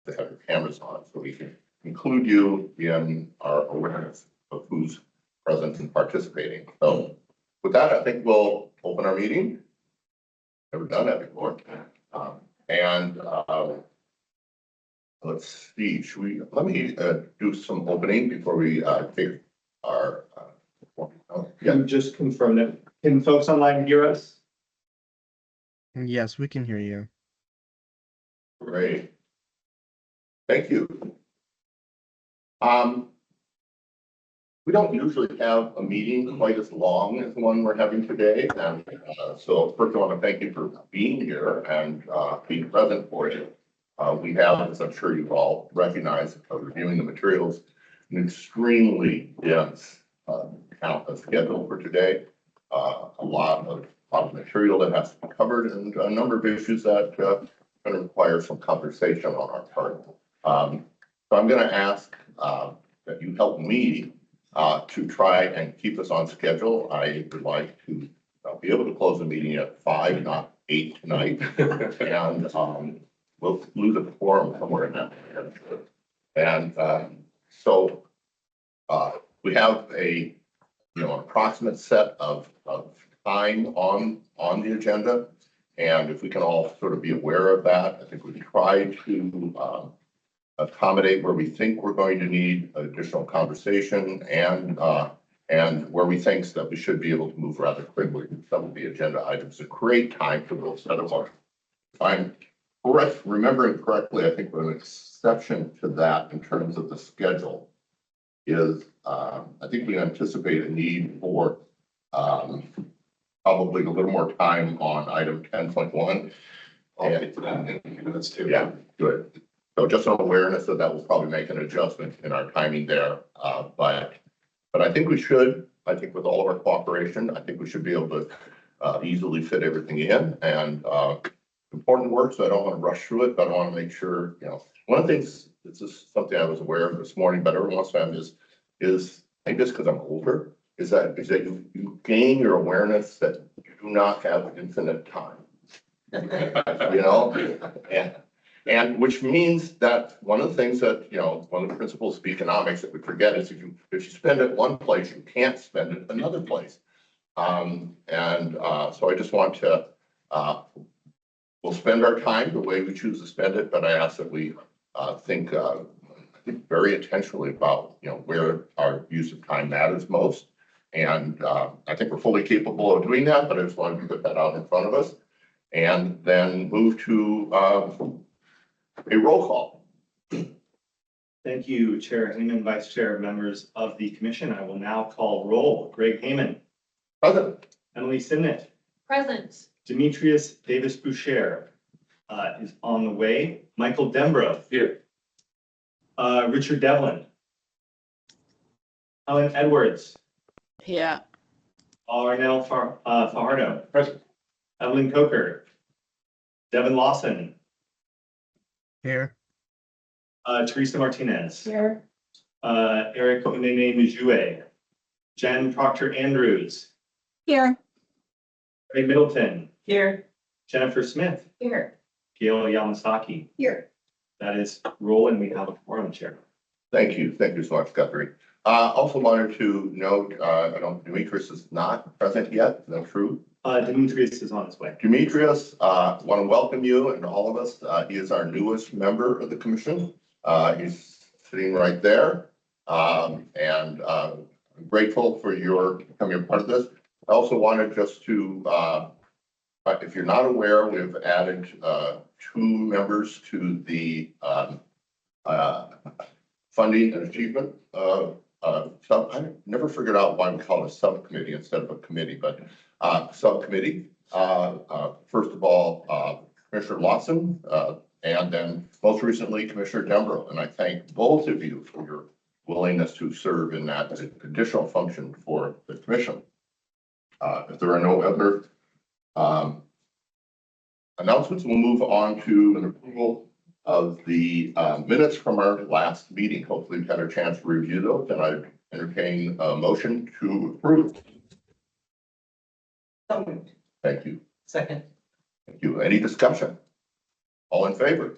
to have your cameras on so we can include you in our awareness of who's present and participating. So with that, I think we'll open our meeting. Never done that before. Let's see, let me do some opening before we take our, Can you just confirm that? Can folks online hear us? Yes, we can hear you. Great. Thank you. We don't usually have a meeting quite as long as the one we're having today. And so first I want to thank you for being here and being present for it. We have, as I'm sure you've all recognized, reviewing the materials, an extremely dense schedule for today. A lot of material that has to be covered and a number of issues that going to require some conversation on our part. So I'm going to ask that you help me to try and keep us on schedule. I would like to be able to close the meeting at 5, not 8 tonight. And we'll lose a quorum somewhere in that. And so we have an approximate set of time on the agenda. And if we can all sort of be aware of that, I think we try to accommodate where we think we're going to need additional conversation and where we think that we should be able to move rather quickly with some of the agenda items to create time for those set of our. If I'm remembering correctly, I think an exception to that in terms of the schedule is I think we anticipate a need for probably a little more time on item 10.1. That's too. Yeah, good. So just an awareness that will probably make an adjustment in our timing there. But I think we should, with all of our cooperation, I think we should be able to easily fit everything in and important work. So I don't want to rush through it, but I want to make sure, one of the things, this is something I was aware of this morning, but every once in a while is I think just because I'm older, is that you gain your awareness that you do not have infinite time. And which means that one of the things that, one of the principles of economics that we forget is if you spend it one place, you can't spend it another place. So I just want to, we'll spend our time the way we choose to spend it, but I ask that we think very intentionally about, where our use of time matters most. And I think we're fully capable of doing that, but I just wanted to put that out in front of us and then move to a roll call. Thank you, Chair Heyman, Vice Chair, members of the Commission. I will now call roll. Greg Heyman. Present. Emily Simnett. Present. Demetrius Davis Boucher is on the way. Michael Dembro. Here. Richard Devlin. Helen Edwards. Here. Arnell Fajardo. Present. Evelyn Coker. Devin Lawson. Here. Teresa Martinez. Here. Eric Onene Mijue. Jen Proctor Andrews. Here. Ray Middleton. Here. Jennifer Smith. Here. Gail Yamasaki. Here. That is roll, and we have a quorum, Chair. Thank you. Thank you so much, Guthrie. Also wanted to note, I don't, Demetrius is not present yet. Is that true? Demetrius is on his way. Demetrius, want to welcome you and all of us. He is our newest member of the commission. He's sitting right there. I'm grateful for your becoming a part of this. I also wanted just to, if you're not aware, we've added 2 members to the funding and achievement I never figured out why we call it a subcommittee instead of a committee, but subcommittee. First of all, Commissioner Lawson, and then most recently Commissioner Dembro. And I thank both of you for your willingness to serve in that additional function for the commission. If there are no other announcements, we'll move on to an approval of the minutes from our last meeting. Hopefully you've had a chance to review those, and I entertain a motion to approve. So moved. Thank you. Second. Thank you. Any discussion? All in favor?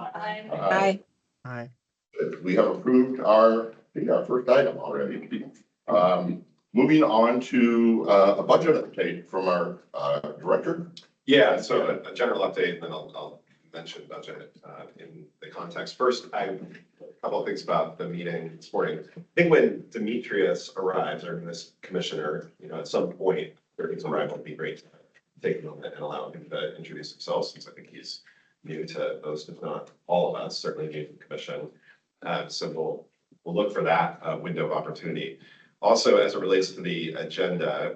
Aye. Aye. We have approved our first item already. Moving on to a budget update from our director. Yeah, so a general update, and then I'll mention budget in the context. First, a couple of things about the meeting this morning. I think when Demetrius arrives, or this commissioner, at some point during his arrival, it'd be great to take a moment and allow him to introduce himself, since I think he's new to most, if not all of us, certainly new to the commission. So we'll look for that window of opportunity. Also, as it relates to the agenda,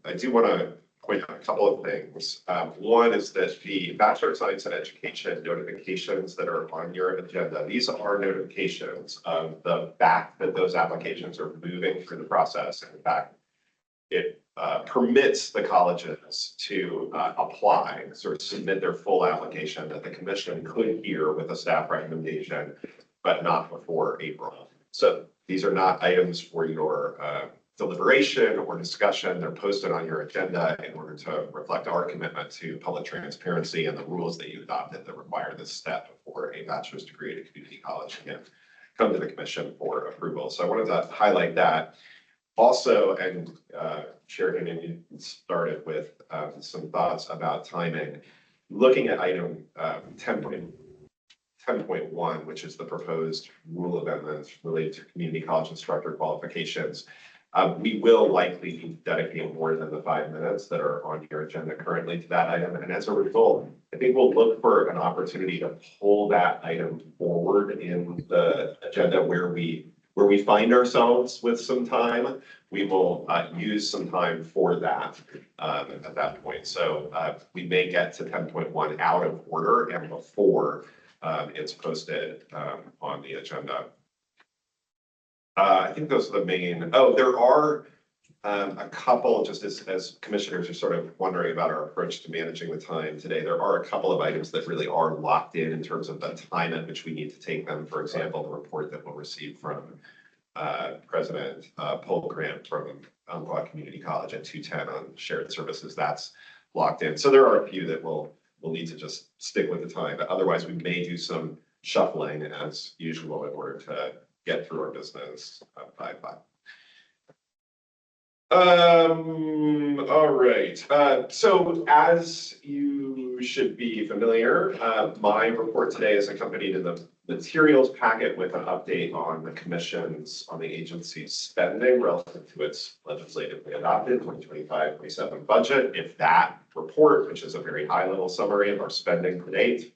I do want to point out a couple of things. One is that the Bachelor of Science in Education notifications that are on your agenda, these are notifications of the fact that those applications are moving through the process. In fact, it permits the colleges to apply, sort of submit their full application that the commission could hear with a staff recommendation, but not before April. So these are not items for your deliberation or discussion. They're posted on your agenda in order to reflect our commitment to public transparency and the rules that you adopted that require this step before a bachelor's degree at a community college can come to the commission for approval. So I wanted to highlight that. Also, and Chair Hinman, you started with some thoughts about timing. Looking at item 10.1, which is the proposed rule amendments related to community college instructor qualifications. We will likely be dedicating more than the 5 minutes that are on your agenda currently to that item. And as a result, I think we'll look for an opportunity to pull that item forward in the agenda where we find ourselves with some time. We will use some time for that at that point. So we may get to 10.1 out of order and before it's posted on the agenda. I think those are the main. Oh, there are a couple, just as commissioners are sort of wondering about our approach to managing the time today, there are a couple of items that really are locked in terms of the time at which we need to take them. For example, the report that we'll receive from President Paul Grant from Umpqua Community College at 2:10 on shared services, that's locked in. So there are a few that we'll need to just stick with the time. But otherwise, we may do some shuffling as usual in order to get through our business by 5. All right. So as you should be familiar, my report today is accompanied in the materials packet with an update on the the agency's spending relative to its legislatively adopted 2025-27 budget. If that report, which is a very high level summary of our spending to date,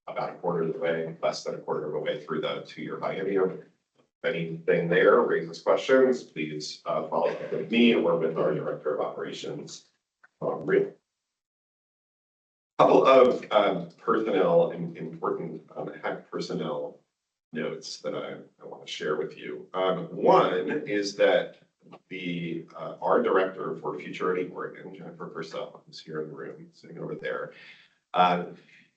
about a quarter of the way, less than a quarter of the way through the 2-year biennium. If anything there raises questions, please follow up with me or with our Director of Operations, Real. Couple of personnel and important HECC personnel notes that I want to share with you. One is that our director for Future Ready Oregon, Jennifer Purcell, who's here in the room, sitting over there,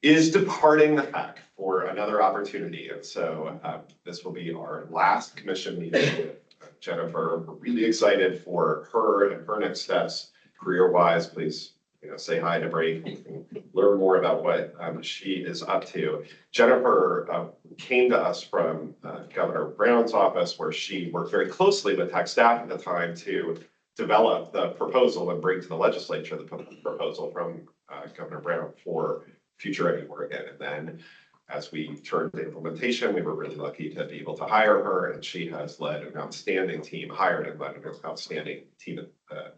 is departing the HECC for another opportunity. And so this will be our last commission meeting with Jennifer. We're really excited for her and her next steps career-wise. Please say hi to Brady. You can learn more about what she is up to. Jennifer came to us from Governor Brown's office, where she worked very closely with HECC staff at the time to develop the proposal and bring to the legislature the proposal from Governor Brown for Future Ready Oregon. And then as we turned to implementation, we were really lucky to be able to hire her, and she has led an outstanding team, hired and led an outstanding team at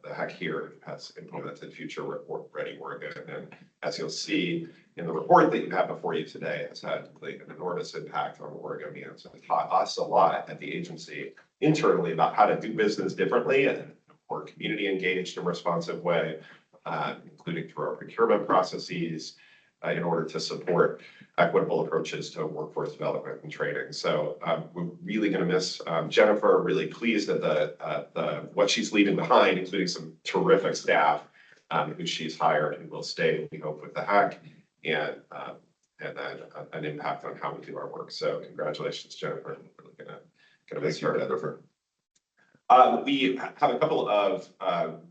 the HECC here, has implemented Future Ready Oregon. And as you'll see in the report that you have before you today, has had an enormous impact on Oregonians and taught us a lot at the agency internally about how to do business differently and more community engaged and responsive way, including through our procurement processes, in order to support equitable approaches to workforce development and training. So we're really going to miss Jennifer. Really pleased at what she's leaving behind, including some terrific staff who she's hired and will stay, we hope, with the HECC, and then an impact on how we do our work. So congratulations, Jennifer. We're really gonna miss her. Jennifer. We have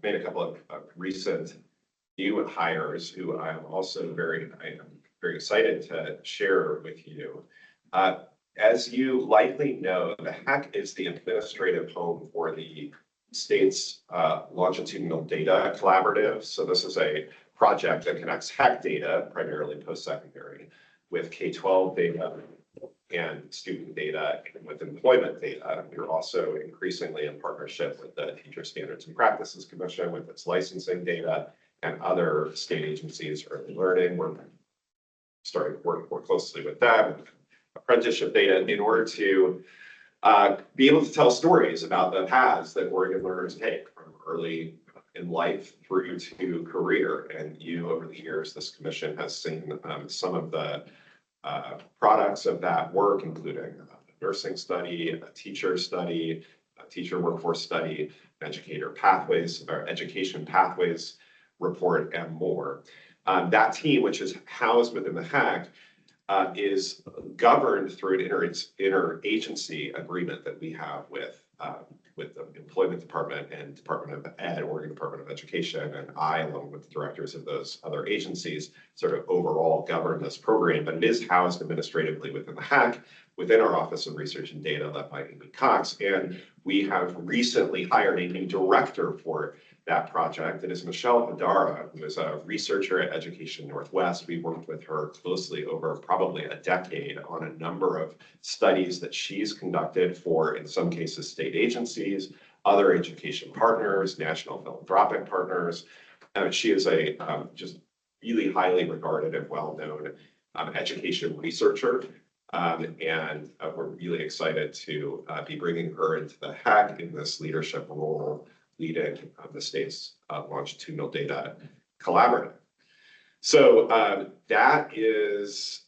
made a couple of recent new hires who I'm also very very excited to share with you. As you likely know, the HECC is the administrative home for the state's longitudinal data collaborative. So this is a project that connects HECC data, primarily post-secondary, with K-12 data and student data and with employment data. We're also increasingly in partnership with the Teacher Standards and Practices Commission with its licensing data and other state agencies, early learning. We're starting to work more closely with them, apprenticeship data, in order to be able to tell stories about the paths that Oregon learners take from early in life through to career. And over the years, this commission has seen some of the products of that work, including a nursing study, a teacher study, a teacher workforce study, educator pathways, or education pathways report, and more. That team, which is housed within the HECC, is governed through an interagency agreement that we have with the Employment Department and Department of Ed, Oregon Department of Education, and I, along with the directors of those other agencies, sort of overall govern this program, but it is housed administratively within the HECC, within our Office of Research and Data led by Amy Cox. And we have recently hired a new director for that project. It is Michelle Hadara, who is a researcher at Education Northwest. We worked with her closely over probably a decade on a number of studies that she's conducted for, in some cases, state agencies, other education partners, national philanthropic partners. She is a just really highly regarded and well-known education researcher. And we're really excited to be bringing her into the HECC in this leadership role, leading the state's longitudinal data collaborative. So that is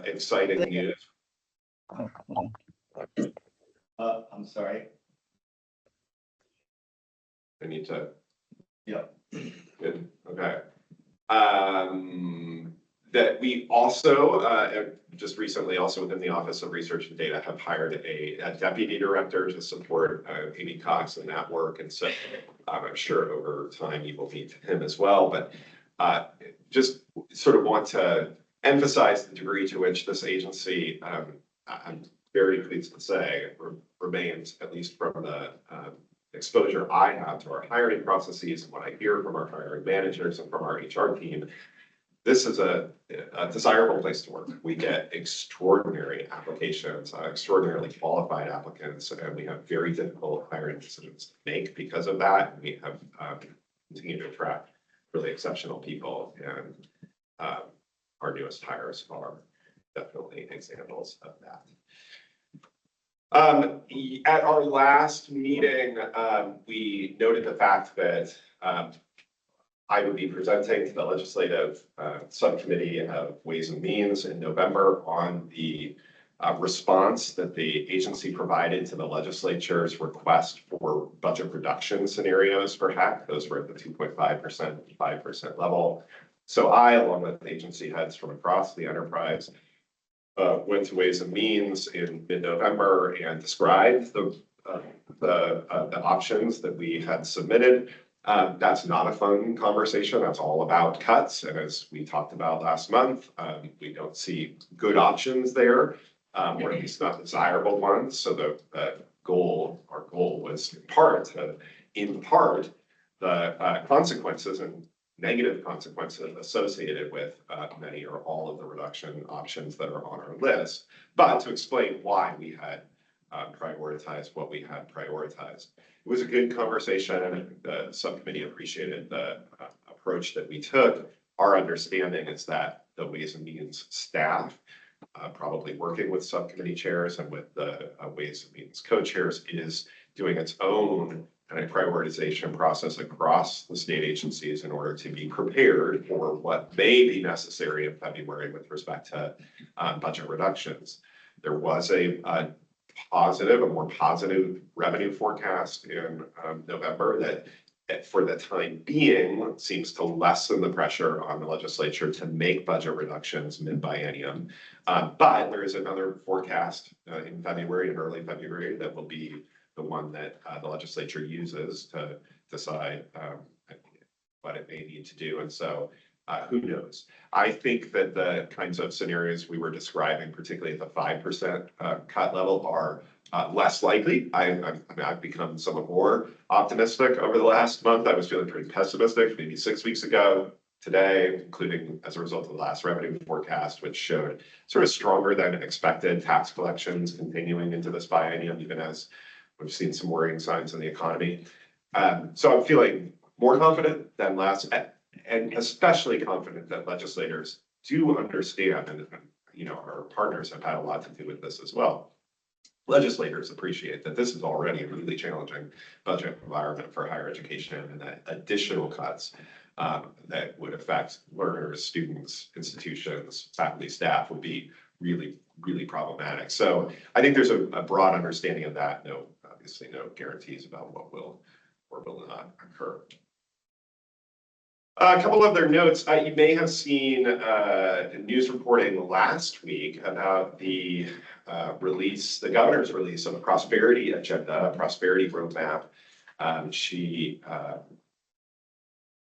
exciting news. I'm sorry. I need to. Yep. Good. Okay. That we also just recently, also within the Office of Research and Data, have hired a deputy director to support Amy Cox in that work. And so I'm sure over time you will meet him as well. But just sort of want to emphasize the degree to which this agency, I'm very pleased to say, remains, at least from the exposure I have to our hiring processes and what I hear from our hiring managers and from our HR team, this is a desirable place to work. We get extraordinary applications, extraordinarily qualified applicants, and we have very difficult hiring decisions to make because of that. We have continued to attract really exceptional people, and our newest hires are definitely examples of that. At our last meeting, we noted the fact that I would be presenting to the legislative subcommittee of Ways and Means in November on the response that the agency provided to the legislature's request for budget reduction scenarios for HECC. Those were at the 2.5%, 5% level. So I, along with agency heads from across the enterprise, went to Ways and Means in mid-November and described the options that we had submitted. That's not a fun conversation. That's all about cuts. And as we talked about last month, we don't see good options there, or at least not desirable ones. So our goal was in part, the consequences and negative consequences associated with many or all of the reduction options that are on our list, but to explain why we had prioritized what we had prioritized. It was a good conversation, and the subcommittee appreciated the approach that we took. Our understanding is that the Ways and Means staff, probably working with subcommittee chairs and with the Ways and Means co-chairs, is doing its own kind of prioritization process across the state agencies in order to be prepared for what may be necessary in February with respect to budget reductions. There was a more positive revenue forecast in November that for the time being seems to lessen the pressure on the legislature to make budget reductions mid-biennium. But there is another forecast in February, in early February, that will be the one that the legislature uses to decide what it may need to do. And so Who knows? I think that the kinds of scenarios we were describing, particularly at the 5% cut level, are less likely. I've become somewhat more optimistic over the last month. I was feeling pretty pessimistic maybe 6 weeks ago. Today, including as a result of the last revenue forecast, which showed sort of stronger than expected tax collections continuing into this biennium, even as we've seen some worrying signs in the economy. So I'm feeling more confident than last, and especially confident that legislators do understand, and our partners have had a lot to do with this as well. Legislators appreciate that this is already a really challenging budget environment for higher education, and that additional cuts that would affect learners, students, institutions, faculty, staff would be really, really problematic. So I think there's a broad understanding of that. Obviously no guarantees about what will or will not occur. A couple other notes. You may have seen news reporting last week about the the governor's release of a prosperity agenda, a prosperity roadmap. She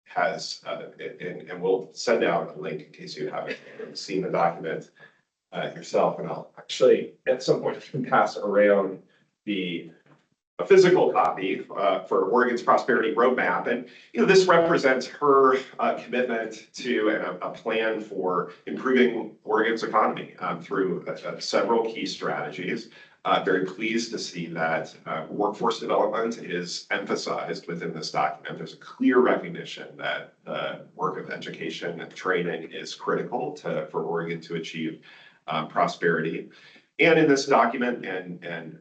has, and we'll send out a link in case you haven't seen the document yourself, and I'll actually at some point pass around a physical copy for Oregon's prosperity roadmap. And this represents her commitment to a plan for improving Oregon's economy through several key strategies. Very pleased to see that workforce development is emphasized within this document. There's a clear recognition that the work of education and training is critical for Oregon to achieve prosperity. And in this document and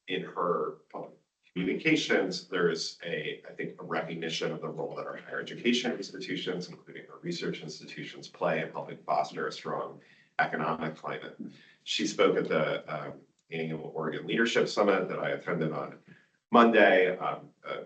in her public communications, there's I think, a recognition of the role that our higher education institutions, including our research institutions, play in helping foster a strong economic climate. She spoke at the annual Oregon Leadership Summit that I attended on Monday,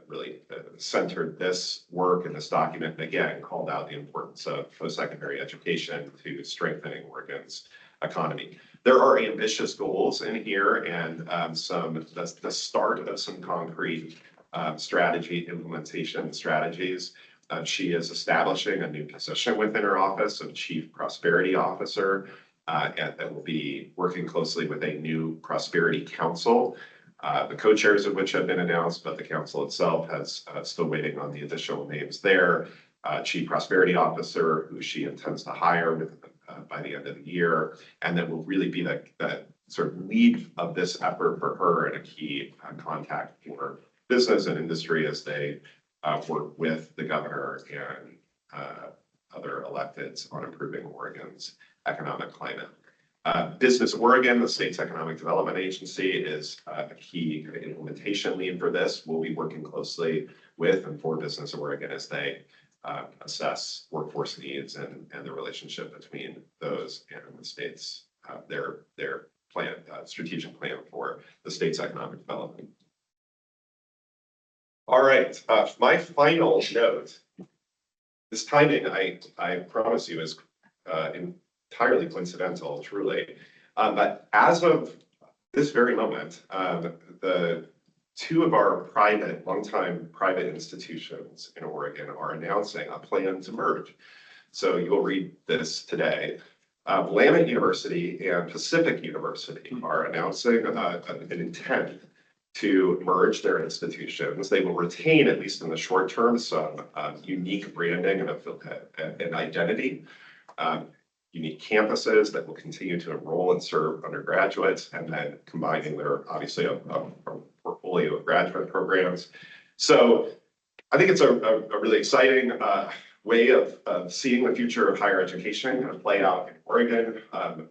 really centered this work in this document, and again, called out the importance of post-secondary education to strengthening Oregon's economy. There are ambitious goals in here and the start of some concrete strategy implementation strategies. She is establishing a new position within her office of Chief Prosperity Officer, and that will be working closely with a new Prosperity Council, the co-chairs of which have been announced, but the council itself has still waiting on the additional names there. Chief Prosperity Officer, who she intends to hire by the end of the year, and that will really be that sort of lead of this effort for her and a key contact for business and industry as they work with the governor and other electeds on improving Oregon's economic climate. Business Oregon, the state's economic development agency, is a key implementation lead for this. We'll be working closely with and for Business Oregon as they assess workforce needs and the relationship between those and the state's their plan, strategic plan for the state's economic development. All right, my final note. This timing, I promise you, is entirely coincidental, truly. But as of this very moment, the two of our longtime private institutions in Oregon are announcing a plan to merge. So you'll read this today. Willamette University and Pacific University are announcing an intent to merge their institutions. They will retain, at least in the short term, some unique branding and identity. Unique campuses that will continue to enroll and serve undergraduates, and then combining their, obviously, a portfolio of graduate programs. So I think it's a really exciting way of seeing the future of higher education play out in Oregon.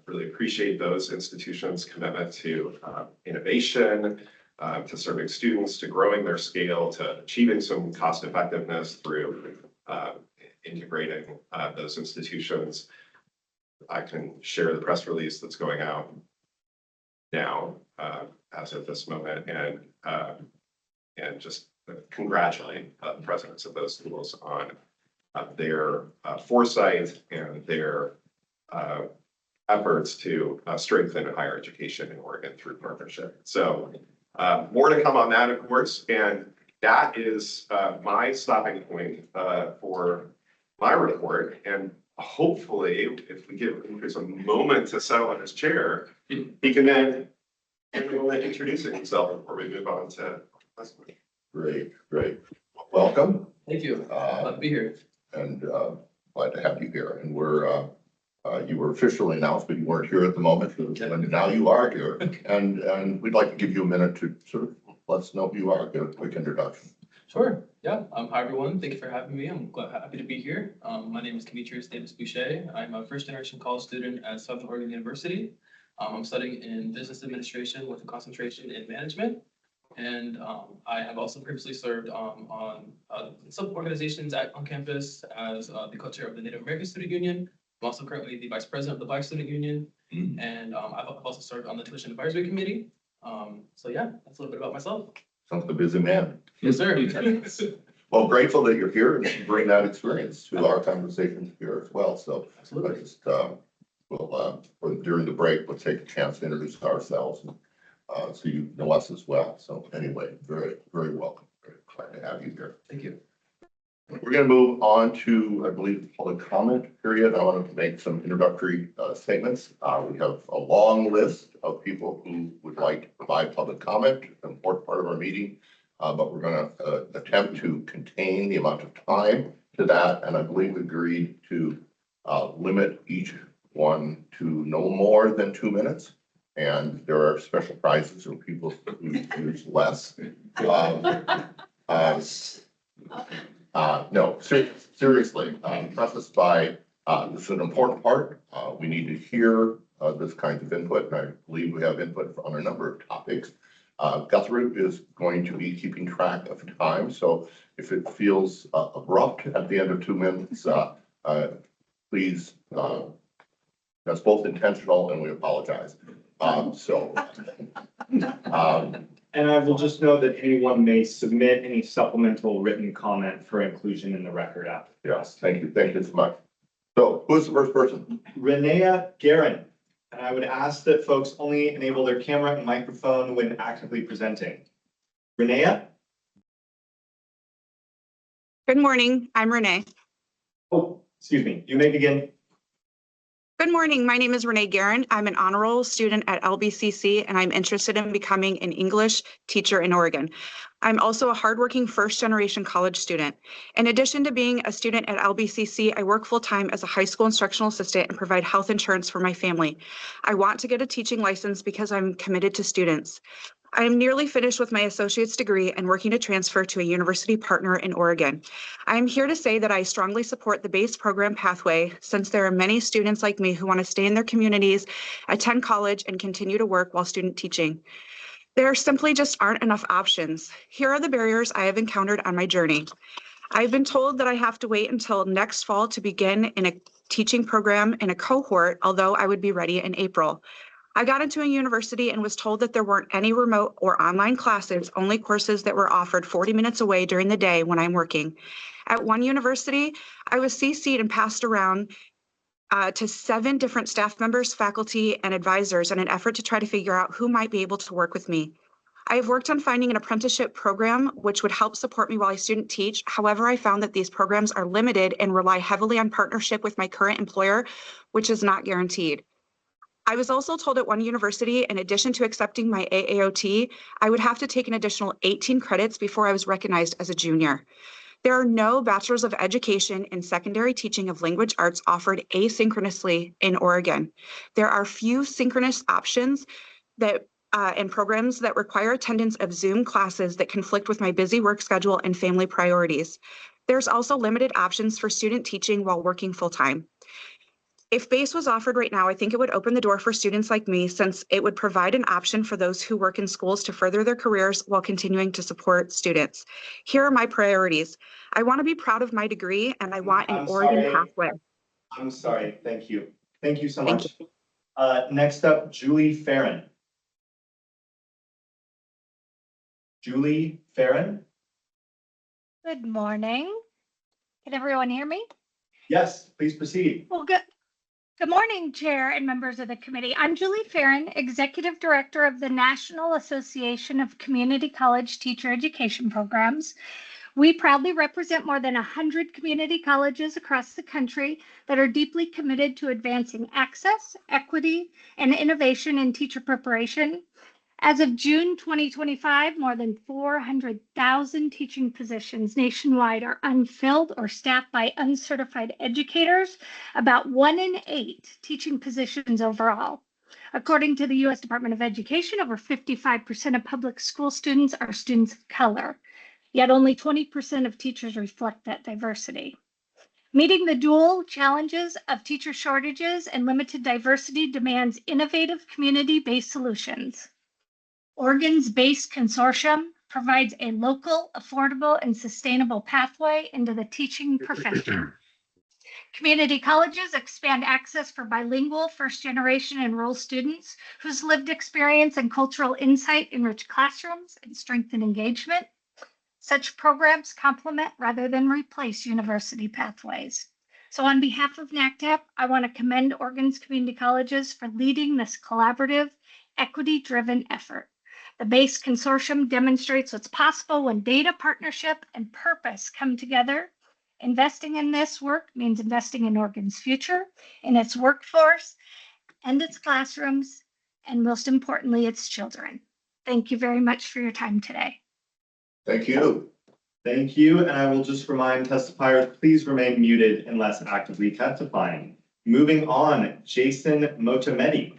Really appreciate those institutions' commitment to innovation, to serving students, to growing their scale, to achieving some cost effectiveness through integrating those institutions. I can share the press release that's going out now as of this moment, and just congratulate the presidents of those schools on their foresight and their efforts to strengthen higher education in Oregon through partnership. So more to come on that, of course, and that is my stopping point for my report, and hopefully, if we give Chris a moment to settle in his chair, he can then introduce himself before we move on to. Great, great. Welcome. Thank you. Glad to be here. And glad to have you here. And you were officially announced, but you weren't here at the moment. And now you are here. And we'd like to give you a minute to sort of let us know who you are, give a quick introduction. Sure. Yeah. Hi, everyone. Thank you for having me. I'm happy to be here. My name is Demetrius Davis Boucher. I'm a first-generation college student at Southern Oregon University. I'm studying in business administration with a concentration in management. And I have also previously served on some organizations on campus as the co-chair of the Native American Student Union. I'm also currently the vice president of the Black Student Union. And I've also served on the Tuition Advisory Committee. So yeah, that's a little bit about myself. Sounds like a busy man. Yes, sir. Well, grateful that you're here and you bring that experience to our conversations here as well. So I Absolutely. just during the break, we'll take a chance to introduce ourselves and so you know us as well. So anyway, very, very welcome. Very glad to have you here. Thank you. We're going to move on to, I believe, the public comment period. I want to make some introductory statements. We have a long list of people who would like to provide public comment, an important part of our meeting, but we're going to attempt to contain the amount of time to that. And I believe we agreed to limit each one to no more than 2 minutes. And there are special prizes for people who use less. No, seriously, prefaced by, this is an important part. We need to hear this kind of input, and I believe we have input on a number of topics. Guthrie is going to be keeping track of time, so if it feels abrupt at the end of 2 minutes, please, that's both intentional and we apologize. And I will just note that anyone may submit any supplemental written comment for inclusion in the record after. Yes, thank you so much. So who's the first person? Renea Guerin. And I would ask that folks only enable their camera and microphone when actively presenting. Renea? Good morning, I'm Renee. Oh, excuse me, you may begin. Good morning, my name is Renee Guerin. I'm an honor roll student at LBCC and I'm interested in becoming an English teacher in Oregon. I'm also a hardworking first-generation college student. In addition to being a student at LBCC, I work full-time as a high school instructional assistant and provide health insurance for my family. I want to get a teaching license because I'm committed to students. I am nearly finished with my associate's degree and working to transfer to a university partner in Oregon. I am here to say that I strongly support the base program pathway since there are many students like me who want to stay in their communities, attend college, and continue to work while student teaching. There simply just aren't enough options. Here are the barriers I have encountered on my journey. I've been told that I have to wait until next fall to begin in a teaching program in a cohort, although I would be ready in April. I got into a university and was told that there weren't any remote or online classes, only courses that were offered 40 minutes away during the day when I'm working. At one university, I was CC'd and passed around to 7 different staff members, faculty, and advisors in an effort to try to figure out who might be able to work with me. I have worked on finding an apprenticeship program which would help support me while I student teach. However, I found that these programs are limited and rely heavily on partnership with my current employer, which is not guaranteed. I was also told at one university, in addition to accepting my AAOT, I would have to take an additional 18 credits before I was recognized as a junior. There are no bachelors of education in secondary teaching of language arts offered asynchronously in Oregon. There are few synchronous options that and programs that require attendance of Zoom classes that conflict with my busy work schedule and family priorities. There's also limited options for student teaching while working full-time. If BASE was offered right now, I think it would open the door for students like me since it would provide an option for those who work in schools to further their careers while continuing to support students. Here are my priorities. I want to be proud of my degree and I want an Oregon pathway. I'm sorry, thank you. Thank you so Thank much. Next up, Julie Farron. Julie Farron? Good morning. Can everyone hear me? Yes, please proceed. Well, good morning, Chair and members of the committee. I'm Julie Farron, Executive Director of the National Association of Community College Teacher Education Programs. We proudly represent more than 100 community colleges across the country that are deeply committed to advancing access, equity, and innovation in teacher preparation. As of June 2025, more than 400,000 teaching positions nationwide are unfilled or staffed by uncertified educators, about 1 in 8 teaching positions overall. According to the U.S. Department of Education, over 55% of public school students are students of color, yet only 20% of teachers reflect that diversity. Meeting the dual challenges of teacher shortages and limited diversity demands innovative community-based solutions. Oregon's BASE consortium provides a local, affordable, and sustainable pathway into the teaching profession. Community colleges expand access for bilingual first-generation and rural students whose lived experience and cultural insight enrich classrooms and strengthen engagement. Such programs complement rather than replace university pathways. So on behalf of NACTAP, I want to commend Oregon's community colleges for leading this collaborative, equity-driven effort. The BASE consortium demonstrates what's possible when data, partnership, and purpose come together. Investing in this work means investing in Oregon's future, in its workforce, and its classrooms, and most importantly, its children. Thank you very much for your time today. Thank you. Thank you, and I will just remind testifiers, please remain muted unless actively testifying. Moving on, Jason Motamedi.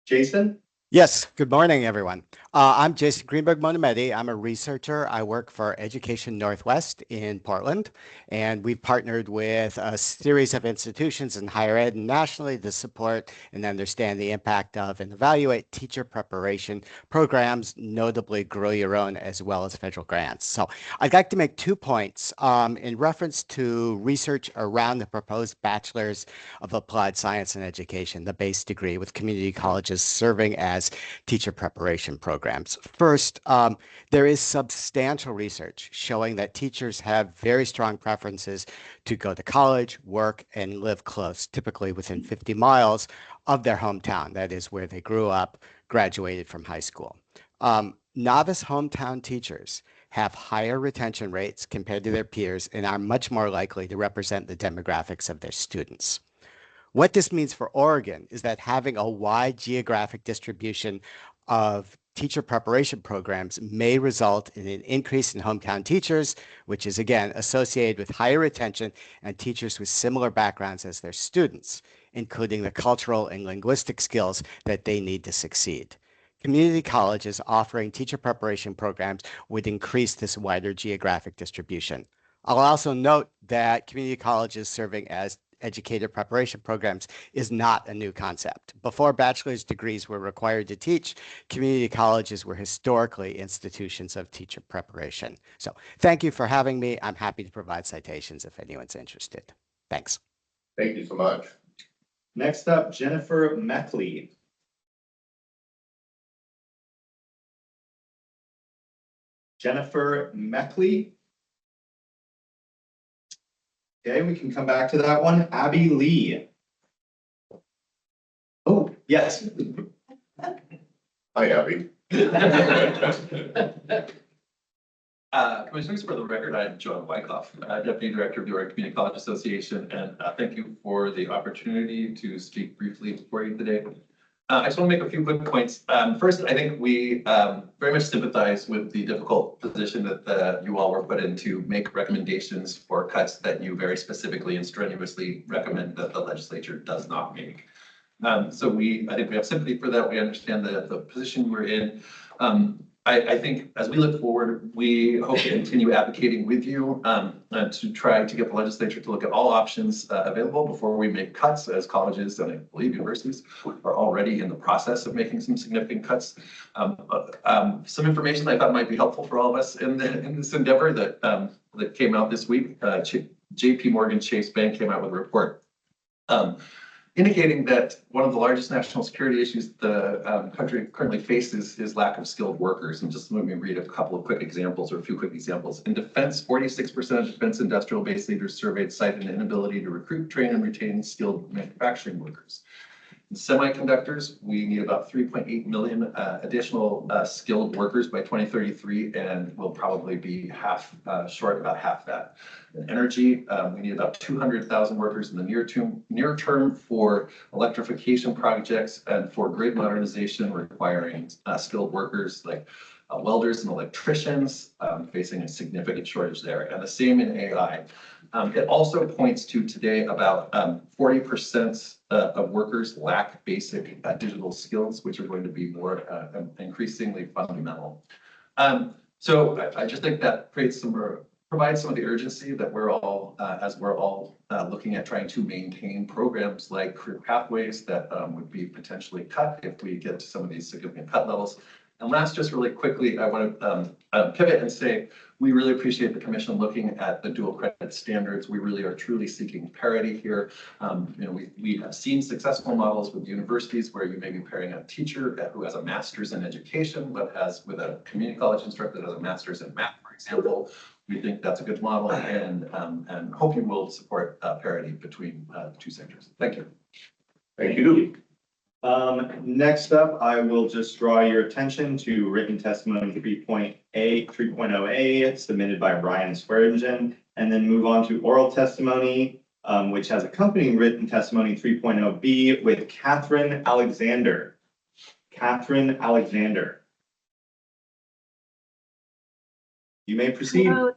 Jason? Yes, good morning, everyone. I'm Jason Greenberg Motamedi. I'm a researcher. I work for Education Northwest in Portland, and we've partnered with a series of institutions in higher ed and nationally to support and understand the impact of and evaluate teacher preparation programs, notably Grow Your Own, as well as federal grants. So I'd like to make 2 points in reference to research around the proposed Bachelor's of Applied Science and Education, the BASE degree, with community colleges serving as teacher preparation programs. First, there is substantial research showing that teachers have very strong preferences to go to college, work, and live close, typically within 50 miles of their hometown. That is where they grew up, graduated from high school. Novice hometown teachers have higher retention rates compared to their peers and are much more likely to represent the demographics of their students. What this means for Oregon is that having a wide geographic distribution of teacher preparation programs may result in an increase in hometown teachers, which is again associated with higher retention and teachers with similar backgrounds as their students, including the cultural and linguistic skills that they need to succeed. Community colleges offering teacher preparation programs would increase this wider geographic distribution. I'll also note that community colleges serving as educator preparation programs is not a new concept. Before bachelor's degrees were required to teach, community colleges were historically institutions of teacher preparation. So thank you for having me. I'm happy to provide citations if anyone's interested. Thanks. Thank you so much. Next up, Jennifer Meckley. Jennifer Meckley. Okay, we can come back to that one. Abby Lee. Oh, yes. Hi, Abby. Commissioners, for the record, I'm Joan Wyckoff, Deputy Director of the Oregon Community College Association, and thank you for the opportunity to speak briefly before you today. I just want to make a few quick points. First, I think we very much sympathize with the difficult position that you all were put in to make recommendations for cuts that you very specifically and strenuously recommend that the legislature does not make. So I think we have sympathy for that. We understand the position we're in. I think as we look forward, we hope to continue advocating with you to try to get the legislature to look at all options available before we make cuts, as colleges and I believe universities are already in the process of making some significant cuts. Some information I thought might be helpful for all of us in this endeavor that came out this week. JP Morgan Chase Bank came out with a report indicating that one of the largest national security issues the country currently faces is lack of skilled workers. And just let me read a couple of quick examples or a few quick examples. In defense, 46% of defense industrial base leaders surveyed cite an inability to recruit, train, and retain skilled manufacturing workers. In semiconductors, we need about 3.8 million additional skilled workers by 2033, and we'll probably be short about half that. In energy, we need about 200,000 workers in the near term for electrification projects and for grid modernization requiring skilled workers like welders and electricians, facing a significant shortage there, and the same in AI. It also points to today about 40% of workers lack basic digital skills, which are going to be more increasingly fundamental. So I just think that provides some of the urgency that we're all, as we're all looking at trying to maintain programs like career pathways that would be potentially cut if we get to some of these significant cut levels. And last, just really quickly, I want to pivot and say, we really appreciate the commission looking at the dual credit standards. We really are truly seeking parity here. We have seen successful models with universities where you may be pairing a teacher who has a master's in education, but with a community college instructor that has a master's in math, for example. We think that's a good model and hope you will support parity between the two sectors. Thank you. Thank you. Next up, I will just draw your attention to written testimony 3.0A submitted by Ryan Swearingen, and then move on to oral testimony, which has accompanying written testimony 3.0B with Catherine Alexander. Catherine Alexander. You may proceed. Hello.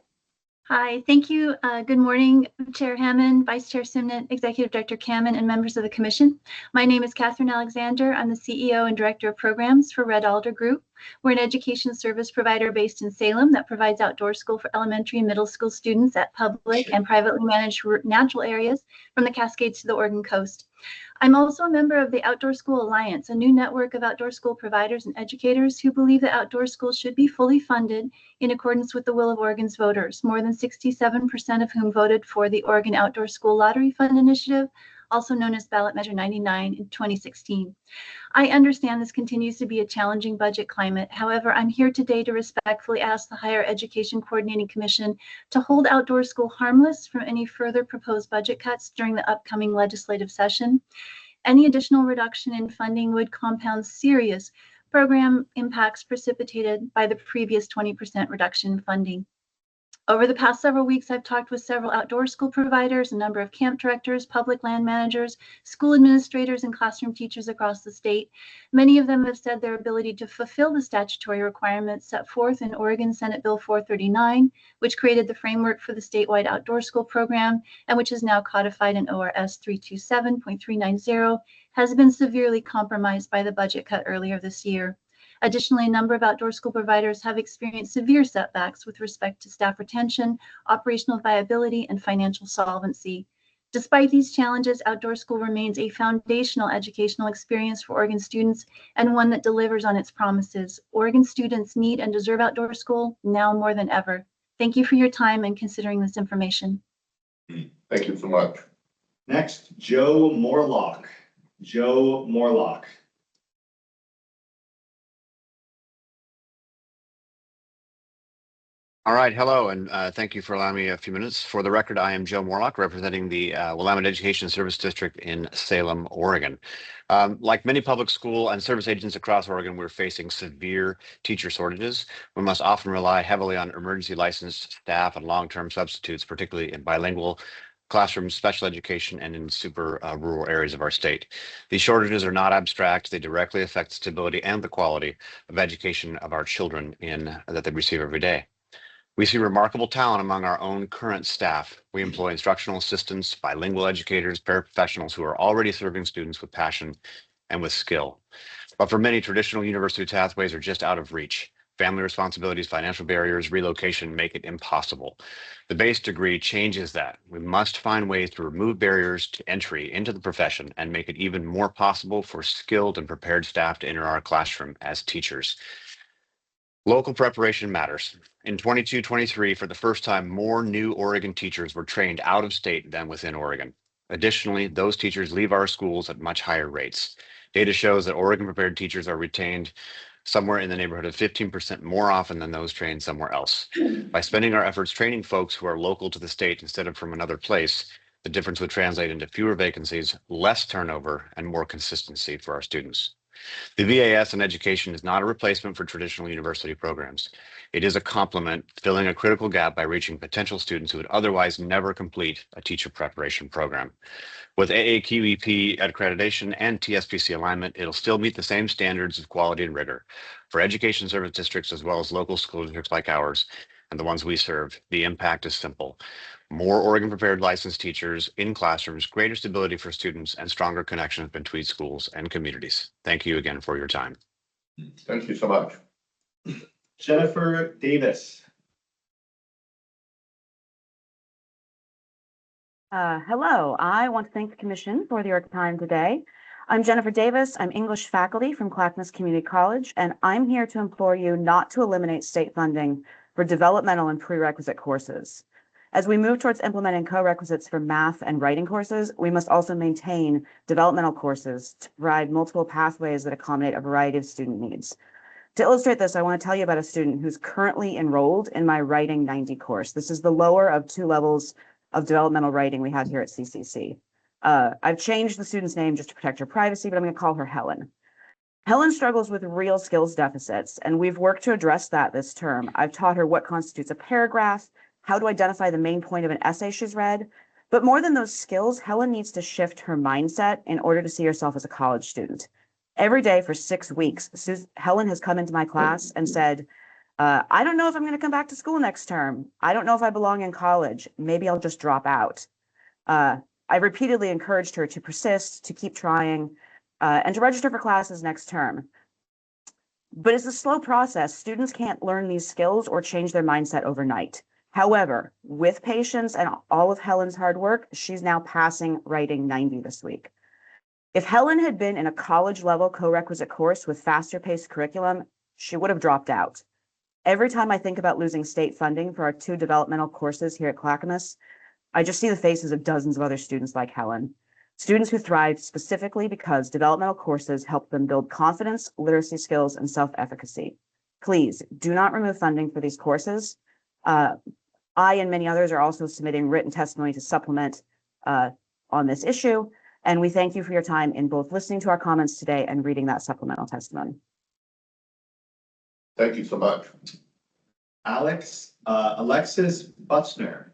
Hi, thank you. Good morning, Chair Hammond, Vice Chair Simnett, Executive Director Kamen, and members of the Commission. My name is Catherine Alexander. I'm the CEO and Director of Programs for Red Alder Group. We're an education service provider based in Salem that provides outdoor school for elementary and middle school students at public and privately managed natural areas from the Cascades to the Oregon coast. I'm also a member of the Outdoor School Alliance, a new network of outdoor school providers and educators who believe that outdoor schools should be fully funded in accordance with the will of Oregon's voters, more than 67% of whom voted for the Oregon Outdoor School Lottery Fund Initiative, also known as Ballot Measure 99 in 2016. I understand this continues to be a challenging budget climate. However, I'm here today to respectfully ask the Higher Education Coordinating Commission to hold outdoor school harmless from any further proposed budget cuts during the upcoming legislative session. Any additional reduction in funding would compound serious program impacts precipitated by the previous 20% reduction in funding. Over the past several weeks, I've talked with several outdoor school providers, a number of camp directors, public land managers, school administrators, and classroom teachers across the state. Many of them have said their ability to fulfill the statutory requirements set forth in Oregon Senate Bill 439, which created the framework for the statewide outdoor school program, and which is now codified in ORS 327.390, has been severely compromised by the budget cut earlier this year. Additionally, a number of outdoor school providers have experienced severe setbacks with respect to staff retention, operational viability, and financial solvency. Despite these challenges, outdoor school remains a foundational educational experience for Oregon students and one that delivers on its promises. Oregon students need and deserve outdoor school now more than ever. Thank you for your time and considering this information. Thank you so much. Next, Joe Morlock. Joe Morlock. All right, hello, and thank you for allowing me a few minutes. For the record, I am Joe Morlock, representing the Willamette Education Service District in Salem, Oregon. Like many public school and service agents across Oregon, we're facing severe teacher shortages. We must often rely heavily on emergency licensed staff and long-term substitutes, particularly in bilingual classrooms, special education, and in super rural areas of our state. These shortages are not abstract. They directly affect the stability and the quality of education of our children that they receive every day. We see remarkable talent among our own current staff. We employ instructional assistants, bilingual educators, paraprofessionals who are already serving students with passion and with skill. But for many, traditional university pathways are just out of reach. Family responsibilities, financial barriers, relocation make it impossible. The base degree changes that. We must find ways to remove barriers to entry into the profession and make it even more possible for skilled and prepared staff to enter our classroom as teachers. Local preparation matters. In 22-23, for the first time, more new Oregon teachers were trained out of state than within Oregon. Additionally, those teachers leave our schools at much higher rates. Data shows that Oregon prepared teachers are retained somewhere in the neighborhood of 15% more often than those trained somewhere else. By spending our efforts training folks who are local to the state instead of from another place, The difference would translate into fewer vacancies, less turnover, and more consistency for our students. The VAS in education is not a replacement for traditional university programs. It is a complement, filling a critical gap by reaching potential students who would otherwise never complete a teacher preparation program. With AAQEP accreditation and TSPC alignment, it'll still meet the same standards of quality and rigor. For education service districts as well as local school districts like ours and the ones we serve, the impact is simple. More Oregon-prepared licensed teachers in classrooms, greater stability for students, and stronger connections between schools and communities. Thank you again for your time. Thank you so much. Jennifer Davis. Hello, I want to thank the Commission for your time today. I'm Jennifer Davis. I'm English faculty from Clackamas Community College, and I'm here to implore you not to eliminate state funding for developmental and prerequisite courses. As we move towards implementing co-requisites for math and writing courses, we must also maintain developmental courses to provide multiple pathways that accommodate a variety of student needs. To illustrate this, I want to tell you about a student who's currently enrolled in my Writing 90 course. This is the lower of 2 levels of developmental writing we have here at CCC. I've changed the student's name just to protect her privacy, but I'm going to call her Helen. Helen struggles with real skills deficits, and we've worked to address that this term. I've taught her what constitutes a paragraph, how to identify the main point of an essay she's read. But more than those skills, Helen needs to shift her mindset in order to see herself as a college student. Every day for 6 weeks, Helen has come into my class and said, I don't know if I'm going to come back to school next term. I don't know if I belong in college. Maybe I'll just drop out. I repeatedly encouraged her to persist, to keep trying, and to register for classes next term. But it's a slow process. Students can't learn these skills or change their mindset overnight. However, with patience and all of Helen's hard work, she's now passing Writing 90 this week. If Helen had been in a college-level co-requisite course with faster-paced curriculum, she would have dropped out. Every time I think about losing state funding for our 2 developmental courses here at Clackamas, I just see the faces of dozens of other students like Helen. Students who thrive specifically because developmental courses help them build confidence, literacy skills, and self-efficacy. Please do not remove funding for these courses. I and many others are also submitting written testimony to supplement on this issue, and we thank you for your time in both listening to our comments today and reading that supplemental testimony. Thank you so much. Alexis Butchner.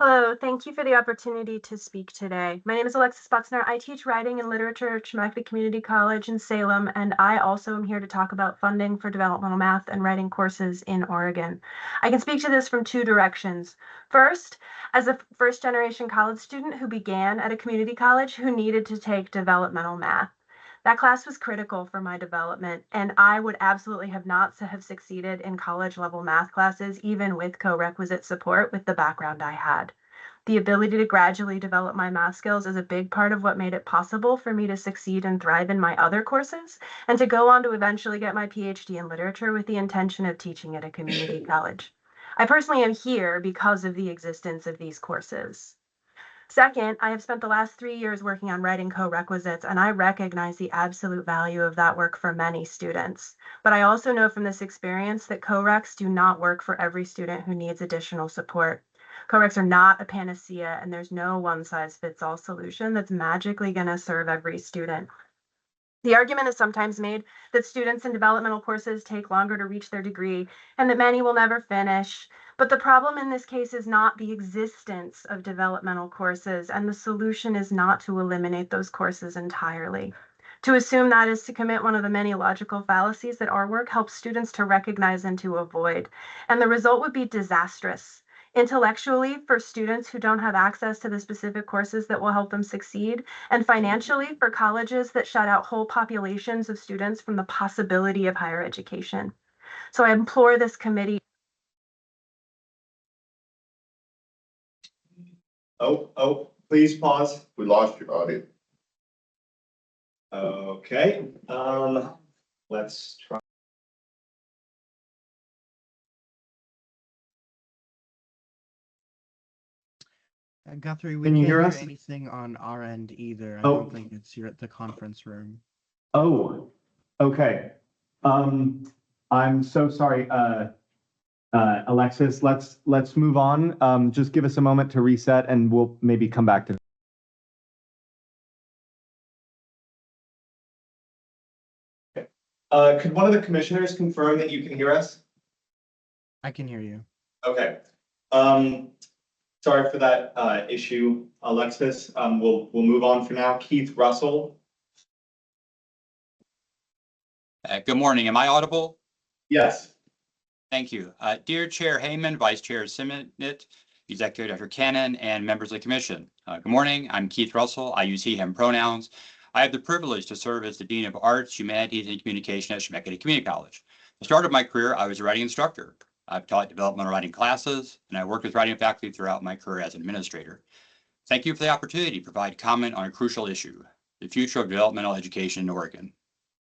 Hello, thank you for the opportunity to speak today. My name is Alexis Butzner. I teach writing and literature at Chemacabee Community College in Salem, and I also am here to talk about funding for developmental math and writing courses in Oregon. I can speak to this from 2 directions. First, as a first-generation college student who began at a community college who needed to take developmental math. That class was critical for my development, and I would absolutely have not have succeeded in college-level math classes, even with co-requisite support with the background I had. The ability to gradually develop my math skills is a big part of what made it possible for me to succeed and thrive in my other courses, and to go on to eventually get my PhD in literature with the intention of teaching at a community college. I personally am here because of the existence of these courses. Second, I have spent the last 3 years working on writing co-requisites, and I recognize the absolute value of that work for many students. But I also know from this experience that co-recs do not work for every student who needs additional support. Co-recs are not a panacea, and there's no one-size-fits-all solution that's magically going to serve every student. The argument is sometimes made that students in developmental courses take longer to reach their degree and that many will never finish. But the problem in this case is not the existence of developmental courses, and the solution is not to eliminate those courses entirely. To assume that is to commit one of the many logical fallacies that our work helps students to recognize and to avoid. And the result would be disastrous. Intellectually, for students who don't have access to the specific courses that will help them succeed, and financially for colleges that shut out whole populations of students from the possibility of higher education. So I implore this committee. Please pause. We lost your audio. Okay, let's try. Guthrie, we Can you can't hear hear us? anything on our end either. I Oh. don't think it's here at the conference room. Oh, okay. I'm so sorry. Alexis, let's move on. Just give us a moment to reset and we'll maybe come back to. Could one of the commissioners confirm that you can hear us? I can hear you. Okay. Sorry for that issue, Alexis. We'll move on for now. Keith Russell. Good morning. Am I audible? Yes. Thank you. Dear Chair Heyman, Vice Chair Simnett, Executive Director Cannon, and members of the Commission. Good morning. I'm Keith Russell. I use he, him pronouns. I have the privilege to serve as the Dean of Arts, Humanities, and Communication at Schenectady Community College. At the start of my career, I was a writing instructor. I've taught developmental writing classes, and I worked with writing faculty throughout my career as an administrator. Thank you for the opportunity to provide comment on a crucial issue, the future of developmental education in Oregon.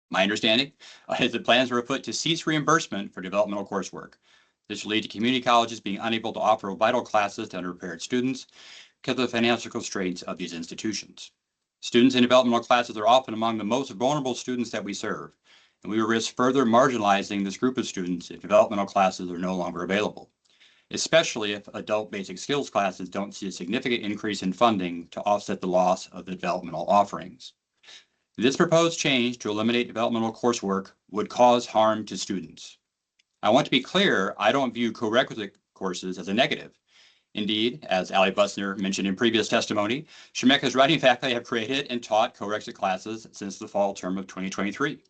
My understanding is that plans are afoot to cease reimbursement for developmental coursework. This will lead to community colleges being unable to offer vital classes to underprepared students because of the financial constraints of these institutions. Students in developmental classes are often among the most vulnerable students that we serve, and we risk further marginalizing this group of students if developmental classes are no longer available, especially if adult basic skills classes don't see a significant increase in funding to offset the loss of the developmental offerings. This proposed change to eliminate developmental coursework would cause harm to students. I want to be clear, I don't view co-requisite courses as a negative. Indeed, as Ali Bussner mentioned in previous testimony, Chemek's writing faculty have created and taught co-requisite classes since the fall term of 2023.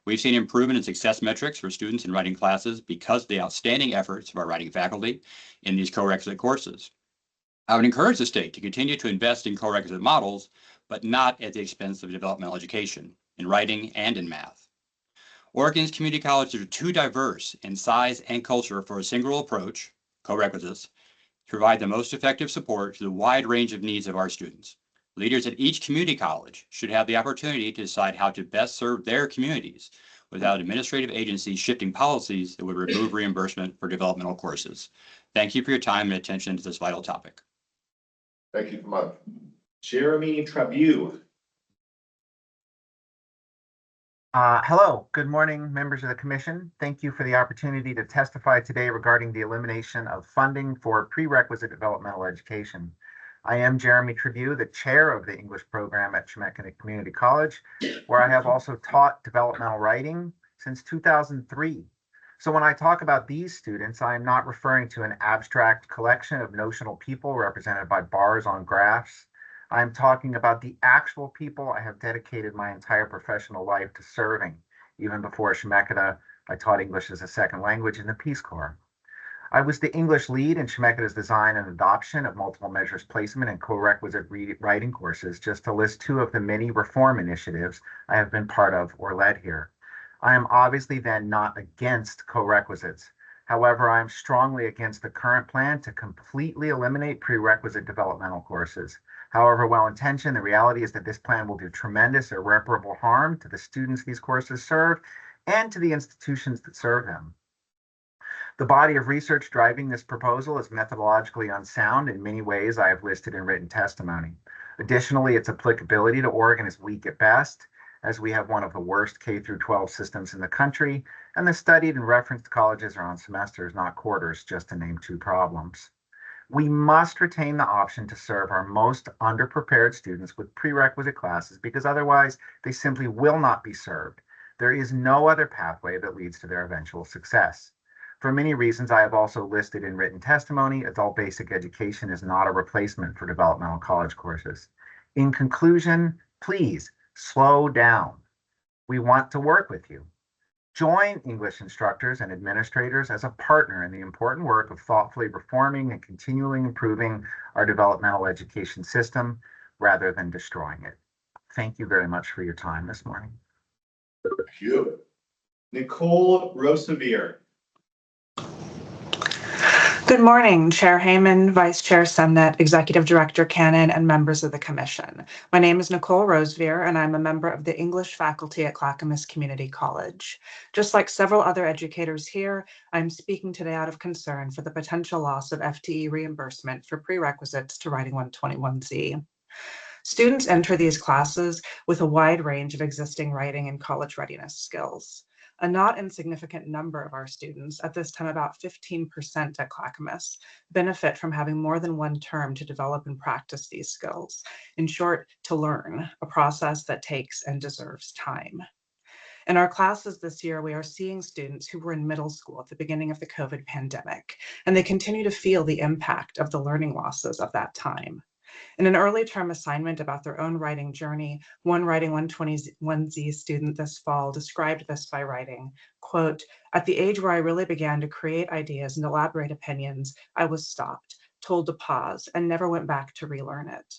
We've seen improvement in success metrics for students in writing classes because of the outstanding efforts of our writing faculty in these co-requisite courses. I would encourage the state to continue to invest in co-requisite models, but not at the expense of developmental education in writing and in math. Oregon's community colleges are too diverse in size and culture for a single approach, co-requisites, to provide the most effective support to the wide range of needs of our students. Leaders at each community college should have the opportunity to decide how to best serve their communities without administrative agencies shifting policies that would remove reimbursement for developmental courses. Thank you for your time and attention to this vital topic. Thank you so much. Jeremy Trabue. Hello, good morning, members of the Commission. Thank you for the opportunity to testify today regarding the elimination of funding for prerequisite developmental education. I am Jeremy Trabue, the chair of the English program at Schenectady Community College, where I have also taught developmental writing since 2003. So when I talk about these students, I am not referring to an abstract collection of notional people represented by bars on graphs. I'm talking about the actual people I have dedicated my entire professional life to serving. Even before Chemeketa, I taught English as a second language in the Peace Corps. I was the English lead in Chemeketa's design and adoption of multiple measures placement and co-requisite writing courses, just to list two of the many reform initiatives I have been part of or led here. I am obviously then not against co-requisites. However, I am strongly against the current plan to completely eliminate prerequisite developmental courses. However well-intentioned, the reality is that this plan will do tremendous irreparable harm to the students these courses serve and to the institutions that serve them. The body of research driving this proposal is methodologically unsound in many ways I have listed in written testimony. Additionally, its applicability to Oregon is weak at best, as we have one of the worst K-12 systems in the country, and the studied and referenced colleges are on semesters, not quarters, just to name two problems. We must retain the option to serve our most underprepared students with prerequisite classes because otherwise they simply will not be served. There is no other pathway that leads to their eventual success. For many reasons I have also listed in written testimony, adult basic education is not a replacement for developmental college courses. In conclusion, please slow down. We want to work with you. Join English instructors and administrators as a partner in the important work of thoughtfully reforming and continually improving our developmental education system rather than destroying it. Thank you very much for your time this morning. Thank you. Nicole Rosevier. Good morning, Chair Heyman, Vice Chair Semnett, Executive Director Cannon, and members of the Commission. My name is Nicole Rosevier, and I'm a member of the English faculty at Clackamas Community College. Just like several other educators here, I'm speaking today out of concern for the potential loss of FTE reimbursement for prerequisites to Writing 121Z. Students enter these classes with a wide range of existing writing and college readiness skills. A not insignificant number of our students, at this time about 15% at Clackamas, benefit from having more than one term to develop and practice these skills. In short, to learn, a process that takes and deserves time. In our classes this year, we are seeing students who were in middle school at the beginning of the COVID pandemic, and they continue to feel the impact of the learning losses of that time. In an early term assignment about their own writing journey, one Writing 121Z student this fall described this by writing, quote, "At the age where I really began to create ideas and elaborate opinions, I was stopped, told to pause, and never went back to relearn it.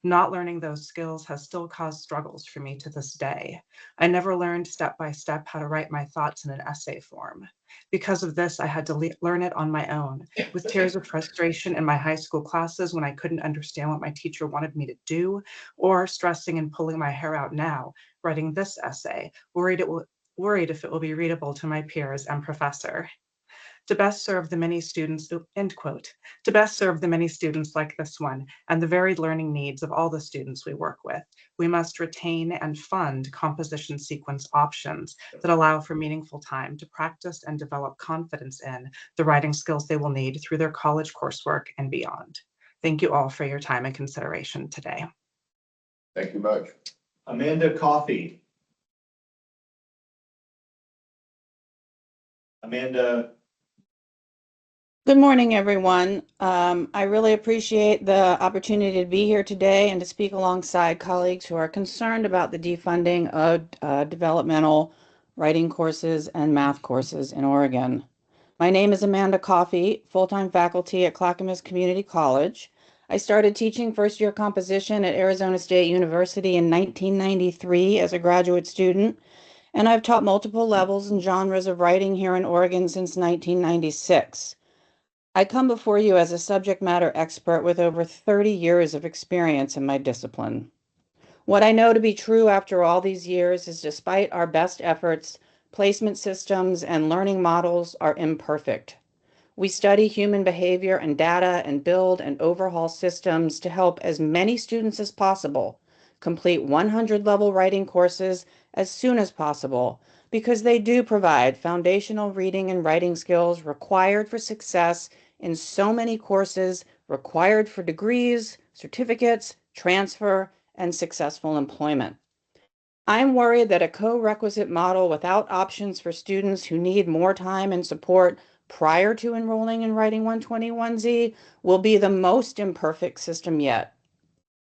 Not learning those skills has still caused struggles for me to this day. I never learned step by step how to write my thoughts in an essay form. Because of this, I had to learn it on my own, with tears of frustration in my high school classes when I couldn't understand what my teacher wanted me to do, or stressing and pulling my hair out now, writing this essay, worried if it will be readable to my peers and professor. To best serve the many students," end quote, "to best serve the many students like this one and the varied learning needs of all the students we work with, we must retain and fund composition sequence options that allow for meaningful time to practice and develop confidence in the writing skills they will need through their college coursework and beyond. Thank you all for your time and consideration today." Thank you much. Amanda Coffey. Amanda. Good morning, everyone. I really appreciate the opportunity to be here today and to speak alongside colleagues who are concerned about the defunding of developmental writing courses and math courses in Oregon. My name is Amanda Coffey, full-time faculty at Clackamas Community College. I started teaching first-year composition at Arizona State University in 1993 as a graduate student, and I've taught multiple levels and genres of writing here in Oregon since 1996. I come before you as a subject matter expert with over 30 years of experience in my discipline. What I know to be true after all these years is despite our best efforts, placement systems and learning models are imperfect. We study human behavior and data and build and overhaul systems to help as many students as possible complete 100-level writing courses as soon as possible, because they do provide foundational reading and writing skills required for success in so many courses required for degrees, certificates, transfer, and successful employment. I'm worried that a co-requisite model without options for students who need more time and support prior to enrolling in Writing 121Z will be the most imperfect system yet.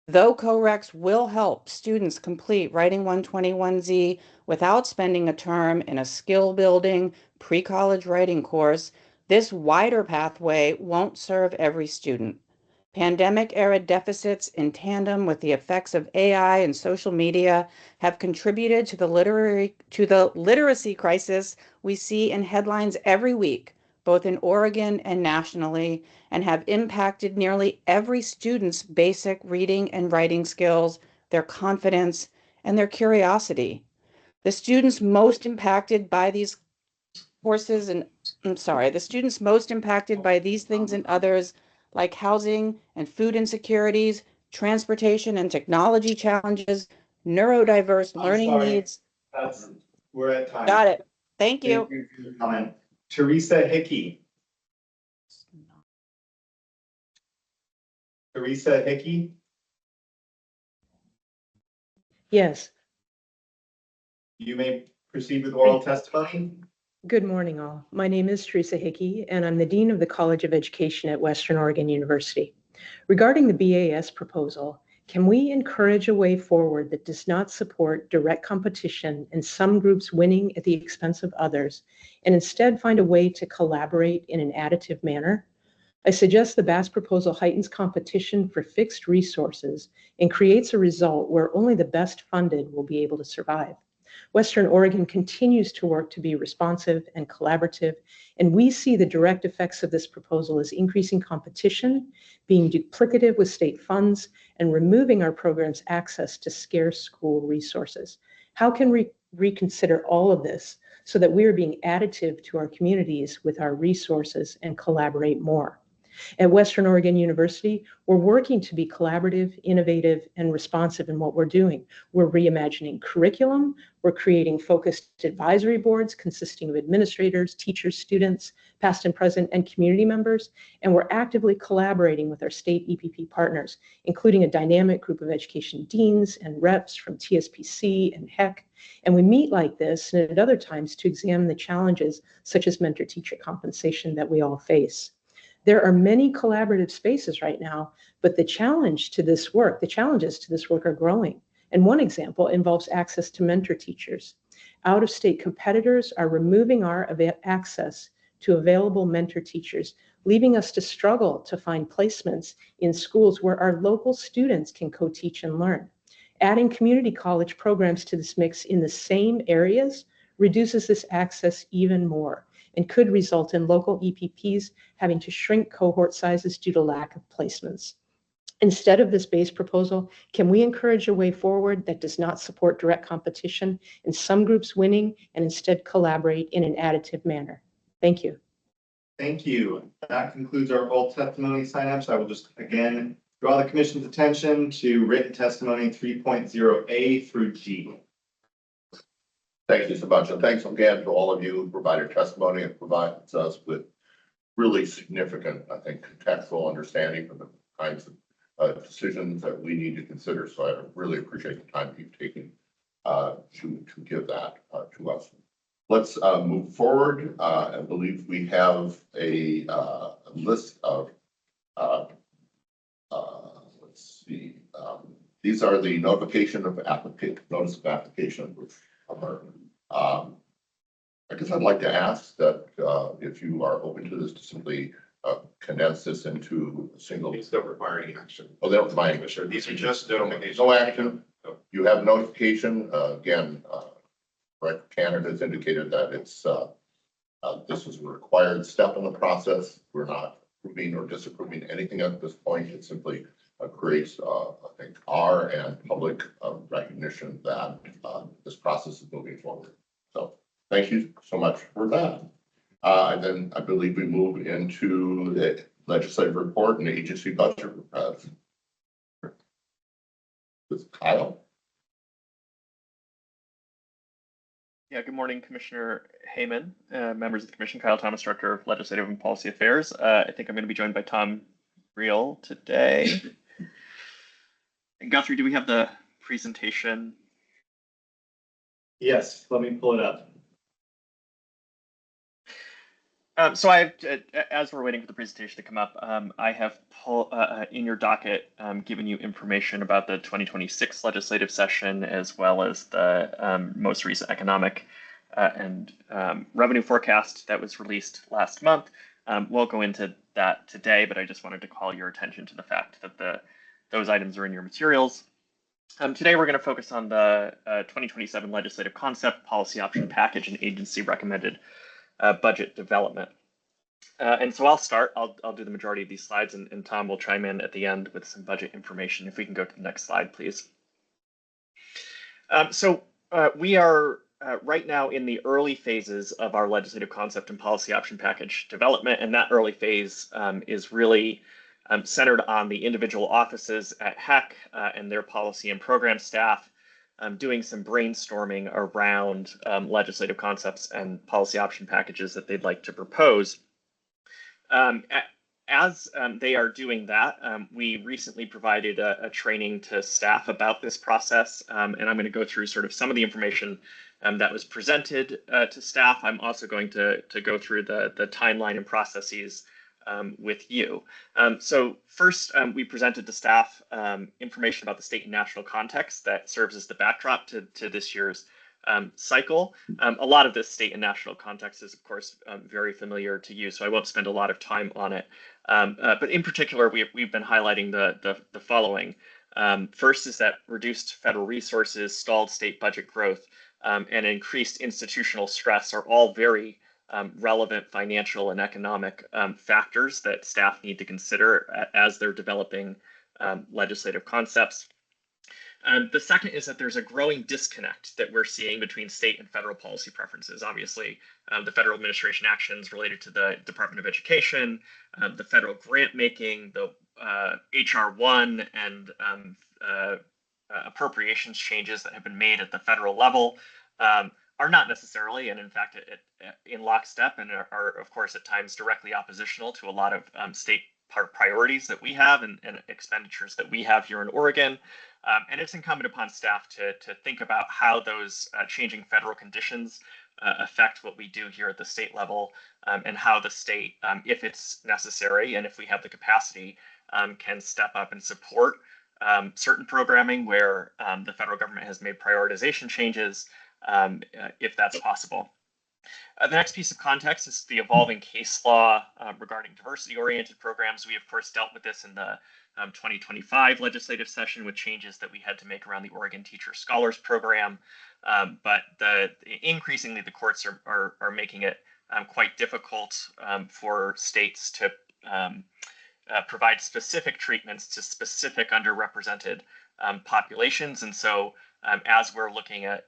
Though co-recs will help students complete Writing 121Z without spending a term in a skill-building pre-college writing course, this wider pathway won't serve every student. Pandemic-era deficits in tandem with the effects of AI and social media have contributed to the literacy crisis we see in headlines every week, both in Oregon and nationally, and have impacted nearly every student's basic reading and writing skills, their confidence, and their curiosity. The students most impacted by these things and others, like housing and food insecurities, transportation and technology challenges, neurodiverse learning needs. We're at time. Got it. Thank you. Thank you for your comment. Teresa Hickey. Teresa Hickey. Yes. You may proceed with oral testimony. Good morning, all. My name is Teresa Hickey, and I'm the Dean of the College of Education at Western Oregon University. Regarding the BAS proposal, can we encourage a way forward that does not support direct competition and some groups winning at the expense of others, and instead find a way to collaborate in an additive manner? I suggest the BAS proposal heightens competition for fixed resources and creates a result where only the best funded will be able to survive. Western Oregon continues to work to be responsive and collaborative, and we see the direct effects of this proposal as increasing competition, being duplicative with state funds, and removing our program's access to scarce school resources. How can we reconsider all of this so that we are being additive to our communities with our resources and collaborate more? At Western Oregon University, we're working to be collaborative, innovative, and responsive in what we're doing. We're reimagining curriculum, we're creating focused advisory boards consisting of administrators, teachers, students, past and present, and community members, and we're actively collaborating with our state EPP partners, including a dynamic group of education deans and reps from TSPC and HECC. And we meet like this and at other times to examine the challenges such as mentor-teacher compensation that we all face. There are many collaborative spaces right now, but the challenges to this work are growing. And one example involves access to mentor teachers. Out-of-state competitors are removing our access to available mentor teachers, leaving us to struggle to find placements in schools where our local students can co-teach and learn. Adding community college programs to this mix in the same areas reduces this access even more and could result in local EPPs having to shrink cohort sizes due to lack of placements. Instead of this base proposal, can we encourage a way forward that does not support direct competition and some groups winning and instead collaborate in an additive manner? Thank you. Thank you. That concludes our oral testimony signups. I will just again draw the commission's attention to written testimony 3.0A through G. Thank you so much. And thanks again to all of you who provided testimony and provides us with really significant, I think, contextual understanding of the kinds of decisions that we need to consider. So I really appreciate the time you've taken to give that to us. Let's move forward. I believe we have a list of, let's see, these are the notification of notice of application. I guess I'd like to ask that if you are open to this, to simply condense this into a single. These don't require any action. Oh, they don't require any Commissioner, these are just notifications. No action. You have notification. Again, Director Cannon has indicated that it's this is a required step in the process. We're not approving or disapproving anything at this point. It simply creates, I think, our and public recognition that this process is moving forward. So thank you so much for that. And then I believe we move into the legislative report and the agency budget with Kyle. Yeah, good morning, Commissioner Hayman, members of the Commission. Kyle Thomas, Director of Legislative and Policy Affairs. I think I'm going to be joined by Tom Reel today. And Guthrie, do we have the presentation? Yes, let me pull it up. So I have, as we're waiting for the presentation to come up, I have in your docket given you information about the 2026 legislative session, as well as the most recent economic and revenue forecast that was released last month. We'll go into that today, but I just wanted to call your attention to the fact that those items are in your materials. Today, we're going to focus on the 2027 legislative concept, policy option package, and agency recommended budget development. And so I'll start. I'll do the majority of these slides, and Tom will chime in at the end with some budget information. If we can go to the next slide, please. We are right now in the early phases of our legislative concept and policy option package development, and that early phase is really centered on the individual offices at HECC and their policy and program staff doing some brainstorming around legislative concepts and policy option packages that they'd like to propose. As they are doing that, we recently provided a training to staff about this process, and I'm going to go through sort of some of the information that was presented to staff. I'm also going to go through the timeline and processes with you. So first, we presented to staff information about the state and national context that serves as the backdrop to this year's cycle. A lot of this state and national context is, of course, very familiar to you, so I won't spend a lot of time on it. But in particular, we've been highlighting the following. First is that reduced federal resources, stalled state budget growth, and increased institutional stress are all very relevant financial and economic factors that staff need to consider as they're developing legislative concepts. The second is that there's a growing disconnect that we're seeing between state and federal policy preferences. Obviously, the federal administration actions related to the Department of Education, the federal grant making, the HR 1 and appropriations changes that have been made at the federal level are not necessarily, and in fact, in lockstep, and are of course at times directly oppositional to a lot of state priorities that we have and expenditures that we have here in Oregon. And it's incumbent upon staff to think about how those changing federal conditions affect what we do here at the state level, and how the state, if it's necessary and if we have the capacity, can step up and support certain programming where the federal government has made prioritization changes, if that's possible. The next piece of context is the evolving case law regarding diversity-oriented programs. We, of course, dealt with this in the 2025 legislative session with changes that we had to make around the Oregon Teacher Scholars Program. But increasingly, the courts are making it quite difficult for states to provide specific treatments to specific underrepresented populations. And so as we're looking at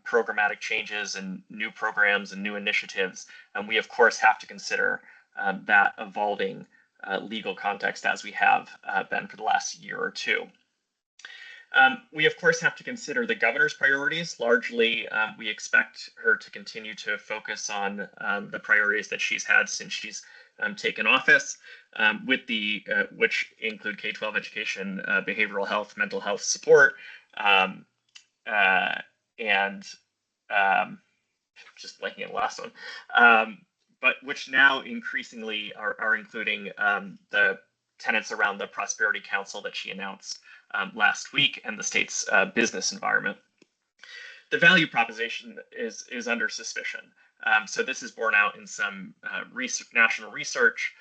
programmatic changes and new programs and new initiatives, we of course have to consider that evolving legal context as we have been for the last year or two. We of course have to consider the governor's priorities. Largely, we expect her to continue to focus on the priorities that she's had since she's taken office, with which include K-12 education, behavioral health, mental health support, and just blanking on the last one, but which now increasingly are including the tenets around the Prosperity Council that she announced last week and the state's business environment. The value proposition is under suspicion. So this is borne out in some national research.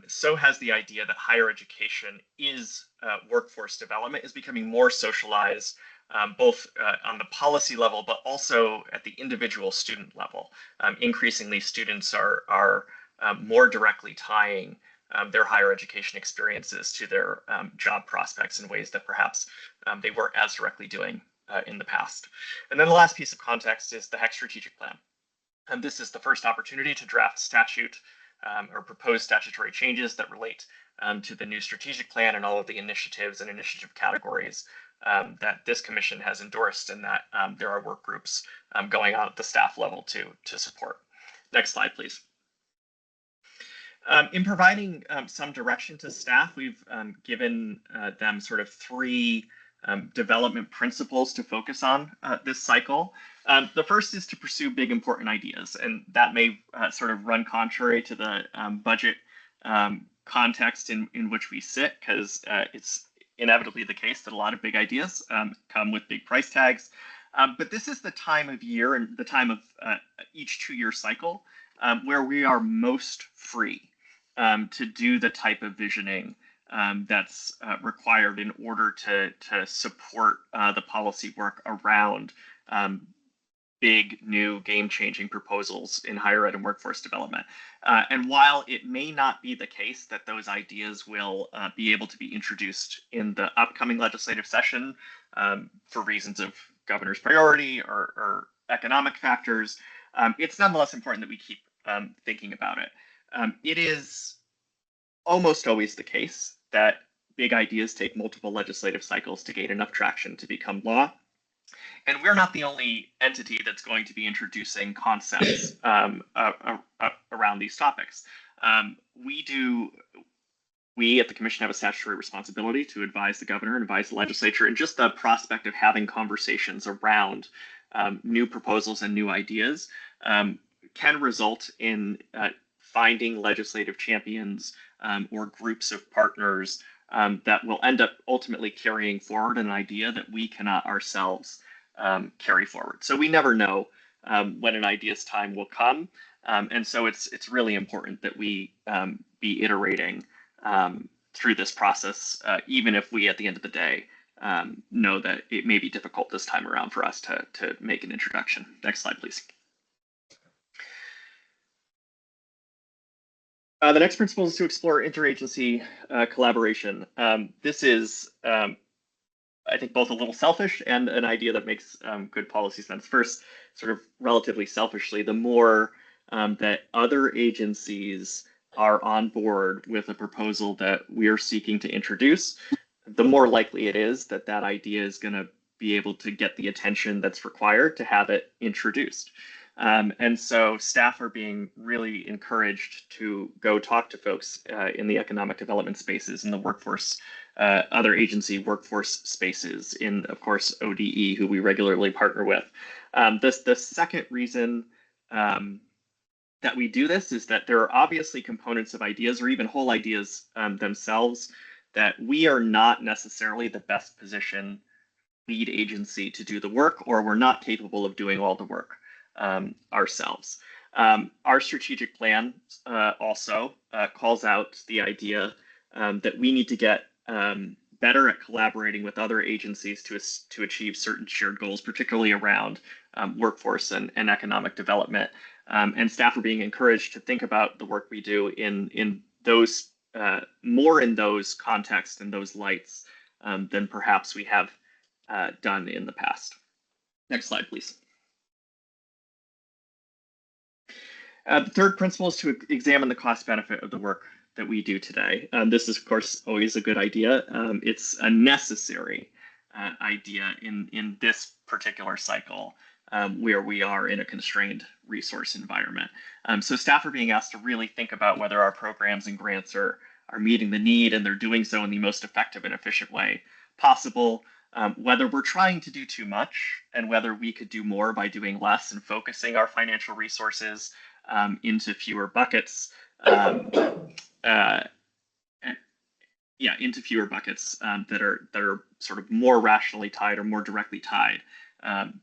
So has the idea that higher education is workforce development is becoming more socialized, both on the policy level, but also at the individual student level. Increasingly, students are more directly tying their higher education experiences to their job prospects in ways that perhaps they weren't as directly doing in the past. And then the last piece of context is the HECC strategic plan. And this is the first opportunity to draft statute or propose statutory changes that relate to the new strategic plan and all of the initiatives and initiative categories that this commission has endorsed, and that there are work groups going on at the staff level to support. Next slide, please. In providing some direction to staff, we've given them sort of three development principles to focus on this cycle. The first is to pursue big, important ideas, and that may sort of run contrary to the budget context in which we sit, because it's inevitably the case that a lot of big ideas come with big price tags. But this is the time of year and the time of each two-year cycle where we are most free to do the type of visioning that's required in order to support the policy work around big, new, game-changing proposals in higher ed and workforce development. And while it may not be the case that those ideas will be able to be introduced in the upcoming legislative session for reasons of governor's priority or economic factors, it's nonetheless important that we keep thinking about it. It is almost always the case that big ideas take multiple legislative cycles to gain enough traction to become law. And we're not the only entity that's going to be introducing concepts around these topics. We at the commission have a statutory responsibility to advise the governor and advise the legislature, and just the prospect of having conversations around new proposals and new ideas can result in finding legislative champions or groups of partners that will end up ultimately carrying forward an idea that we cannot ourselves carry forward. So we never know when an idea's time will come. And so it's really important that we be iterating through this process, even if we, at the end of the day, know that it may be difficult this time around for us to make an introduction. Next slide, please. The next principle is to explore interagency collaboration. This is I think, both a little selfish and an idea that makes good policy sense. First, sort of relatively selfishly, the more that other agencies are on board with a proposal that we're seeking to introduce, the more likely it is that that idea is going to be able to get the attention that's required to have it introduced. And so staff are being really encouraged to go talk to folks in the economic development spaces, in the workforce, other agency workforce spaces, in, of course, ODE, who we regularly partner with. The second reason that we do this is that there are obviously components of ideas, or even whole ideas themselves, that we are not necessarily the best position lead agency to do the work, or we're not capable of doing all the work ourselves. Our strategic plan also calls out the idea that we need to get better at collaborating with other agencies to achieve certain shared goals, particularly around workforce and economic development. And staff are being encouraged to think about the work we do in those more in those contexts and those lights than perhaps we have done in the past. Next slide, please. The third principle is to examine the cost benefit of the work that we do today. This is, of course, always a good idea. It's a necessary idea in this particular cycle where we are in a constrained resource environment. So staff are being asked to really think about whether our programs and grants are meeting the need, and they're doing so in the most effective and efficient way possible. Whether we're trying to do too much, and whether we could do more by doing less and focusing our financial resources into fewer buckets. Into fewer buckets that are sort of more rationally tied or more directly tied,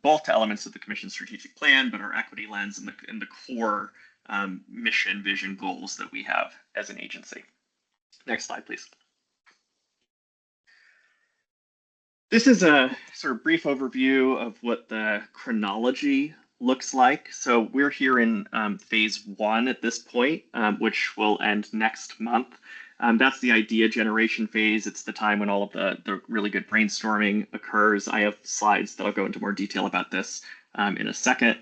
both to elements of the Commission's strategic plan, but our equity lens and the core mission, vision, goals that we have as an agency. Next slide, please. This is a sort of brief overview of what the chronology looks like. So we're here in phase 1 at this point, which will end next month. That's the idea generation phase. It's the time when all of the really good brainstorming occurs. I have slides that'll go into more detail about this in a second.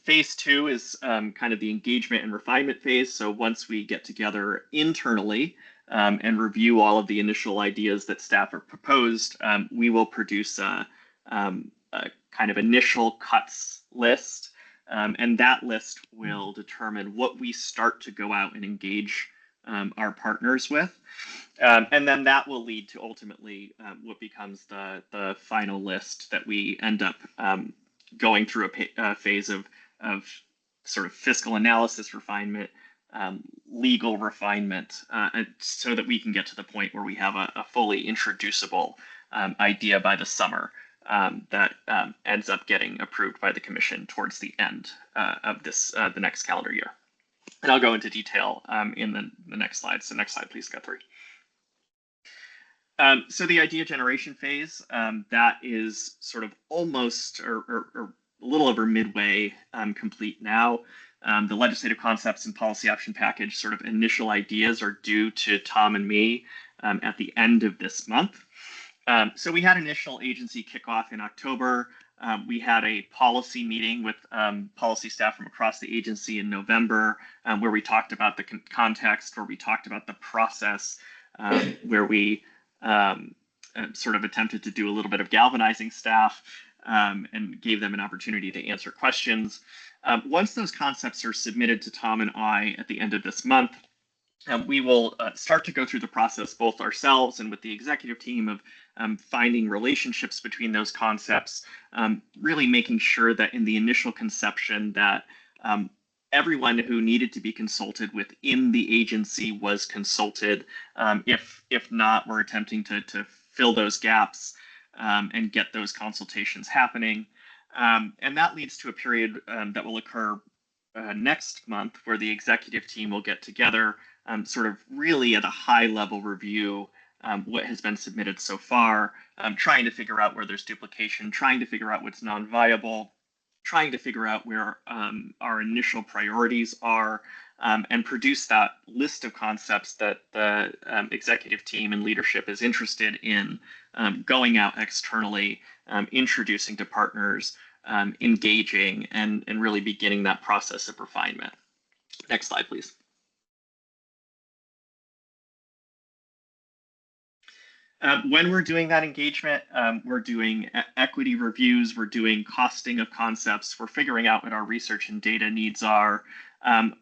Phase 2 is kind of the engagement and refinement phase. So once we get together internally and review all of the initial ideas that staff have proposed, we will produce a kind of initial cuts list. And that list will determine what we start to go out and engage our partners with. And then that will lead to ultimately what becomes the final list that we end up going through a phase of sort of fiscal analysis refinement, legal refinement, so that we can get to the point where we have a fully introducible idea by the summer that ends up getting approved by the Commission towards the end of the next calendar year. And I'll go into detail in the next slide. So next slide, please, Guthrie. So the idea generation phase, that is sort of almost or a little over midway complete now. The legislative concepts and policy option package sort of initial ideas are due to Tom and me at the end of this month. So we had initial agency kickoff in October. We had a policy meeting with policy staff from across the agency in November, where we talked about the context, where we talked about the process, where we sort of attempted to do a little bit of galvanizing staff and gave them an opportunity to answer questions. Once those concepts are submitted to Tom and I at the end of this month, we will start to go through the process both ourselves and with the executive team of finding relationships between those concepts, really making sure that in the initial conception that everyone who needed to be consulted within the agency was consulted. If not, we're attempting to fill those gaps and get those consultations happening. And that leads to a period that will occur next month where the executive team will get together, sort of really at a high level review what has been submitted so far, trying to figure out where there's duplication, trying to figure out what's non-viable, trying to figure out where our initial priorities are, and produce that list of concepts that the executive team and leadership is interested in going out externally, introducing to partners, engaging, and really beginning that process of refinement. Next slide, please. When we're doing that engagement, we're doing equity reviews, we're doing costing of concepts, we're figuring out what our research and data needs are.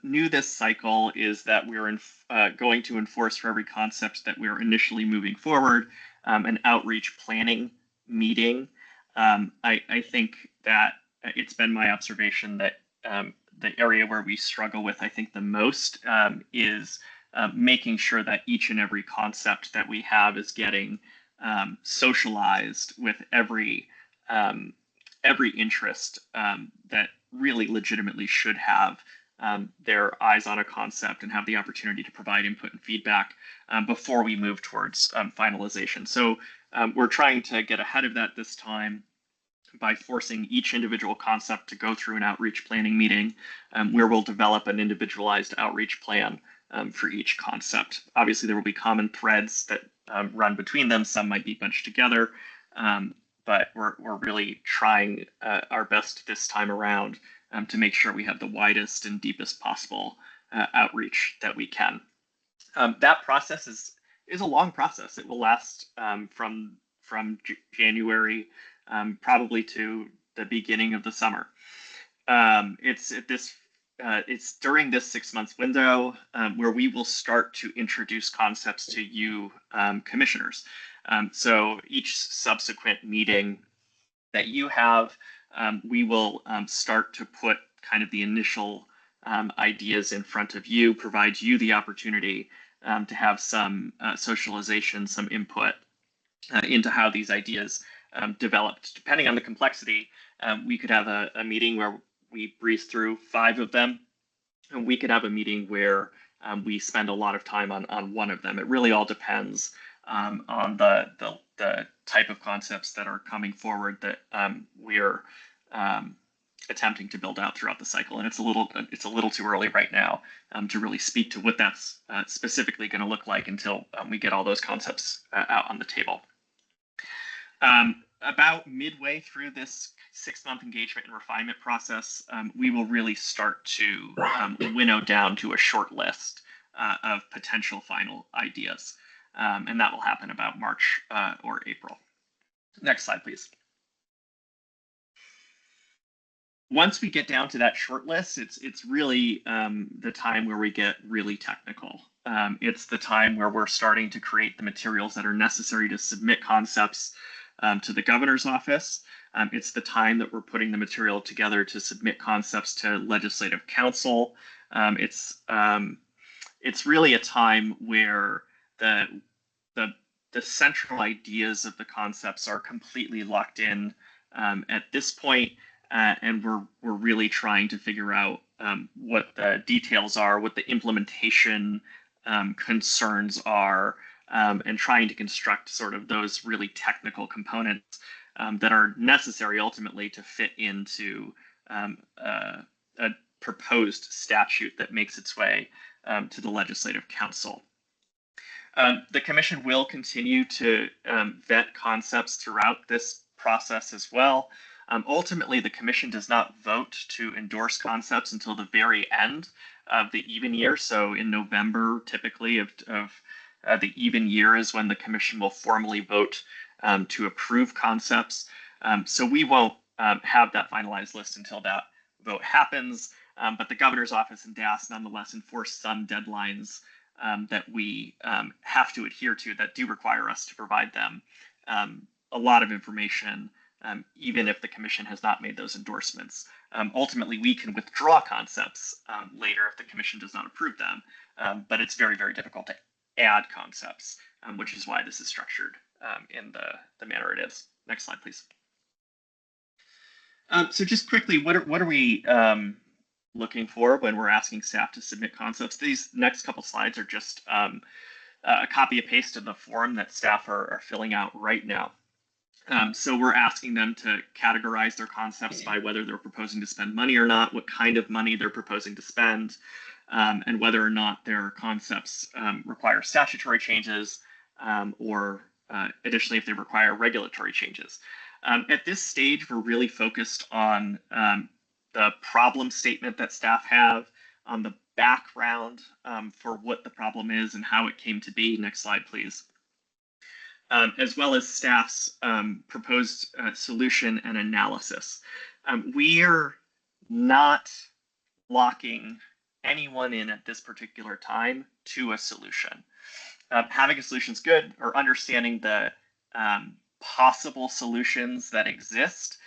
New this cycle is that we're going to enforce for every concept that we're initially moving forward an outreach planning meeting. I think that it's been my observation that the area where we struggle with, I think, the most is making sure that each and every concept that we have is getting socialized with every interest that really legitimately should have their eyes on a concept and have the opportunity to provide input and feedback before we move towards finalization. So we're trying to get ahead of that this time by forcing each individual concept to go through an outreach planning meeting where we'll develop an individualized outreach plan for each concept. Obviously, there will be common threads that run between them. Some might be bunched together, but we're really trying our best this time around to make sure we have the widest and deepest possible outreach that we can. That process is a long process. It will last from January probably to the beginning of the summer. It's during this 6 months window where we will start to introduce concepts to you commissioners. So each subsequent meeting that you have, we will start to put kind of the initial ideas in front of you, provide you the opportunity to have some socialization, some input into how these ideas developed. Depending on the complexity, we could have a meeting where we breeze through 5 of them, and we could have a meeting where we spend a lot of time on one of them. It really all depends on the type of concepts that are coming forward that we're attempting to build out throughout the cycle. And it's a little too early right now to really speak to what that's specifically going to look like until we get all those concepts out on the table. About midway through this 6-month engagement and refinement process, we will really start to winnow down to a short list of potential final ideas. And that will happen about March or April. Next slide, please. Once we get down to that short list, it's really the time where we get really technical. It's the time where we're starting to create the materials that are necessary to submit concepts to the governor's office. It's the time that we're putting the material together to submit concepts to legislative council. It's really a time where the central ideas of the concepts are completely locked in at this point, and we're really trying to figure out what the details are, what the implementation concerns are, and trying to construct sort of those really technical components that are necessary ultimately to fit into a proposed statute that makes its way to the Legislative Council. The Commission will continue to vet concepts throughout this process as well. Ultimately, the Commission does not vote to endorse concepts until the very end of the even year. So in November, typically, of the even year is when the Commission will formally vote to approve concepts. So we won't have that finalized list until that vote happens, but the Governor's Office and DAS nonetheless enforce some deadlines that we have to adhere to that do require us to provide them a lot of information, even if the Commission has not made those endorsements. Ultimately, we can withdraw concepts later if the Commission does not approve them, but it's very, very difficult to add concepts, which is why this is structured in the manner it is. Next slide, please. So just quickly, what are we looking for when we're asking staff to submit concepts? These next couple slides are just a copy and paste of the form that staff are filling out right now. So we're asking them to categorize their concepts by whether they're proposing to spend money or not, what kind of money they're proposing to spend, and whether or not their concepts require statutory changes, or additionally, if they require regulatory changes. At this stage, we're really focused on the problem statement that staff have, on the background for what the problem is and how it came to be. Next slide, please. As well as staff's proposed solution and analysis. We are not locking anyone in at this particular time to a solution. Having a solution is good, or understanding the possible solutions that exist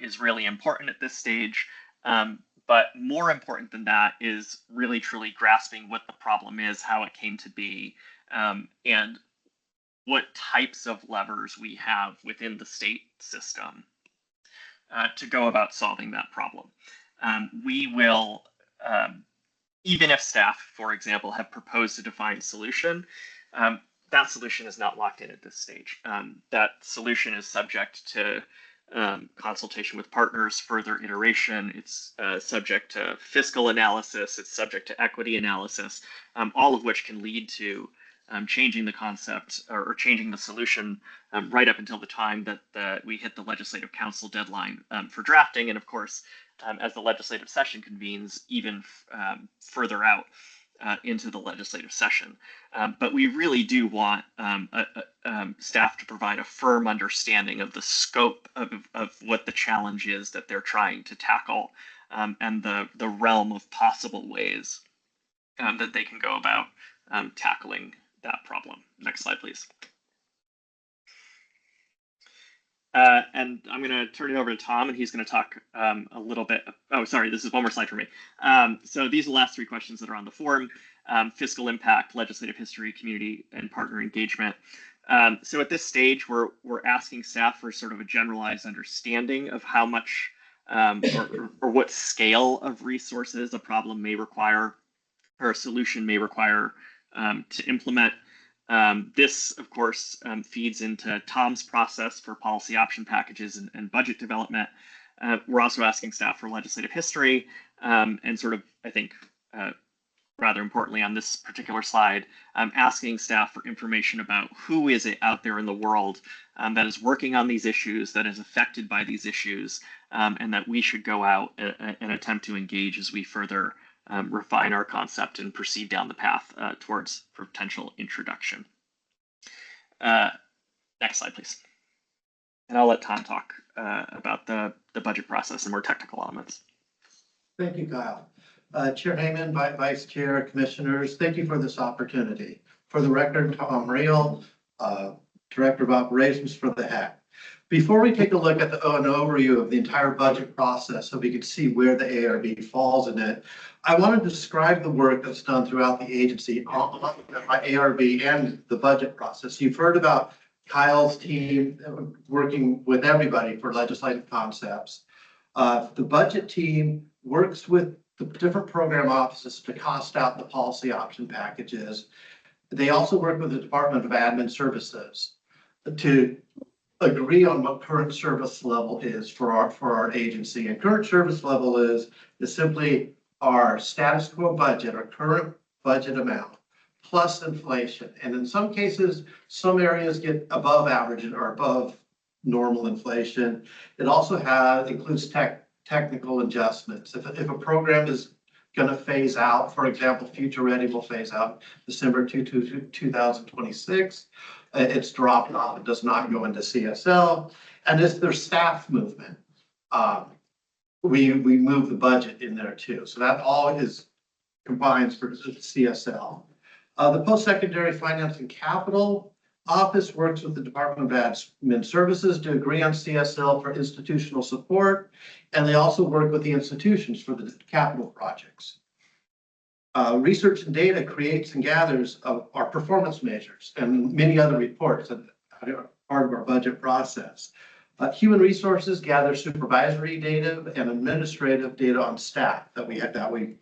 is really important at this stage. But more important than that is really truly grasping what the problem is, how it came to be, and what types of levers we have within the state system to go about solving that problem. We will, even if staff, for example, have proposed a defined solution, that solution is not locked in at this stage. That solution is subject to consultation with partners, further iteration. It's subject to fiscal analysis. It's subject to equity analysis, all of which can lead to changing the concept or changing the solution right up until the time that we hit the Legislative Council deadline for drafting. And of course, as the legislative session convenes, even further out into the legislative session. But we really do want staff to provide a firm understanding of the scope of what the challenge is that they're trying to tackle, and the realm of possible ways that they can go about tackling that problem. Next slide, please. And I'm going to turn it over to Tom, and he's going to talk a little bit. Oh, sorry, this is one more slide for me. So these are the last three questions that are on the form: fiscal impact, legislative history, community and partner engagement. So at this stage, we're asking staff for sort of a generalized understanding of how much or what scale of resources a problem may require, or a solution may require to implement. This, of course, feeds into Tom's process for policy option packages and budget development. We're also asking staff for legislative history, and sort of, I think, rather importantly on this particular slide, asking staff for information about who is it out there in the world that is working on these issues, that is affected by these issues, and that we should go out and attempt to engage as we further refine our concept and proceed down the path towards potential introduction. Next slide, please. And I'll let Tom talk about the budget process and more technical elements. Thank you, Kyle. Chair Heyman, Vice Chair, Commissioners, thank you for this opportunity. For the record, Tom Real, Director of Operations for the HECC. Before we take a look at an overview of the entire budget process so we can see where the ARB falls in it, I want to describe the work that's done throughout the agency on by ARB and the budget process. You've heard about Kyle's team working with everybody for legislative concepts. The budget team works with the different program offices to cost out the policy option packages. They also work with the Department of Admin Services to agree on what current service level is for our agency. And current service level is simply our status quo budget, our current budget amount, plus inflation. And in some cases, some areas get above average or above normal inflation. It also includes technical adjustments. If a program is going to phase out, for example, Future Ready will phase out December 2026. It's dropped off. It does not go into CSL. And if there's staff movement, we move the budget in there too. So that all combines for CSL. The Post-Secondary Finance and Capital Office works with the Department of Admin Services to agree on CSL for institutional support. And they also work with the institutions for the capital projects. Research and data creates and gathers our performance measures and many other reports that are part of our budget process. Human resources gather supervisory data and administrative data on staff that we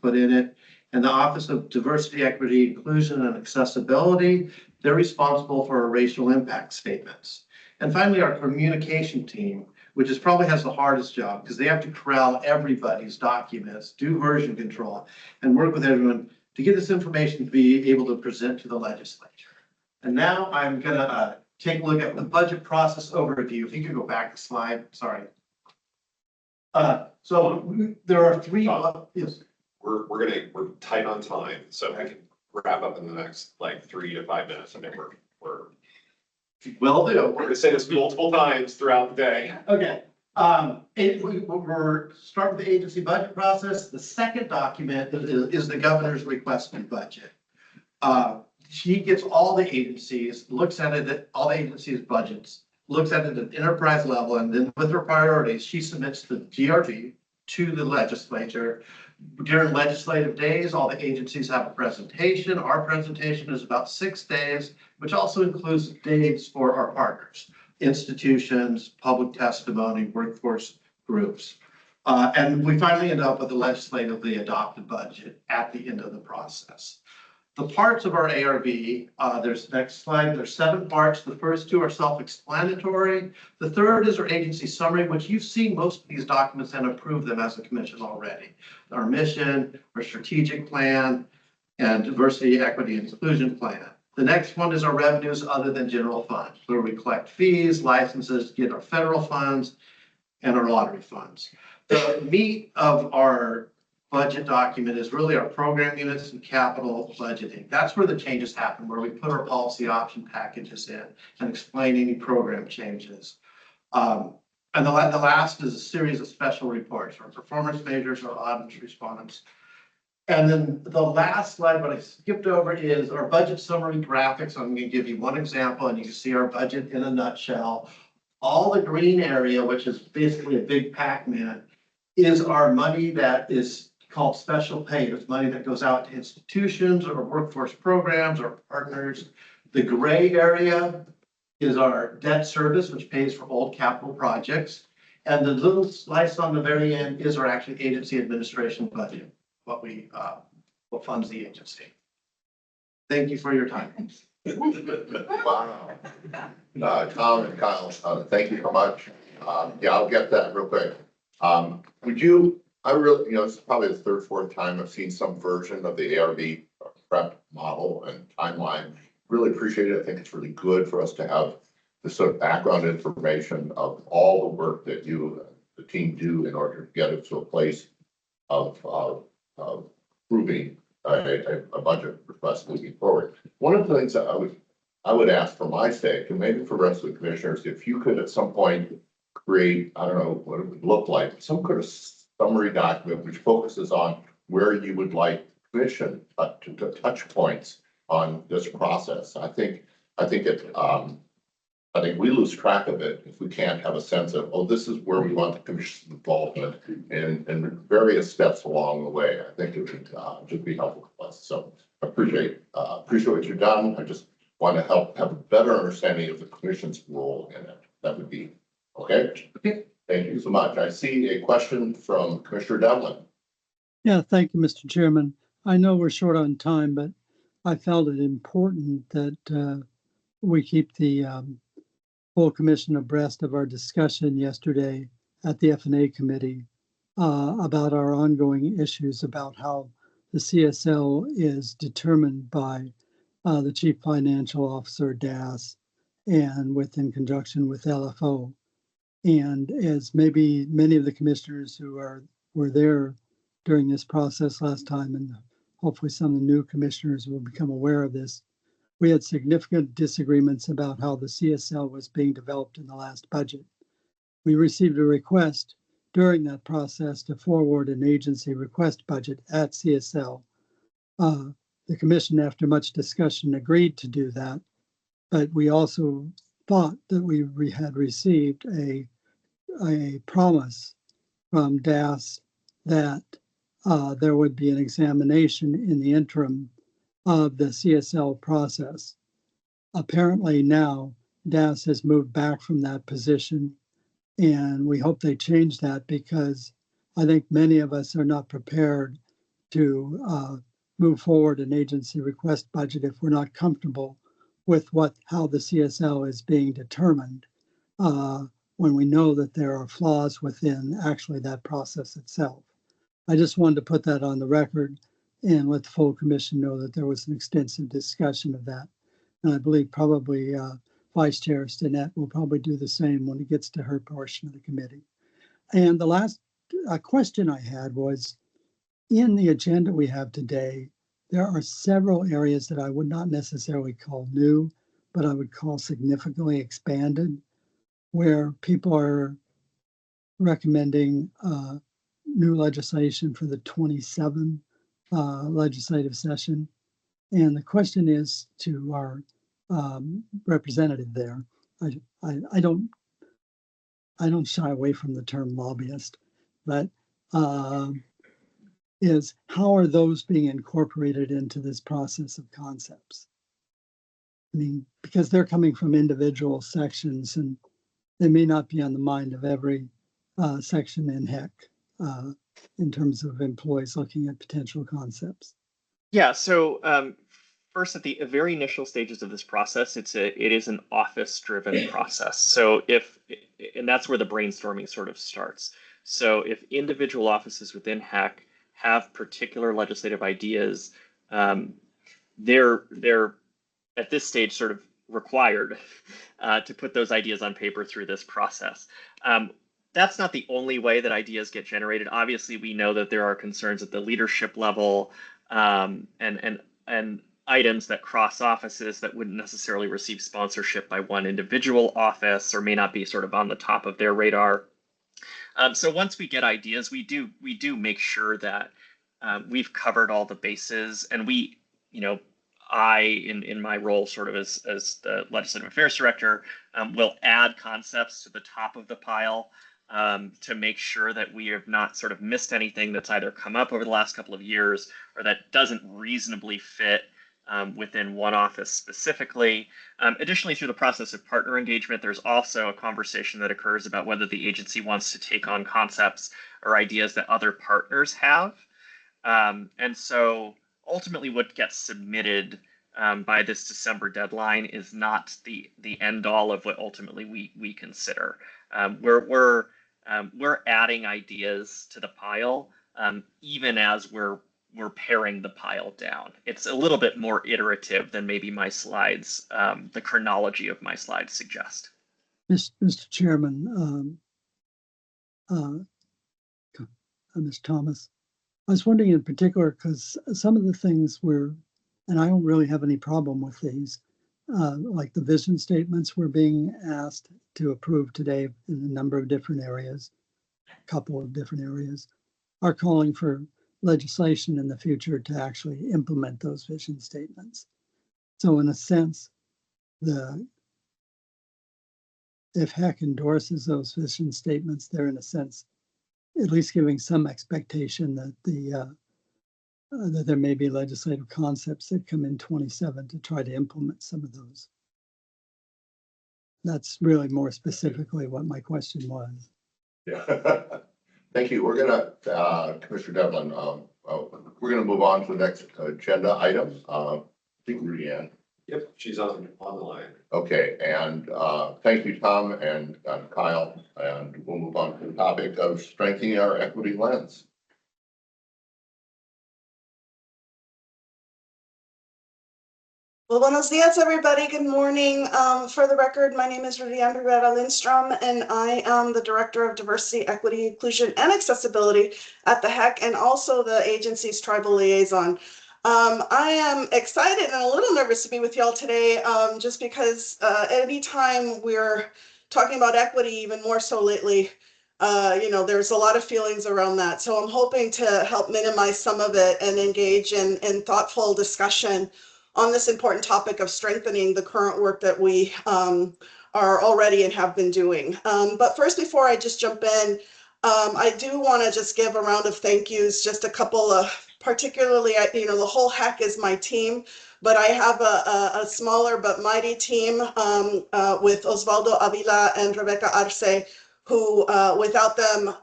put in it. And the Office of Diversity, Equity, Inclusion, and Accessibility, they're responsible for our racial impact statements. And finally, our communication team, which is probably has the hardest job because they have to corral everybody's documents, do version control, and work with everyone to get this information to be able to present to the legislature. And now I'm gonna take a look at the budget process overview. If you could go back a slide, sorry. There are three, yes. We're tight on time, so we can wrap up in the next like 3 to 5 minutes. I mean, we're Will do. We're gonna say this multiple times throughout the day. Okay, we're start with the agency budget process. The second document is the governor's requested budget. She gets all the agencies, looks at it at all the agencies' budgets, looks at it at enterprise level, and then with her priorities, she submits the GRB to the legislature. During legislative days, all the agencies have a presentation. Our presentation is about 6 days, which also includes days for our partners, institutions, public testimony, workforce groups. And we finally end up with a legislatively adopted budget at the end of the process. The parts of our ARB, there's next slide, there's 7 parts. The first 2 are self-explanatory. The third is our agency summary, which you've seen most of these documents and approved them as a commission already. Our mission, our strategic plan, and diversity, equity, and inclusion plan. The next one is our revenues other than general funds, where we collect fees, licenses, get our federal funds, and our lottery funds. The meat of our budget document is really our program units and capital budgeting. That's where the changes happen, where we put our policy option packages in and explain any program changes. And the last is a series of special reports, our performance measures, our audits, respondents. And then the last slide, what I skipped over, is our budget summary graphics. I'm going to give you one example, and you can see our budget in a nutshell. All the green area, which is basically a big Pac-Man, is our money that is called special pay. It's money that goes out to institutions or workforce programs or partners. The gray area is our debt service, which pays for old capital projects. And the little slice on the very end is our actually agency administration budget, what funds the agency. Thank you for your time. Wow. Tom and Kyle, thank you so much. Yeah, I'll get that real quick. I really, it's probably the 3rd, 4th time I've seen some version of the ARB prep model and timeline. Really appreciate it. I think it's really good for us to have this sort of background information of all the work that you, the team, do in order to get it to a place of proving a budget request moving forward. One of the things that I would ask for my sake, and maybe for the rest of the commissioners, if you could at some point create, I don't know what it would look like, some kind of summary document which focuses on where you would like commission to touch points on this process. I think we lose track of it if we can't have a sense of, oh, this is where we want the commission's involvement in various steps along the way. I think it would just be helpful to us. So I appreciate what you've done. I just want to help have a better understanding of the commission's role in it. That would be okay. Thank you so much. I see a question from Commissioner Devlin. Yeah, thank you, Mr. Chairman. I know we're short on time, but I felt it important that we keep the full commission abreast of our discussion yesterday at the F&A committee about our ongoing issues about how the CSL is determined by the Chief Financial Officer, DAS, and in conjunction with LFO. And as maybe many of the commissioners who were there during this process last time, and hopefully some of the new commissioners will become aware of this, we had significant disagreements about how the CSL was being developed in the last budget. We received a request during that process to forward an agency request budget at CSL. The commission, after much discussion, agreed to do that, but we also thought that we had received a promise from DAS that there would be an examination in the interim of the CSL process. Apparently now DAS has moved back from that position, and we hope they change that, because I think many of us are not prepared to move forward an agency request budget if we're not comfortable with how the CSL is being determined. when we know that there are flaws within actually that process itself. I just wanted to put that on the record and let the full commission know that there was an extensive discussion of that. And I believe probably Vice Chair Stinnett will probably do the same when it gets to her portion of the committee. And the last question I had was, in the agenda we have today, there are several areas that I would not necessarily call new, but I would call significantly expanded, where people are recommending new legislation for the 27 legislative session. And the question is to our representative there. I don't shy away from the term lobbyist, but is how are those being incorporated into this process of concepts? I mean, because they're coming from individual sections and they may not be on the mind of every section in HECC in terms of employees looking at potential concepts. Yeah, so first at the very initial stages of this process, it is an office-driven process. So and that's where the brainstorming sort of starts. So if individual offices within HECC have particular legislative ideas, they're at this stage sort of required to put those ideas on paper through this process. That's not the only way that ideas get generated. Obviously, we know that there are concerns at the leadership level and items that cross offices that wouldn't necessarily receive sponsorship by one individual office or may not be sort of on the top of their radar. So once we get ideas, we do make sure that we've covered all the bases, and I, in my role sort of as the Legislative Affairs Director, will add concepts to the top of the pile to make sure that we have not sort of missed anything that's either come up over the last couple of years or that doesn't reasonably fit within one office specifically. Additionally, through the process of partner engagement, there's also a conversation that occurs about whether the agency wants to take on concepts or ideas that other partners have. And so ultimately what gets submitted by this December deadline is not the end all of what ultimately we consider. We're adding ideas to the pile even as we're paring the pile down. It's a little bit more iterative than maybe my slides, the chronology of my slides suggest. Mr. Chairman, Ms. Thomas, I was wondering in particular, because some of the things and I don't really have any problem with these, like the vision statements we're being asked to approve today in a number of different areas, a couple of different areas, are calling for legislation in the future to actually implement those vision statements. So in a sense, if HECC endorses those vision statements, they're in a sense at least giving some expectation that that there may be legislative concepts that come in 27 to try to implement some of those. That's really more specifically what my question was. Yeah. Thank you. We're gonna, Commissioner Devlin, we're gonna move on to the next agenda item. I think Rudy-Ann. Yep, she's on the line. Okay, and thank you, Tom and Kyle, and we'll move on to the topic of strengthening our equity lens. Well, buenos dias, everybody. Good morning. For the record, my name is Rudy-Ann Lindstrom, and I am the Director of Diversity, Equity, Inclusion, and Accessibility at the HECC, and also the agency's tribal liaison. I am excited and a little nervous to be with y'all today, just because anytime we're talking about equity, even more so lately, there's a lot of feelings around that. So I'm hoping to help minimize some of it and engage in thoughtful discussion on this important topic of strengthening the current work that we are already and have been doing. But first, before I just jump in, I do want to just give a round of thank yous, just a couple of, particularly, the whole HECC is my team, but I have a smaller but mighty team with Osvaldo Avila and Rebecca Arce, who without them,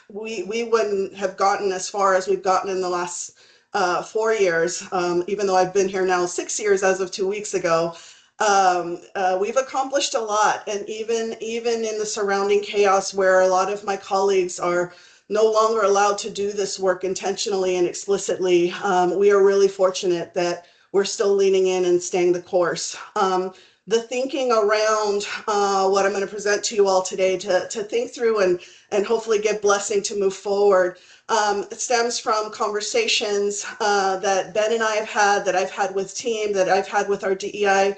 we wouldn't have gotten as far as we've gotten in the last 4 years, even though I've been here now 6 years as of 2 weeks ago. We've accomplished a lot, and even in the surrounding chaos where a lot of my colleagues are no longer allowed to do this work intentionally and explicitly, we are really fortunate that we're still leaning in and staying the course. The thinking around what I'm going to present to you all today to think through and hopefully get blessing to move forward stems from conversations that Ben and I have had, that I've had with team, that I've had with our DEI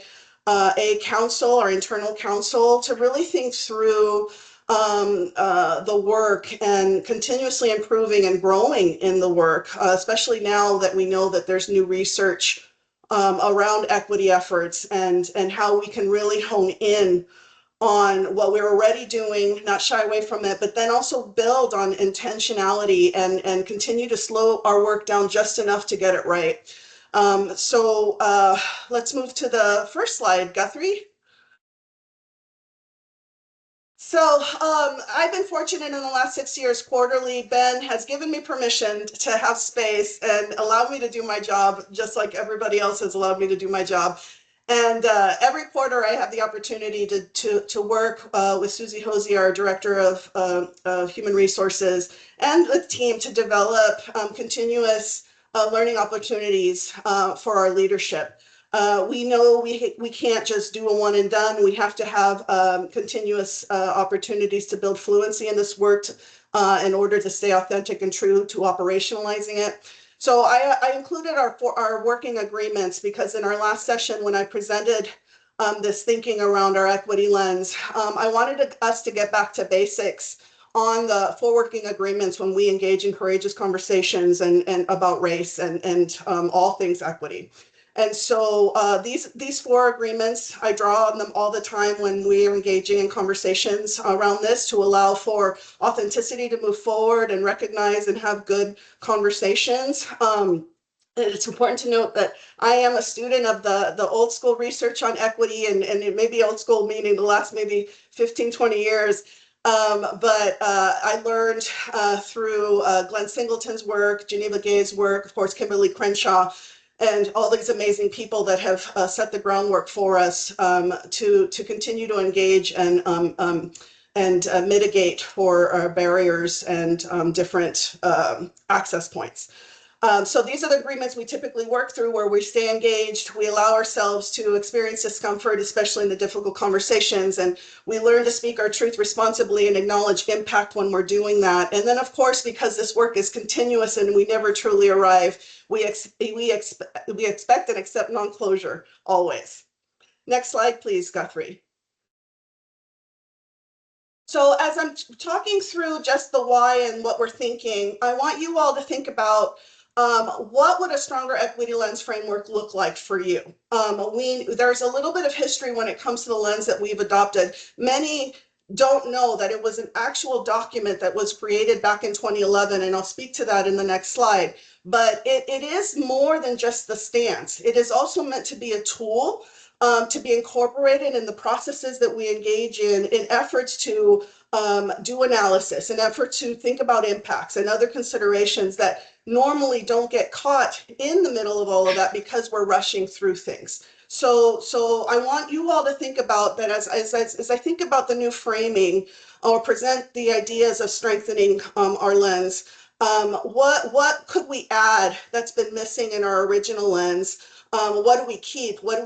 council, our internal council, to really think through the work and continuously improving and growing in the work, especially now that we know that there's new research around equity efforts and how we can really hone in on what we're already doing, not shy away from it, but then also build on intentionality and continue to slow our work down just enough to get it right. So let's move to the first slide, Guthrie. So I've been fortunate in the last 6 years quarterly. Ben has given me permission to have space and allowed me to do my job, just like everybody else has allowed me to do my job. And every quarter I have the opportunity to work with Susie Hosey, our Director of Human Resources, and the team to develop continuous learning opportunities for our leadership. We know we can't just do a one and done. We have to have continuous opportunities to build fluency in this work in order to stay authentic and true to operationalizing it. So I included our working agreements because in our last session when I presented this thinking around our equity lens, I wanted us to get back to basics on the 4 working agreements when we engage in courageous conversations and about race and all things equity. And so these 4 agreements, I draw on them all the time when we are engaging in conversations around this to allow for authenticity to move forward and recognize and have good conversations. It's important to note that I am a student of the old school research on equity, and it may be old school meaning the last maybe 15, 20 years. But I learned through Glenn Singleton's work, Geneva Gay's work, of course, Kimberly Crenshaw, and all these amazing people that have set the groundwork for us to continue to engage and mitigate for our barriers and different access points. So these are the agreements we typically work through where we stay engaged. We allow ourselves to experience discomfort, especially in the difficult conversations, and we learn to speak our truth responsibly and acknowledge impact when we're doing that. And then, of course, because this work is continuous and we never truly arrive, we expect and accept non-closure always. Next slide, please, Guthrie. So as I'm talking through just the why and what we're thinking, I want you all to think about what would a stronger equity lens framework look like for you? There's a little bit of history when it comes to the lens that we've adopted. Many don't know that it was an actual document that was created back in 2011, and I'll speak to that in the next slide. But it is more than just the stance. It is also meant to be a tool to be incorporated in the processes that we engage in efforts to do analysis, in effort to think about impacts and other considerations that normally don't get caught in the middle of all of that because we're rushing through things. So I want you all to think about that as I think about the new framing or present the ideas of strengthening our lens. What could we add that's been missing in our original lens? What do we keep? How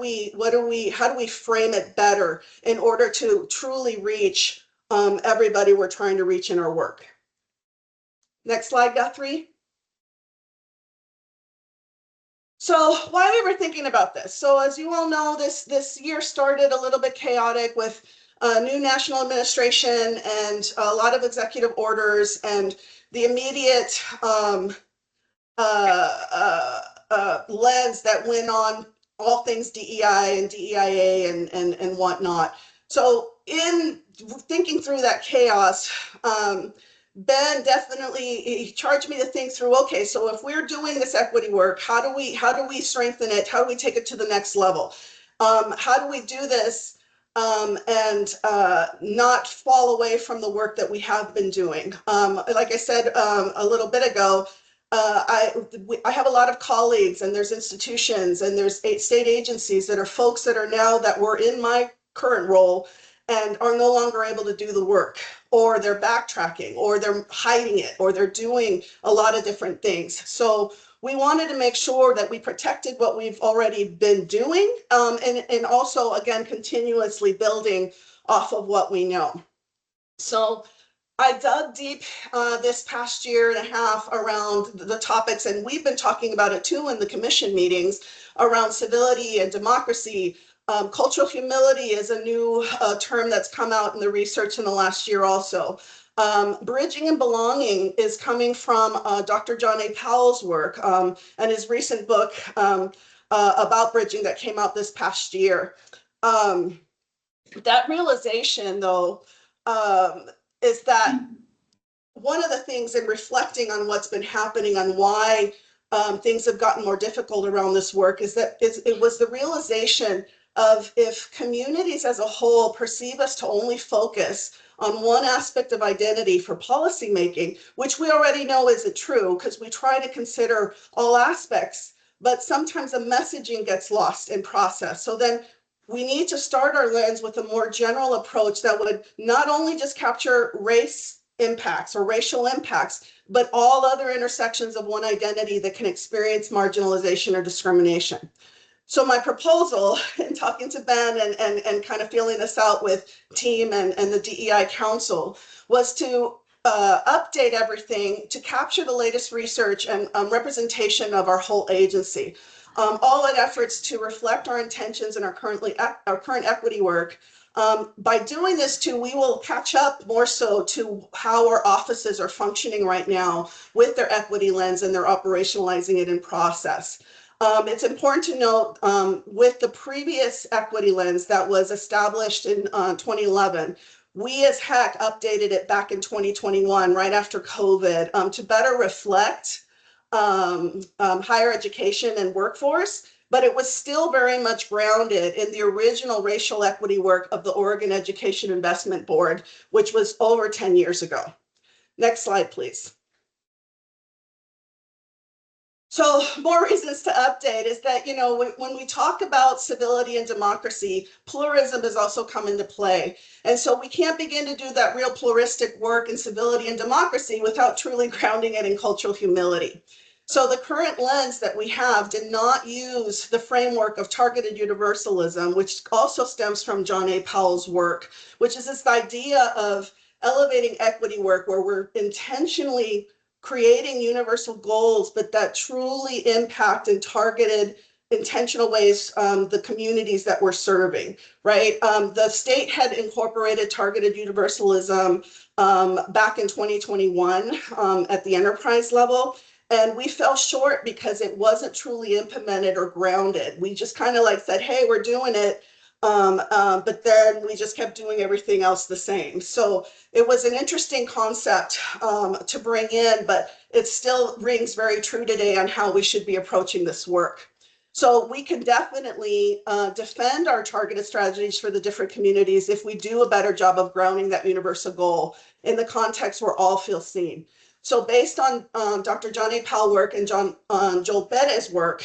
do we frame it better in order to truly reach everybody we're trying to reach in our work? Next slide, Guthrie. So why we were thinking about this. So as you all know, this year started a little bit chaotic with new national administration and a lot of executive orders and the immediate lens that went on all things DEI and DEIA and whatnot. So in thinking through that chaos, Ben definitely charged me to think through, okay, so if we're doing this equity work, how do we strengthen it? How do we take it to the next level? How do we do this and not fall away from the work that we have been doing? Like I said a little bit ago, I have a lot of colleagues, and there's institutions, and there's state agencies that are folks that are now that were in my current role and are no longer able to do the work, or they're backtracking, or they're hiding it, or they're doing a lot of different things. So we wanted to make sure that we protected what we've already been doing, and also, again, continuously building off of what we know. So I dug deep this past year and a half around the topics, and we've been talking about it too in the commission meetings around civility and democracy. Cultural humility is a new term that's come out in the research in the last year also. Bridging and belonging is coming from Dr. John A. Powell's work and his recent book about bridging that came out this past year. That realization, though, is that one of the things in reflecting on what's been happening, on why things have gotten more difficult around this work, is that it was the realization of, if communities as a whole perceive us to only focus on one aspect of identity for policymaking, which we already know isn't true because we try to consider all aspects, but sometimes the messaging gets lost in process. So then we need to start our lens with a more general approach that would not only just capture race impacts or racial impacts, but all other intersections of one identity that can experience marginalization or discrimination. So my proposal, in talking to Ben and kind of feeling this out with team and the DEI Council, was to update everything to capture the latest research and representation of our whole agency. All in efforts to reflect our intentions and our current equity work. By doing this too, we will catch up more so to how our offices are functioning right now with their equity lens, and they're operationalizing it in process. It's important to note, with the previous equity lens that was established in 2011, we as HECC updated it back in 2021, right after COVID, to better reflect higher education and workforce, but it was still very much grounded in the original racial equity work of the Oregon Education Investment Board, which was over 10 years ago. Next slide, please. So more reasons to update is that, you know, when we talk about civility and democracy, pluralism has also come into play. And so we can't begin to do that real pluralistic work in civility and democracy without truly grounding it in cultural humility. So the current lens that we have did not use the framework of targeted universalism, which also stems from John A. Powell's work, which is this idea of elevating equity work where we're intentionally creating universal goals, but that truly impact in targeted, intentional ways the communities that we're serving, right? The state had incorporated targeted universalism back in 2021 at the enterprise level. And we fell short because it wasn't truly implemented or grounded. We just kind of like said, hey, we're doing it. But then we just kept doing everything else the same. So it was an interesting concept to bring in, but it still rings very true today on how we should be approaching this work. So we can definitely defend our targeted strategies for the different communities if we do a better job of grounding that universal goal in the context where all feel seen. So based on Dr. John A. Powell work and Joel Betta's work,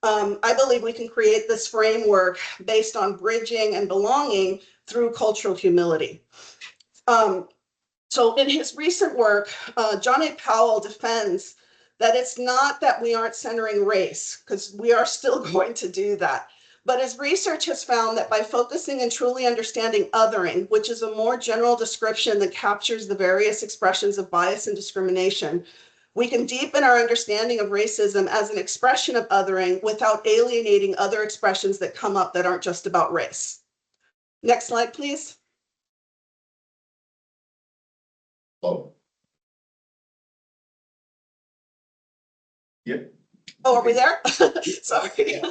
I believe we can create this framework based on bridging and belonging through cultural humility. So in his recent work, John A. Powell defends that it's not that we aren't centering race, because we are still going to do that. But his research has found that by focusing and truly understanding othering, which is a more general description that captures the various expressions of bias and discrimination, we can deepen our understanding of racism as an expression of othering without alienating other expressions that come up that aren't just about race. Next slide, please. Oh. Yep. Oh, are we there? Sorry.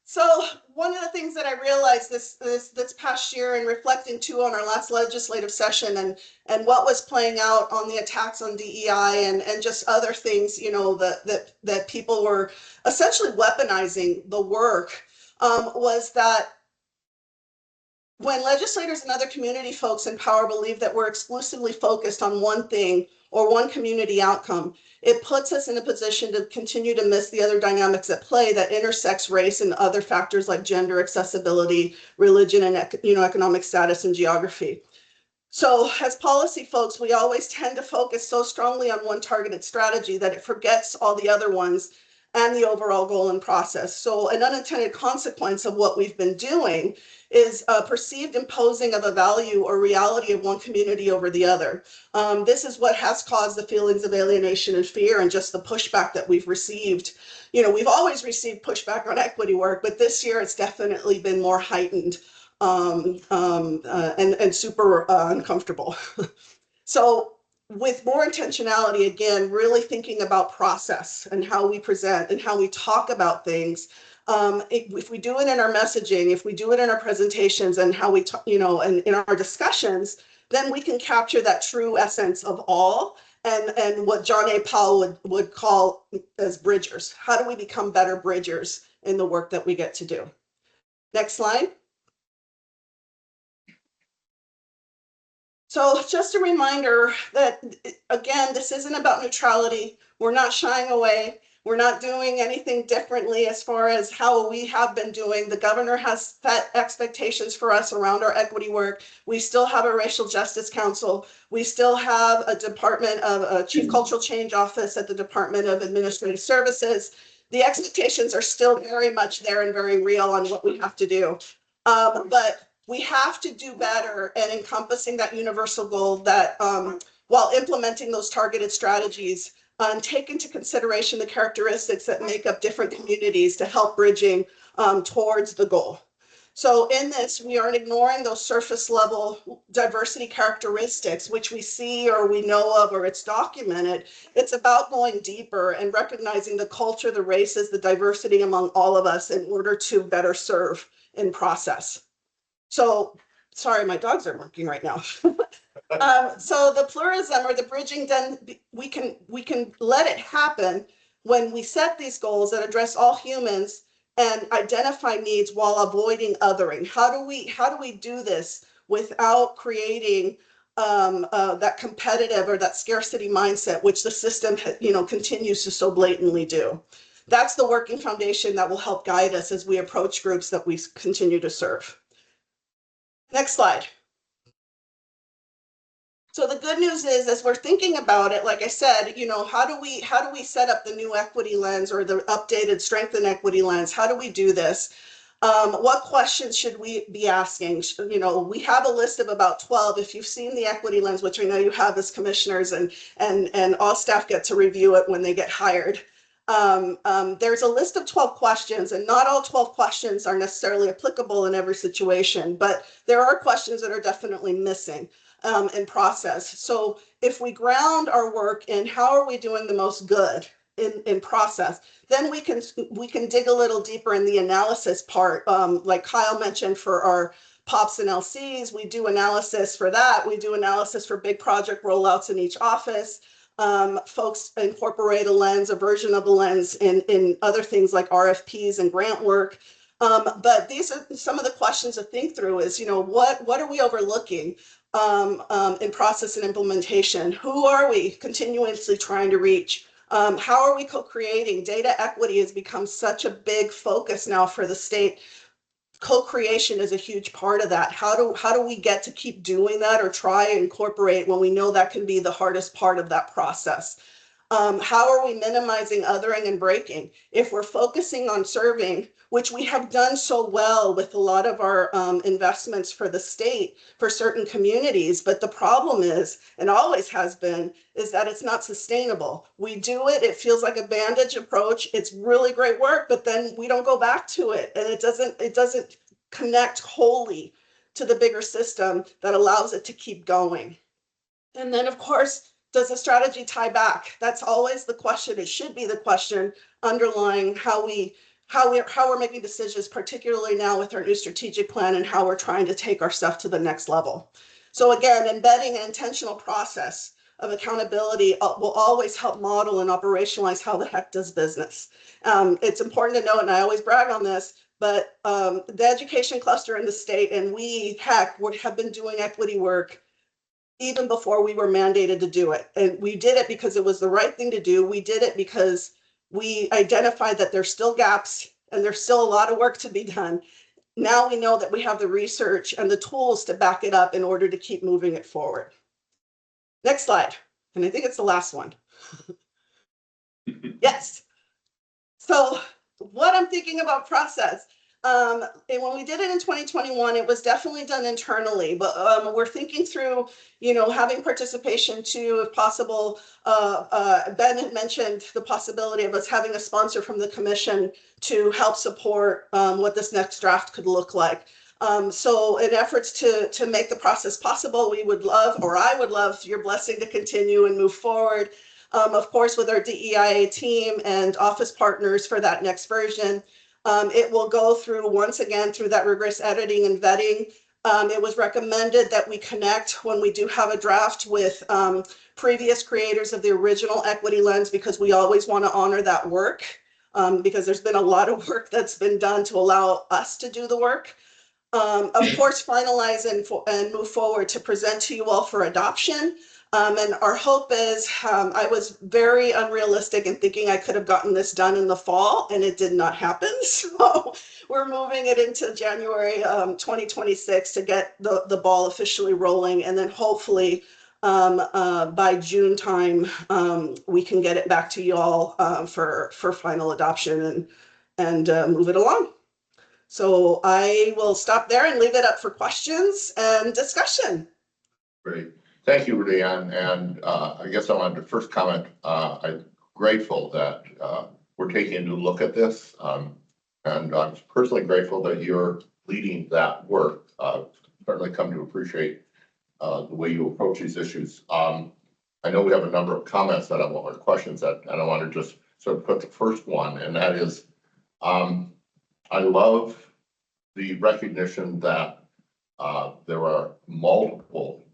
So one of the things that I realized this past year in reflecting too on our last legislative session and what was playing out on the attacks on DEI and just other things, you know, that people were essentially weaponizing the work, was that when legislators and other community folks in power believe that we're exclusively focused on one thing or one community outcome, it puts us in a position to continue to miss the other dynamics at play that intersects race and other factors like gender, accessibility, religion, and economic status and geography. So as policy folks, we always tend to focus so strongly on one targeted strategy that it forgets all the other ones and the overall goal and process. So an unintended consequence of what we've been doing is a perceived imposing of a value or reality of one community over the other. This is what has caused the feelings of alienation and fear and just the pushback that we've received. We've always received pushback on equity work, but this year it's definitely been more heightened and super uncomfortable. So with more intentionality, again, really thinking about process and how we present and how we talk about things. If we do it in our messaging, if we do it in our presentations and how we talk, and in our discussions, then we can capture that true essence of all and what John A. Powell would call as bridgers. How do we become better bridgers in the work that we get to do? Next slide. So just a reminder that, again, this isn't about neutrality. We're not shying away. We're not doing anything differently as far as how we have been doing. The governor has set expectations for us around our equity work. We still have a racial justice council. We still have a department of a chief cultural change office at the Department of Administrative Services. The expectations are still very much there and very real on what we have to do. But we have to do better at encompassing that universal goal that while implementing those targeted strategies, take into consideration the characteristics that make up different communities to help bridging towards the goal. So in this, we aren't ignoring those surface level diversity characteristics, which we see or we know of or it's documented. It's about going deeper and recognizing the culture, the races, the diversity among all of us in order to better serve in process. So, sorry, my dogs are barking right now. So the pluralism or the bridging, then we can let it happen when we set these goals that address all humans and identify needs while avoiding othering. How do we do this without creating that competitive or that scarcity mindset, which the system continues to so blatantly do? That's the working foundation that will help guide us as we approach groups that we continue to serve. Next slide. So the good news is, as we're thinking about it, like I said, how do we set up the new equity lens or the updated strengthened equity lens? How do we do this? What questions should we be asking? We have a list of about 12. If you've seen the equity lens, which I know you have as commissioners, and all staff get to review it when they get hired. There's a list of 12 questions, and not all 12 questions are necessarily applicable in every situation, but there are questions that are definitely missing in process. So if we ground our work in how are we doing the most good in process, then we can dig a little deeper in the analysis part. Like Kyle mentioned, for our POPs and LCs, we do analysis for that. We do analysis for big project rollouts in each office. Folks incorporate a version of the lens in other things like RFPs and grant work. But these are some of the questions to think through is, what are we overlooking in process and implementation? Who are we continuously trying to reach? How are we co-creating? Data equity has become such a big focus now for the state. Co-creation is a huge part of that. How do we get to keep doing that or try and incorporate when we know that can be the hardest part of that process? How are we minimizing othering and breaking? If we're focusing on serving, which we have done so well with a lot of our investments for the state, for certain communities, but the problem is, and always has been, is that it's not sustainable. We do it, it feels like a bandage approach. It's really great work, but then we don't go back to it. And it doesn't connect wholly to the bigger system that allows it to keep going. And then of course, does the strategy tie back? That's always the question. It should be the question underlying how we're making decisions, particularly now with our new strategic plan and how we're trying to take our stuff to the next level. So again, embedding an intentional process of accountability will always help model and operationalize how the HECC does business. It's important to note, and I always brag on this, but the education cluster in the state and we, HECC, have been doing equity work even before we were mandated to do it. And we did it because it was the right thing to do. We did it because we identified that there's still gaps and there's still a lot of work to be done. Now we know that we have the research and the tools to back it up in order to keep moving it forward. Next slide. And I think it's the last one. Yes. So what I'm thinking about process, and when we did it in 2021, it was definitely done internally, but we're thinking through, having participation too, if possible. Ben had mentioned the possibility of us having a sponsor from the commission to help support what this next draft could look like. So in efforts to make the process possible, we would love, or I would love, your blessing to continue and move forward. Of course, with our DEIA team and office partners for that next version. It will go through, once again, through that rigorous editing and vetting. It was recommended that we connect when we do have a draft with previous creators of the original Equity Lens, because we always want to honor that work, because there's been a lot of work that's been done to allow us to do the work. Of course, finalize and move forward to present to you all for adoption. And our hope is, I was very unrealistic in thinking I could have gotten this done in the fall, and it did not happen. So we're moving it into January 2026 to get the ball officially rolling. And then hopefully by June time, we can get it back to you all for final adoption and move it along. So I will stop there and leave it up for questions and discussion. Great. Thank you, Renee. And I guess I wanted to first comment, I'm grateful that we're taking a new look at this. And I'm personally grateful that you're leading that work. Certainly come to appreciate the way you approach these issues. I know we have a number of comments that I want, or questions that, and I want to just sort of put the first one, and that is, I love the recognition that there are multiple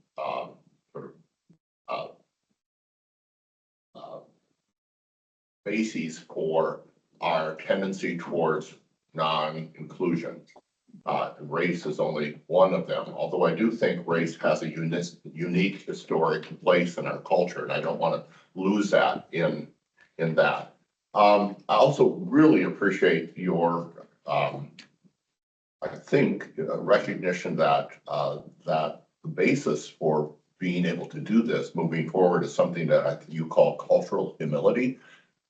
bases for our tendency towards non-inclusion. Race is only one of them, although I do think race has a unique historic place in our culture, and I don't want to lose that in that. I also really appreciate your, I think, recognition that that the basis for being able to do this moving forward is something that you call cultural humility,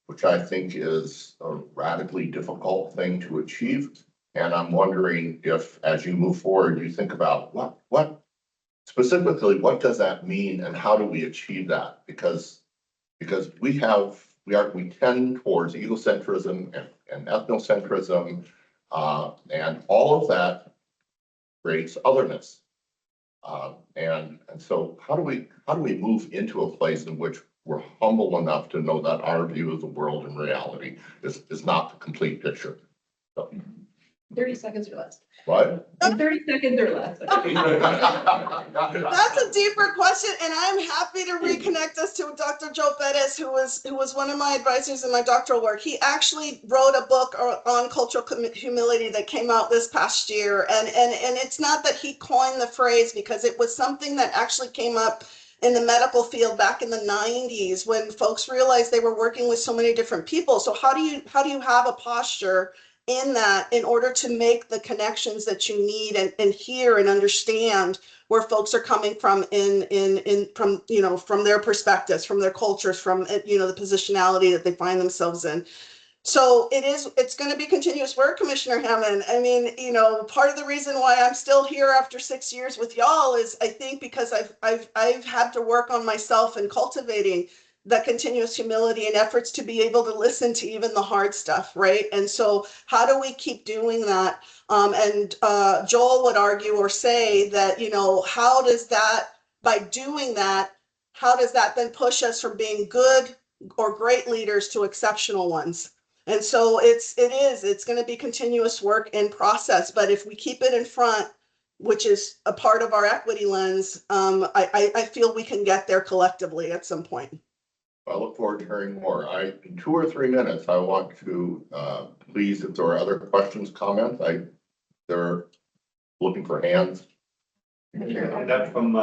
which I think is a radically difficult thing to achieve. And I'm wondering if, as you move forward, you think about what specifically, what does that mean and how do we achieve that? Because we tend towards egocentrism and ethnocentrism, and all of that creates otherness. And so how do we move into a place in which we're humble enough to know that our view of the world and reality is not the complete picture? So. 30 seconds or less. What? 30 seconds or less. That's a deeper question, and I'm happy to reconnect us to Dr. Joe Bettis, who was one of my advisors in my doctoral work. He actually wrote a book on cultural humility that came out this past year, and it's not that he coined the phrase, because it was something that actually came up in the medical field back in the 90s when folks realized they were working with so many different people. So how do you have a posture in that in order to make the connections that you need and hear and understand where folks are coming from from their perspectives, from their cultures, from the positionality that they find themselves in. So it's going to be continuous work, Commissioner Hammond. I mean, part of the reason why I'm still here after 6 years with y'all is, I think, because I've had to work on myself and cultivating that continuous humility and efforts to be able to listen to even the hard stuff, right? And so how do we keep doing that? And Joel would argue or say that, how does that, by doing that, how does that then push us from being good or great leaders to exceptional ones? And so it's going to be continuous work in process, but if we keep it in front, which is a part of our equity lens, I feel we can get there collectively at some point. I look forward to hearing more. In 2 or 3 minutes, I want to please, if there are other questions, comments, they're looking for hands. And that's from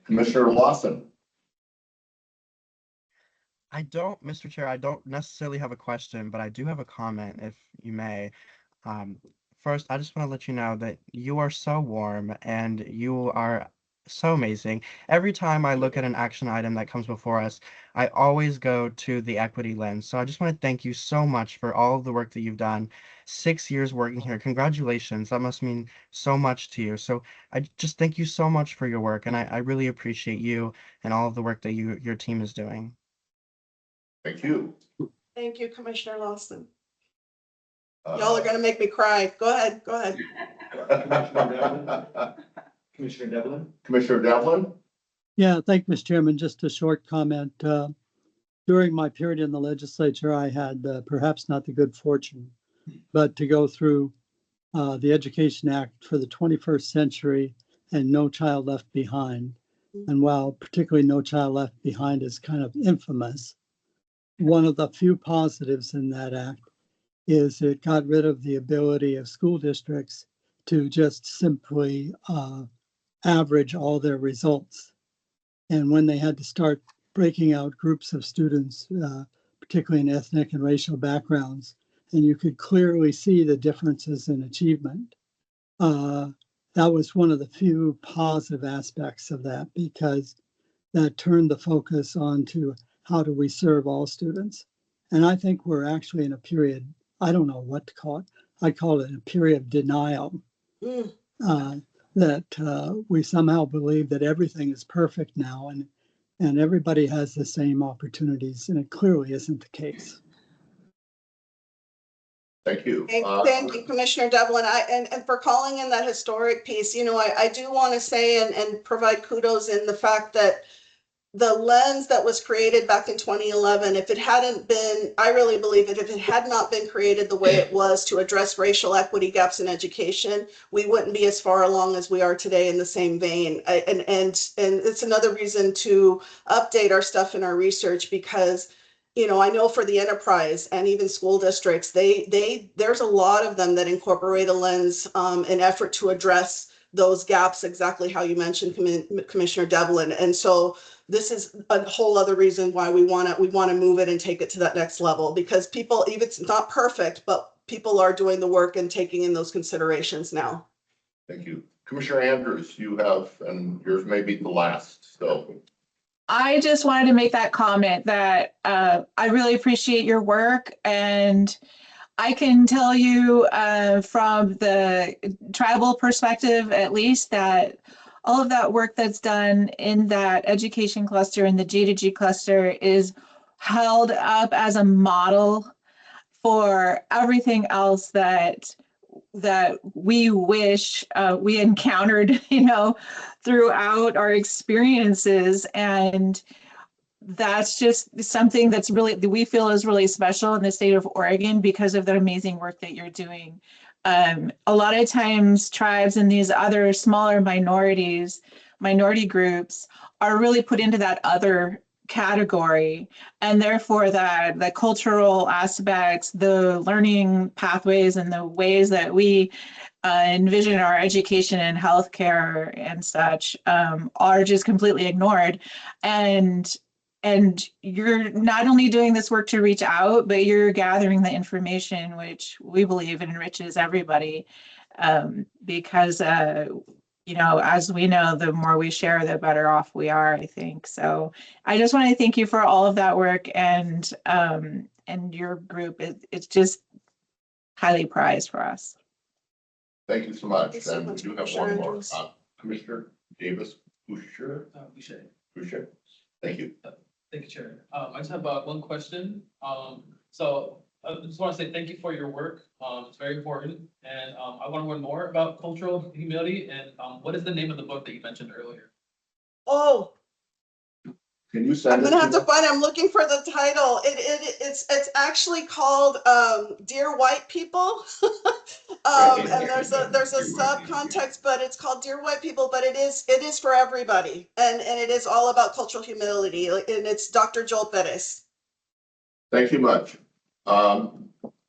Commissioner Lawson. Mr. Chair, I don't necessarily have a question, but I do have a comment, if you may. First, I just want to let you know that you are so warm and you are so amazing. Every time I look at an action item that comes before us, I always go to the equity lens. So I just want to thank you so much for all of the work that you've done. 6 years working here. Congratulations. That must mean so much to you. So I just thank you so much for your work, and I really appreciate you and all of the work that your team is doing. Thank you. Thank you, Commissioner Lawson. Y'all are gonna make me cry. Go ahead, go ahead. Commissioner Devlin? Commissioner Devlin? Yeah, thank you, Mr. Chairman. Just a short comment. During my period in the legislature, I had perhaps not the good fortune, but to go through the Education Act for the 21st century and No Child Left Behind. And while particularly No Child Left Behind is kind of infamous, one of the few positives in that act is it got rid of the ability of school districts to just simply average all their results. And when they had to start breaking out groups of students, particularly in ethnic and racial backgrounds, and you could clearly see the differences in achievement, that was one of the few positive aspects of that, because that turned the focus on to how do we serve all students. And I think we're actually in a period, I don't know what to call it. I call it a period of denial. That we somehow believe that everything is perfect now and everybody has the same opportunities, and it clearly isn't the case. Thank you. Thank you, Commissioner Devlin. And for calling in that historic piece, you know, I do want to say and provide kudos in the fact that the lens that was created back in 2011, if it hadn't been, I really believe that if it had not been created the way it was to address racial equity gaps in education, we wouldn't be as far along as we are today in the same vein. And it's another reason to update our stuff in our research, because, you know, I know for the enterprise and even school districts, there's a lot of them that incorporate a lens, an effort to address those gaps, exactly how you mentioned, Commissioner Devlin. And so this is a whole other reason why we want to move it and take it to that next level, because people, even it's not perfect, but people are doing the work and taking in those considerations now. Thank you. Commissioner Andrews, you have, and yours may be the last, so. I just wanted to make that comment that I really appreciate your work, and I can tell you from the tribal perspective, at least, that all of that work that's done in that education cluster and the G2G cluster is held up as a model for everything else that we wish we encountered, you know, throughout our experiences. And that's just something that's really, we feel is really special in the state of Oregon because of the amazing work that you're doing. A lot of times tribes and these other smaller minority groups are really put into that other category, and therefore that the cultural aspects, the learning pathways, and the ways that we envision our education and healthcare and such are just completely ignored. And you're not only doing this work to reach out, but you're gathering the information, which we believe enriches everybody, because you know, as we know, the more we share, the better off we are, I think. So I just want to thank you for all of that work, and your group. It's just highly prized for us. Thank you so much. Thank you so And much, we do have Commissioner one more. Andrews. Commissioner Davis Boucher. Boucher. Thank you. Thank you, Chair. I just have one question. So I just want to say thank you for your work. It's very important. And I want to learn more about cultural humility. And what is the name of the book that you mentioned earlier? Oh, Can you send I'm it gonna have to me? find, I'm looking for the title. It's actually called Dear White People. And there's a subcontext, but it's called Dear White People, but it is for everybody. And it is all about cultural humility. And it's Dr. Joel Perez. Thank you much.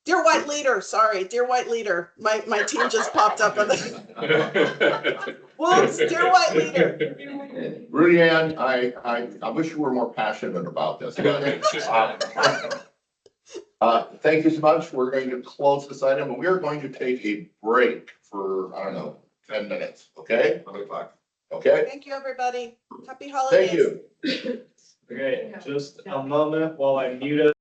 Dear White Leader, sorry, Dear White Leader. My team just popped up on the Whoops, dear white leader. Rudy Ann, I wish you were more passionate about this. Thank you so much. We're going to close this item and we're going to take a break for, I don't know, 10 minutes, okay? 11 o'clock. Okay, Thank you, everybody. Happy holidays. thank you. Okay, just a moment while I mute it.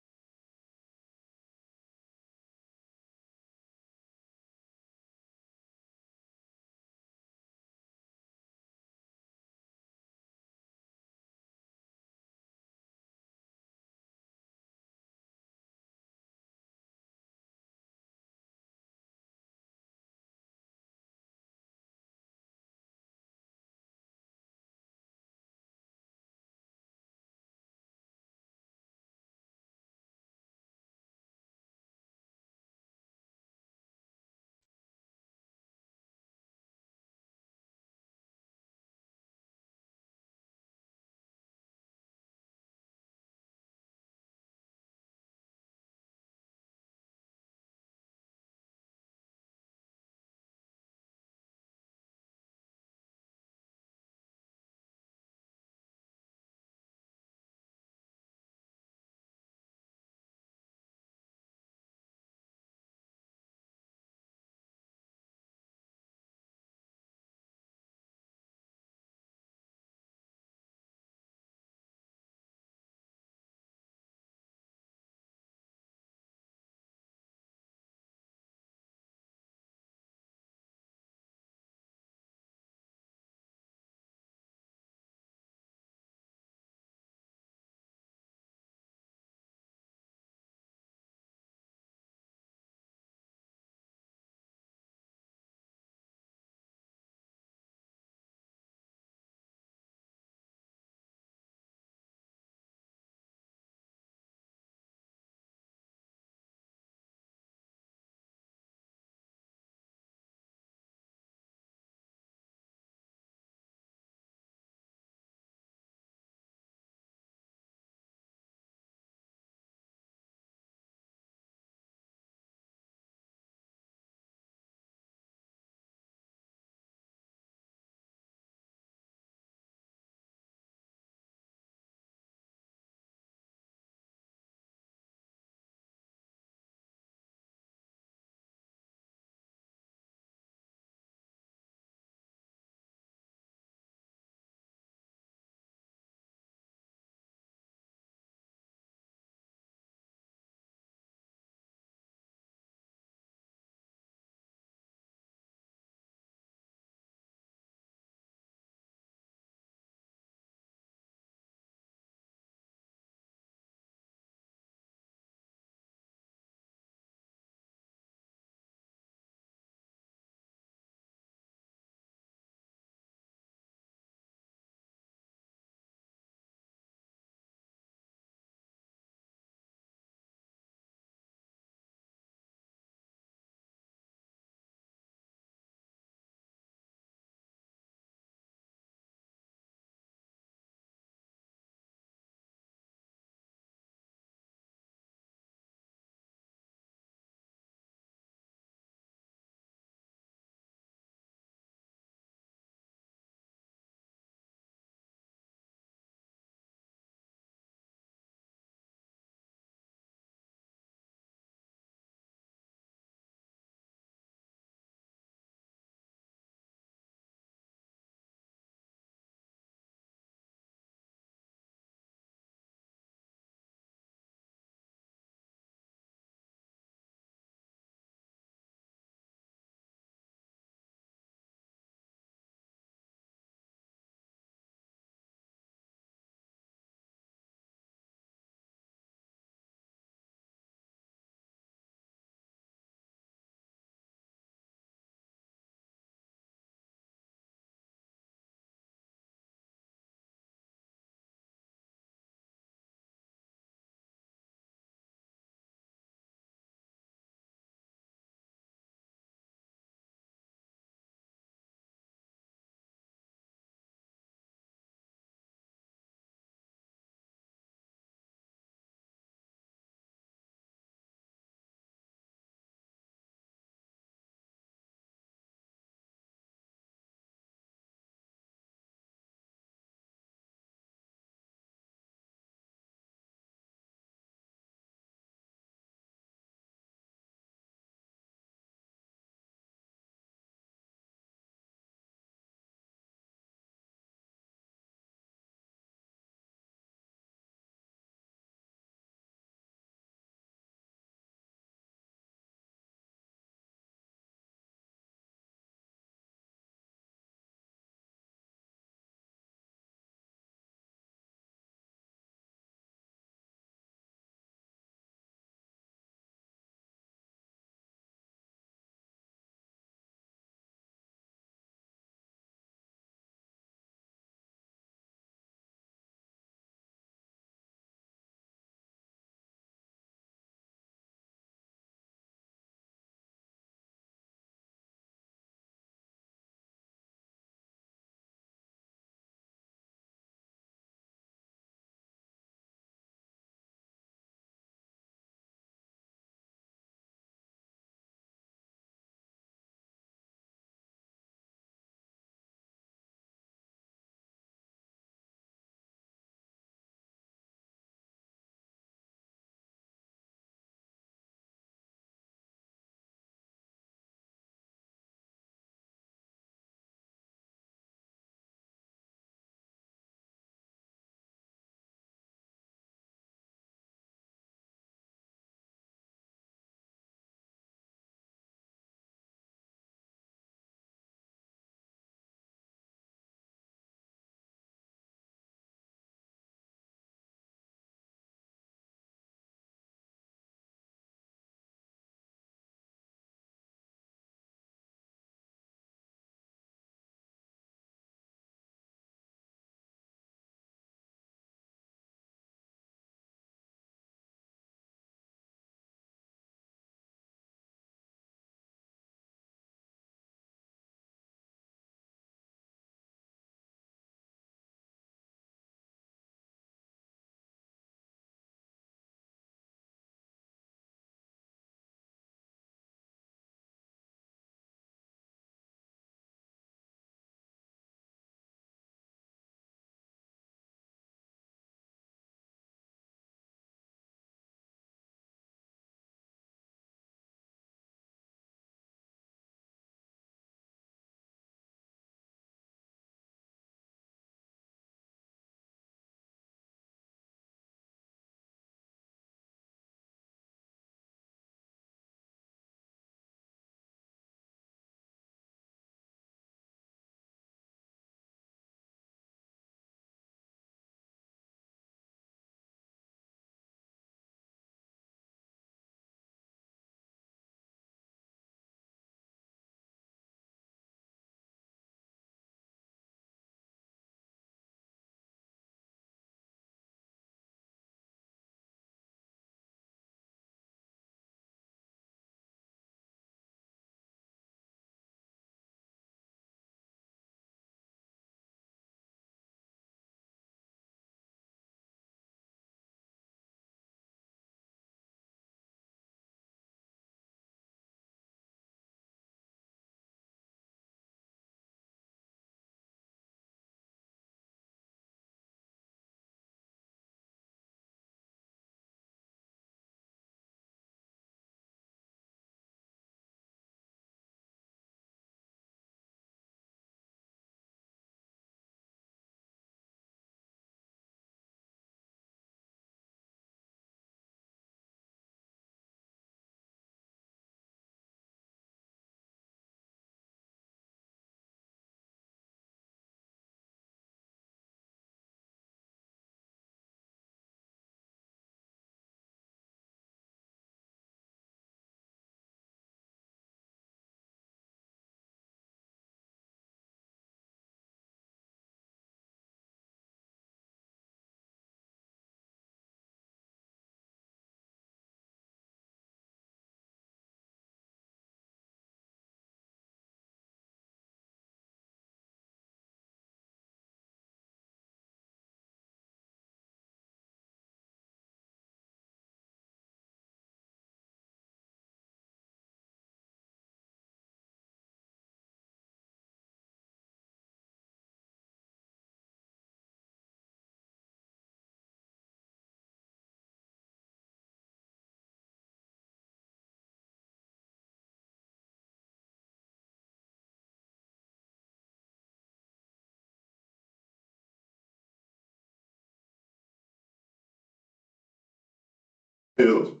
2.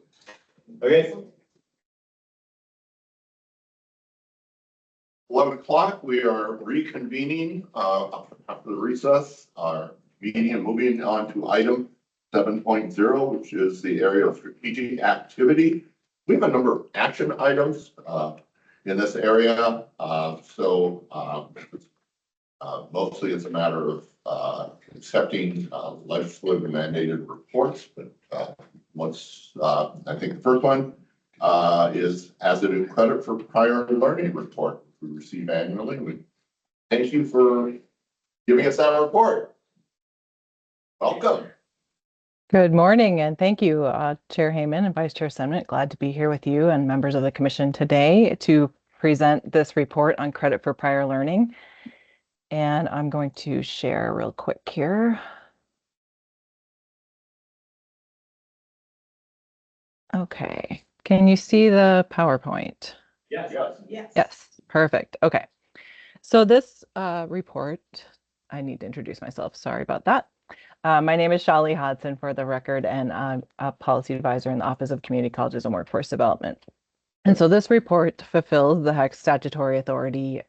Okay. 11 o'clock, we are reconvening after the recess, our meeting and moving on to item 7.0, which is the area of strategic activity. We have a number of action items in this area. Mostly it's a matter of accepting legislative mandated reports, but I think the first one is as a new credit for prior learning report we receive annually. We thank you for giving us that report. Welcome. Good morning, and thank you, Chair Heyman and Vice Chair Simnett. Glad to be here with you and members of the Commission today to present this report on credit for prior learning. And I'm going to share real quick here. Okay, can you see the PowerPoint? Yes. Yes, perfect. Okay, so this report, I need to introduce myself. Sorry about that. My name is Shali Hodson for the record, and I'm a policy advisor in the Office of Community Colleges and Workforce Development. And so this report fulfills the HECC statutory authority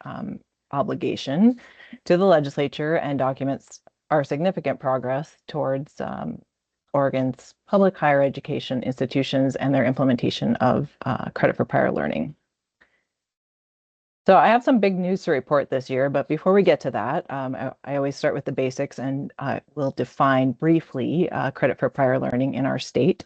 obligation to the legislature and documents our significant progress towards Oregon's public higher education institutions and their implementation of credit for prior learning. So I have some big news to report this year, but before we get to that, I always start with the basics, and we'll define briefly credit for prior learning in our state.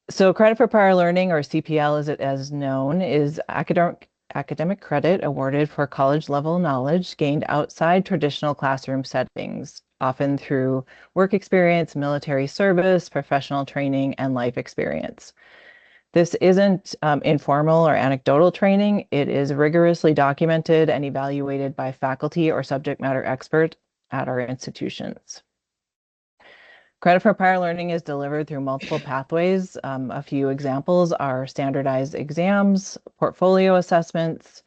So credit for prior learning, or CPL as it is known, is academic credit awarded for college level knowledge gained outside traditional classroom settings, often through work experience, military service, professional training, and life experience. This isn't informal or anecdotal training. It is rigorously documented and evaluated by faculty or subject matter expert at our institutions. Credit for prior learning is delivered through multiple pathways. A few examples are standardized exams, portfolio assessments,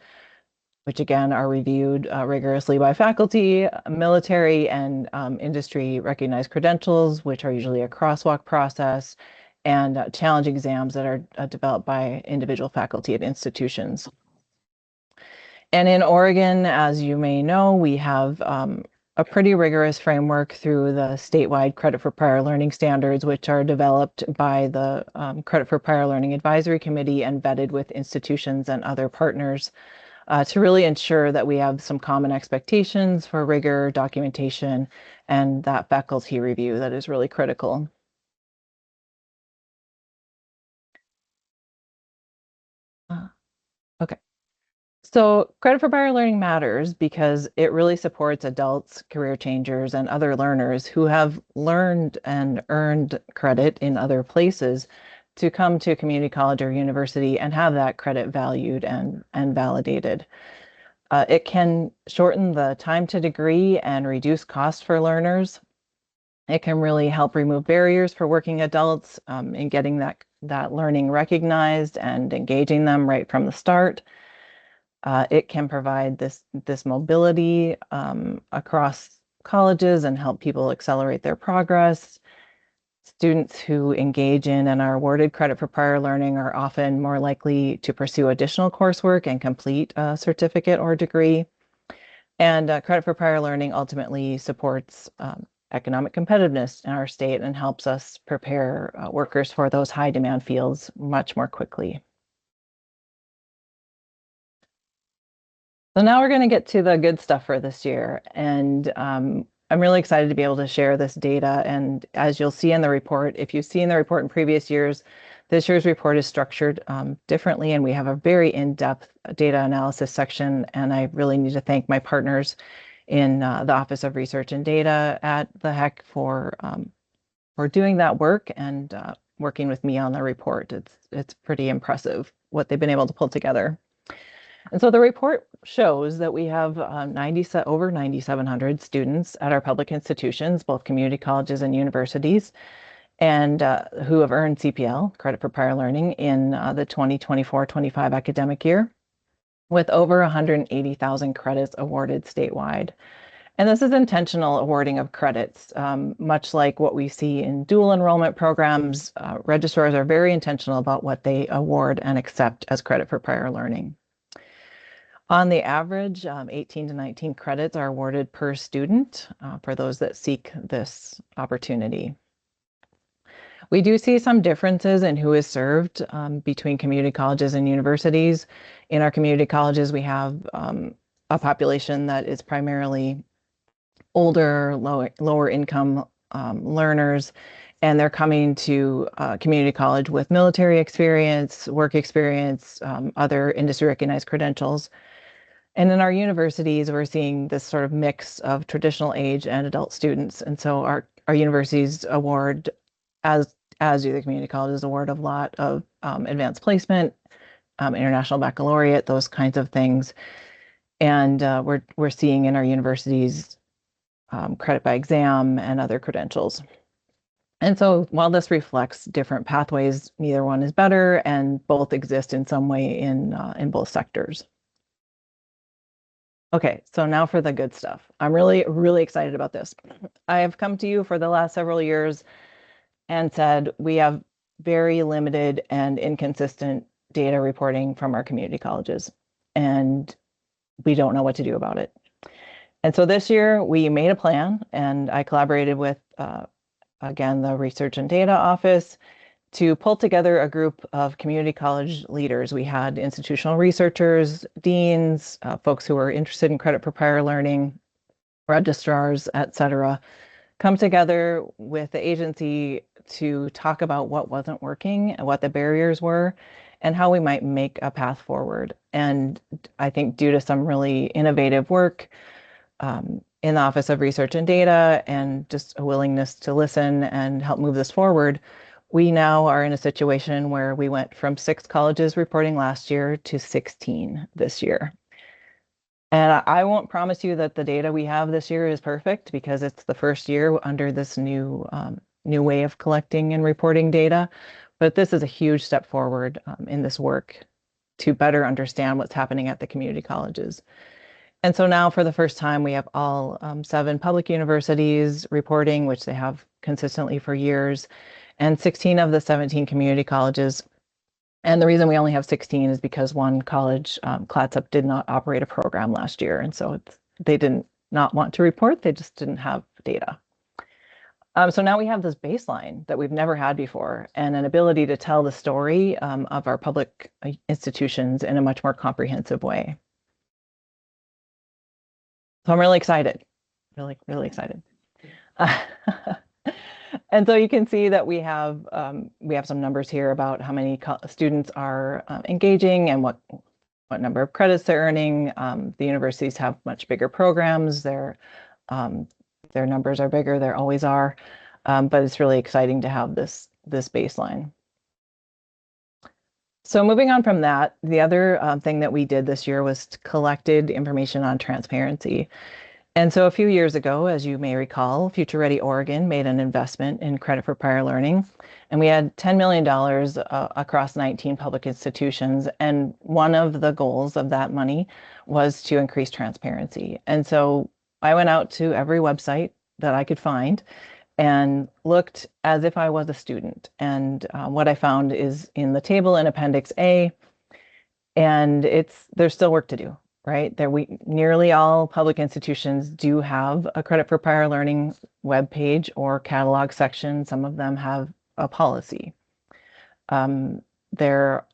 which again are reviewed rigorously by faculty, military and industry recognized credentials, which are usually a crosswalk process, and challenge exams that are developed by individual faculty at institutions. And in Oregon, as you may know, we have a pretty rigorous framework through the statewide credit for prior learning standards, which are developed by the Credit for Prior Learning Advisory Committee and vetted with institutions and other partners to really ensure that we have some common expectations for rigor, documentation, and that faculty review that is really critical. Okay. So credit for prior learning matters because it really supports adults, career changers, and other learners who have learned and earned credit in other places to come to a community college or university and have that credit valued and validated. It can shorten the time to degree and reduce costs for learners. It can really help remove barriers for working adults in getting that learning recognized and engaging them right from the start. It can provide this mobility across colleges and help people accelerate their progress. Students who engage in and are awarded credit for prior learning are often more likely to pursue additional coursework and complete a certificate or degree. And credit for prior learning ultimately supports economic competitiveness in our state and helps us prepare workers for those high demand fields much more quickly. So now we're going to get to the good stuff for this year. And I'm really excited to be able to share this data. And as you'll see in the report, if you've seen the report in previous years, this year's report is structured differently, and we have a very in-depth data analysis section. And I really need to thank my partners in the Office of Research and Data at the HECC for doing that work and working with me on the report. It's pretty impressive what they've been able to pull together. And so the report shows that we have over 9,700 students at our public institutions, both community colleges and universities, and who have earned CPL, credit for prior learning, in the 2024-25 academic year, with over 180,000 credits awarded statewide. And this is intentional awarding of credits. Much like what we see in dual enrollment programs, registrars are very intentional about what they award and accept as credit for prior learning. On the average, 18 to 19 credits are awarded per student for those that seek this opportunity. We do see some differences in who is served between community colleges and universities. In our community colleges, we have a population that is primarily older, lower income learners, and they're coming to community college with military experience, work experience, other industry recognized credentials. And in our universities, we're seeing this sort of mix of traditional age and adult students. And so our universities award, as do the community colleges, award a lot of advanced placement, international baccalaureate, those kinds of things. And we're seeing in our universities credit by exam and other credentials. And so while this reflects different pathways, neither one is better, and both exist in some way in both sectors. Okay, so now for the good stuff. I'm really, really excited about this. I have come to you for the last several years and said we have very limited and inconsistent data reporting from our community colleges, and we don't know what to do about it. And so this year we made a plan, and I collaborated with, again, the Research and Data Office to pull together a group of community college leaders. We had institutional researchers, deans, folks who were interested in credit for prior learning, registrars, et cetera, come together with the agency to talk about what wasn't working and what the barriers were and how we might make a path forward. And I think due to some really innovative work in the Office of Research and Data and just a willingness to listen and help move this forward, we now are in a situation where we went from 6 colleges reporting last year to 16 this year. And I won't promise you that the data we have this year is perfect because it's the first year under this new way of collecting and reporting data. But this is a huge step forward in this work to better understand what's happening at the community colleges. And so now for the first time, we have all 7 public universities reporting, which they have consistently for years, and 16 of the 17 community colleges. And the reason we only have 16 is because one college, Clatsop, did not operate a program last year. And so they didn't not want to report, they just didn't have data. So now we have this baseline that we've never had before and an ability to tell the story of our public institutions in a much more comprehensive way. So I'm really excited, really, really excited. And so you can see that we have some numbers here about how many students are engaging and what number of credits they're earning. The universities have much bigger programs. Their numbers are bigger. They always are. But it's really exciting to have this baseline. So moving on from that, the other thing that we did this year was collected information on transparency. And so a few years ago, as you may recall, Future Ready Oregon made an investment in credit for prior learning, and we had $10 million across 19 public institutions. And one of the goals of that money was to increase transparency. And so I went out to every website that I could find and looked as if I was a student. And what I found is in the table in Appendix A, and there's still work to do. Right there, nearly all public institutions do have a credit for prior learning webpage or catalog section. Some of them have a policy. There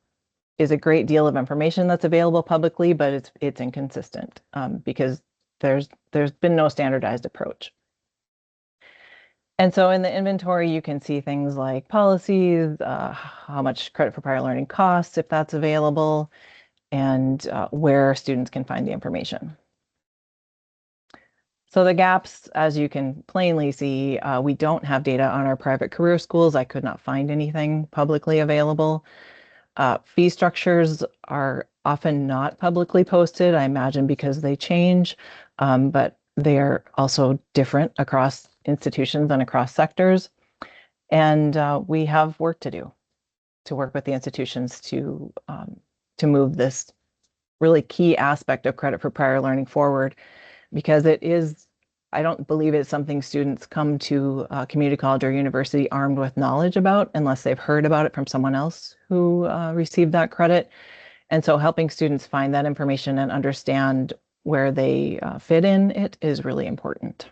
is a great deal of information that's available publicly, but it's inconsistent because there's been no standardized approach. And so in the inventory, you can see things like policies, how much credit for prior learning costs, if that's available, and where students can find the information. So the gaps, as you can plainly see, we don't have data on our private career schools. I could not find anything publicly available. Fee structures are often not publicly posted, I imagine because they change, but they are also different across institutions and across sectors. And we have work to do to work with the institutions to move this really key aspect of credit for prior learning forward, because it is I don't believe it's something students come to community college or university armed with knowledge about unless they've heard about it from someone else who received that credit. And so helping students find that information and understand where they fit in it is really important.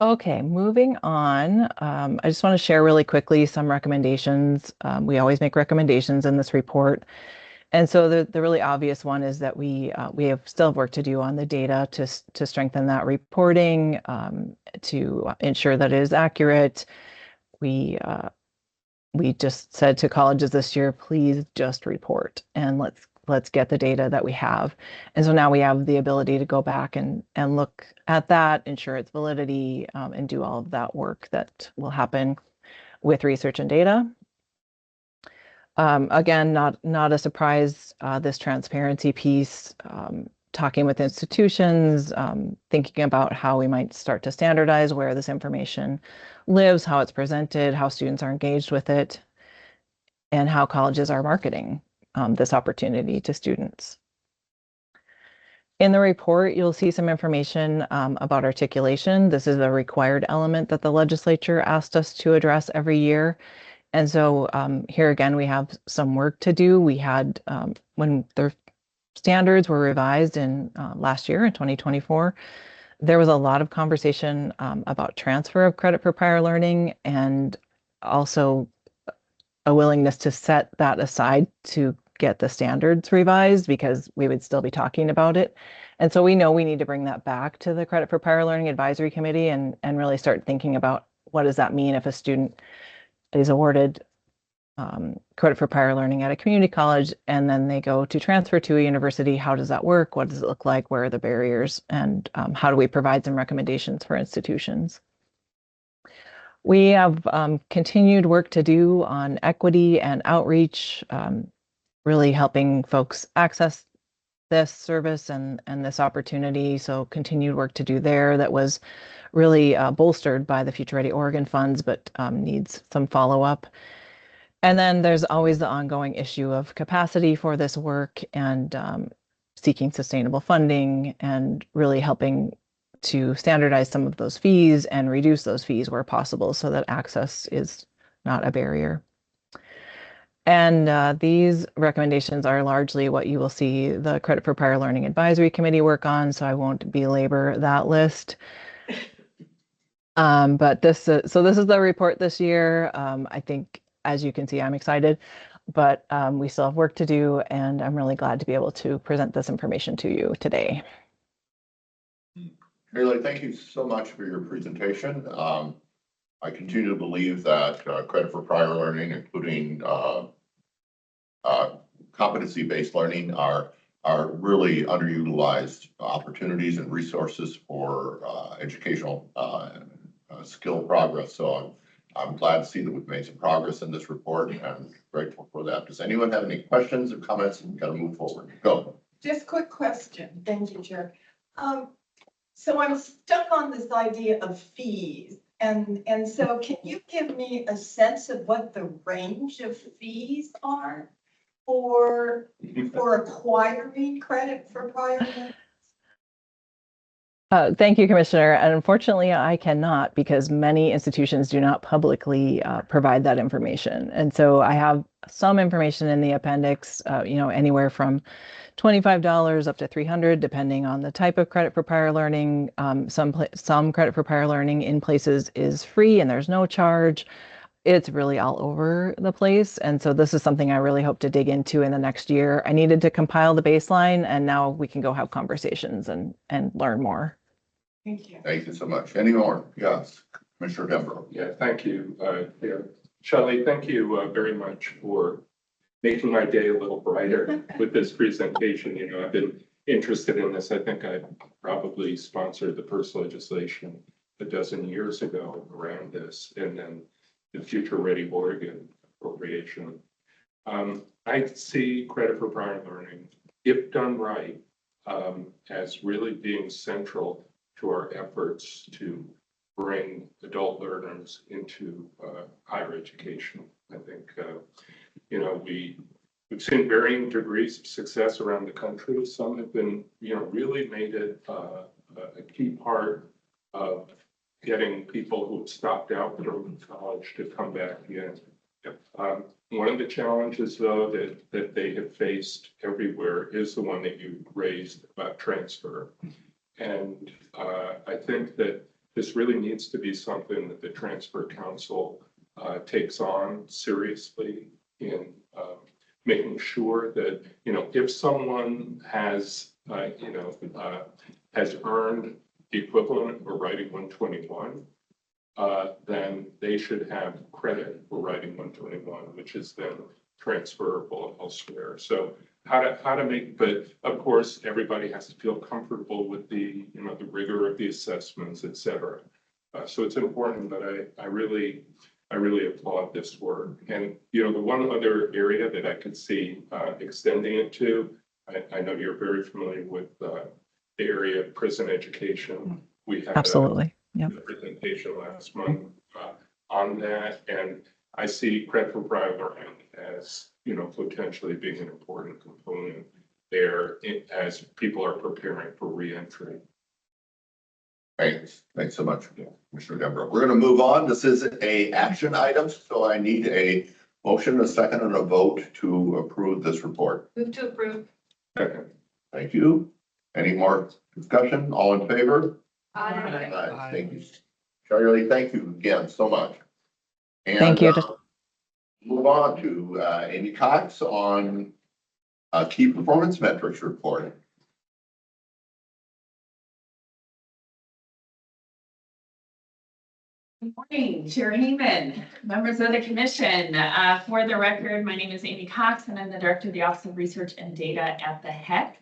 Okay, moving on. I just want to share really quickly some recommendations. We always make recommendations in this report. And so the really obvious one is that we still have work to do on the data to strengthen that reporting, to ensure that it is accurate. We just said to colleges this year, please just report and let's get the data that we have. And so now we have the ability to go back and look at that, ensure its validity, and do all of that work that will happen with research and data. Again, not a surprise, this transparency piece, talking with institutions, thinking about how we might start to standardize where this information lives, how it's presented, how students are engaged with it, and how colleges are marketing this opportunity to students. In the report, you'll see some information about articulation. This is a required element that the legislature asked us to address every year. And so here again, we have some work to do. We had, when the standards were revised in last year in 2024, there was a lot of conversation about transfer of credit for prior learning and also a willingness to set that aside to get the standards revised because we would still be talking about it. And so we know we need to bring that back to the Credit for Prior Learning Advisory Committee and really start thinking about what does that mean if a student is awarded credit for prior learning at a community college and then they go to transfer to a university. How does that work? What does it look like? Where are the barriers? And how do we provide some recommendations for institutions? We have continued work to do on equity and outreach, really helping folks access this service and this opportunity. So continued work to do there that was really bolstered by the Future Ready Oregon funds, but needs some follow-up. And then there's always the ongoing issue of capacity for this work and seeking sustainable funding and really helping to standardize some of those fees and reduce those fees where possible so that access is not a barrier. And these recommendations are largely what you will see the Credit for Prior Learning Advisory Committee work on, so I won't belabor that list. But this is the report this year. I think, as you can see, I'm excited, but we still have work to do, and I'm really glad to be able to present this information to you today. Haley, thank you so much for your presentation. I continue to believe that credit for prior learning, including competency-based learning, are really underutilized opportunities and resources for educational skill progress. So I'm glad to see that we've made some progress in this report and grateful for that. Does anyone have any questions or comments? We've got to move forward. Go. Just quick question. Thank you, Chair. So I'm stuck on this idea of fees. And so can you give me a sense of what the range of fees are for acquiring credit for prior learning? Thank you, Commissioner. And unfortunately, I cannot because many institutions do not publicly provide that information. And so I have some information in the appendix, anywhere from $25 up to $300, depending on the type of credit for prior learning. Some credit for prior learning in places is free and there's no charge. It's really all over the place. And so this is something I really hope to dig into in the next year. I needed to compile the baseline and now we can go have conversations and learn more. Thank you. Thank you so much. Any more? Yes, Commissioner Denbrough. Yeah, thank you. Shelley, thank you very much for making my day a little brighter with this presentation. I've been interested in this. I think I probably sponsored the first legislation a dozen years ago around this, and then the Future Ready Oregon appropriation. I see credit for prior learning, if done right, as really being central to our efforts to bring adult learners into higher education. I think, we've seen varying degrees of success around the country. Some have been, really made it a key part of getting people who have stopped out from college to come back in. One of the challenges, though, that they have faced everywhere is the one that you raised about transfer. And I think that this really needs to be something that the Transfer Council takes on seriously in making sure that, if someone has, has earned the equivalent of writing 121, then they should have credit for writing 121, which is then transferable elsewhere. So how to make, but of course, everybody has to feel comfortable with the, the rigor of the assessments, et cetera. So it's important, but I really applaud this work. And, the one other area that I could see extending it to, I know you're very familiar with the area of prison education. We had Absolutely. a presentation last month on that, and I see credit for prior learning as, potentially being an important component there as people are preparing for reentry. Thanks so much, Commissioner Denver. We're going to move on. This is a action item, so I need a motion, a second, and a vote to approve this report. Move to approve. Second. Thank you. Any more discussion? All in favor? Aye. Thank you. Charlie, thank you again so much. And, Thank you. Move on to Amy Cox on key performance metrics report. Good morning, Chair Heyman, members of the commission. For the record, my name is Amy Cox and I'm the Director of the Office of Research and Data at the HECC.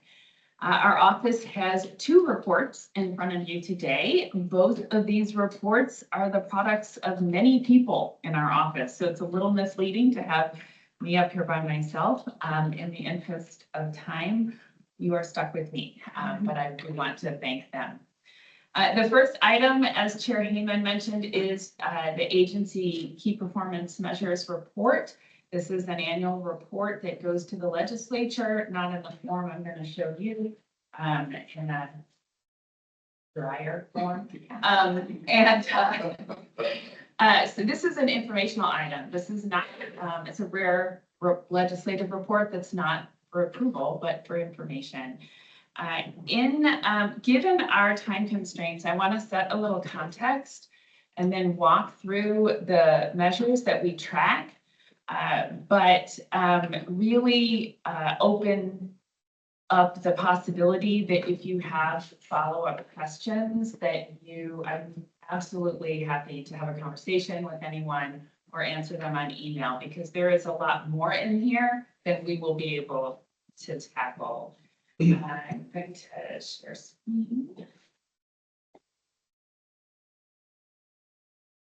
Our office has 2 reports in front of you today. Both of these reports are the products of many people in our office. So it's a little misleading to have me up here by myself. In the interest of time, you are stuck with me, but I do want to thank them. The first item, as Chair Heyman mentioned, is the agency key performance measures report. This is an annual report that goes to the legislature, not in the form I'm going to show you, in a drier form. So this is an informational item. This is not, it's a rare legislative report that's not for approval, but for information. Given our time constraints, I want to set a little context and then walk through the measures that we track. Really open up the possibility that if you have follow-up questions I'm absolutely happy to have a conversation with anyone or answer them on email, because there is a lot more in here than we will be able to tackle. I'm going to share screen.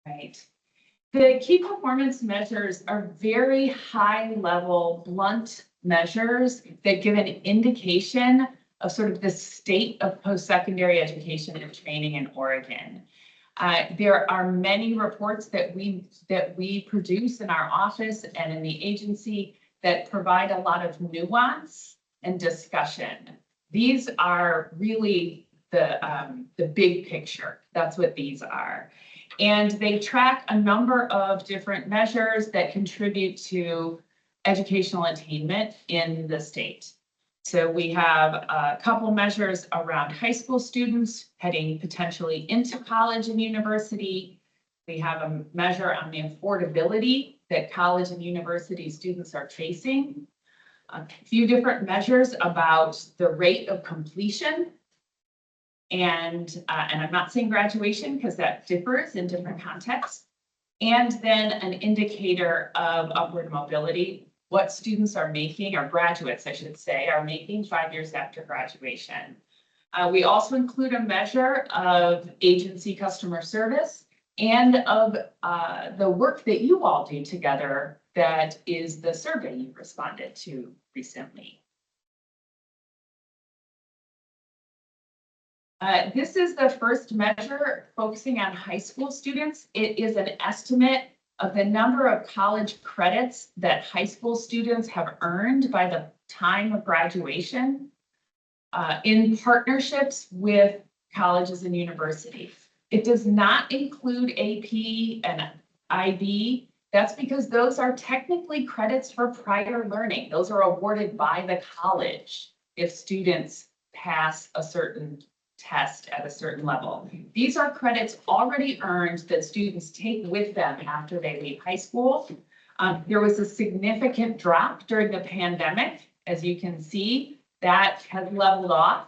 Right. The key performance measures are very high level, blunt measures that give an indication of sort of the state of post-secondary education and training in Oregon. There are many reports that we produce in our office and in the agency that provide a lot of nuance and discussion. These are really the big picture. That's what these are. And they track a number of different measures that contribute to educational attainment in the state. So we have a couple measures around high school students heading potentially into college and university. We have a measure on the affordability that college and university students are facing. A few different measures about the rate of completion. And I'm not saying graduation because that differs in different contexts. And then an indicator of upward mobility, what students are making, or graduates, I should say, are making 5 years after graduation. We also include a measure of agency customer service and of the work that you all do together, that is the survey you responded to recently. This is the first measure focusing on high school students. It is an estimate of the number of college credits that high school students have earned by the time of graduation in partnerships with colleges and universities. It does not include AP and IB. That's because those are technically credits for prior learning. Those are awarded by the college if students pass a certain test at a certain level. These are credits already earned that students take with them after they leave high school. There was a significant drop during the pandemic. As you can see, that has leveled off.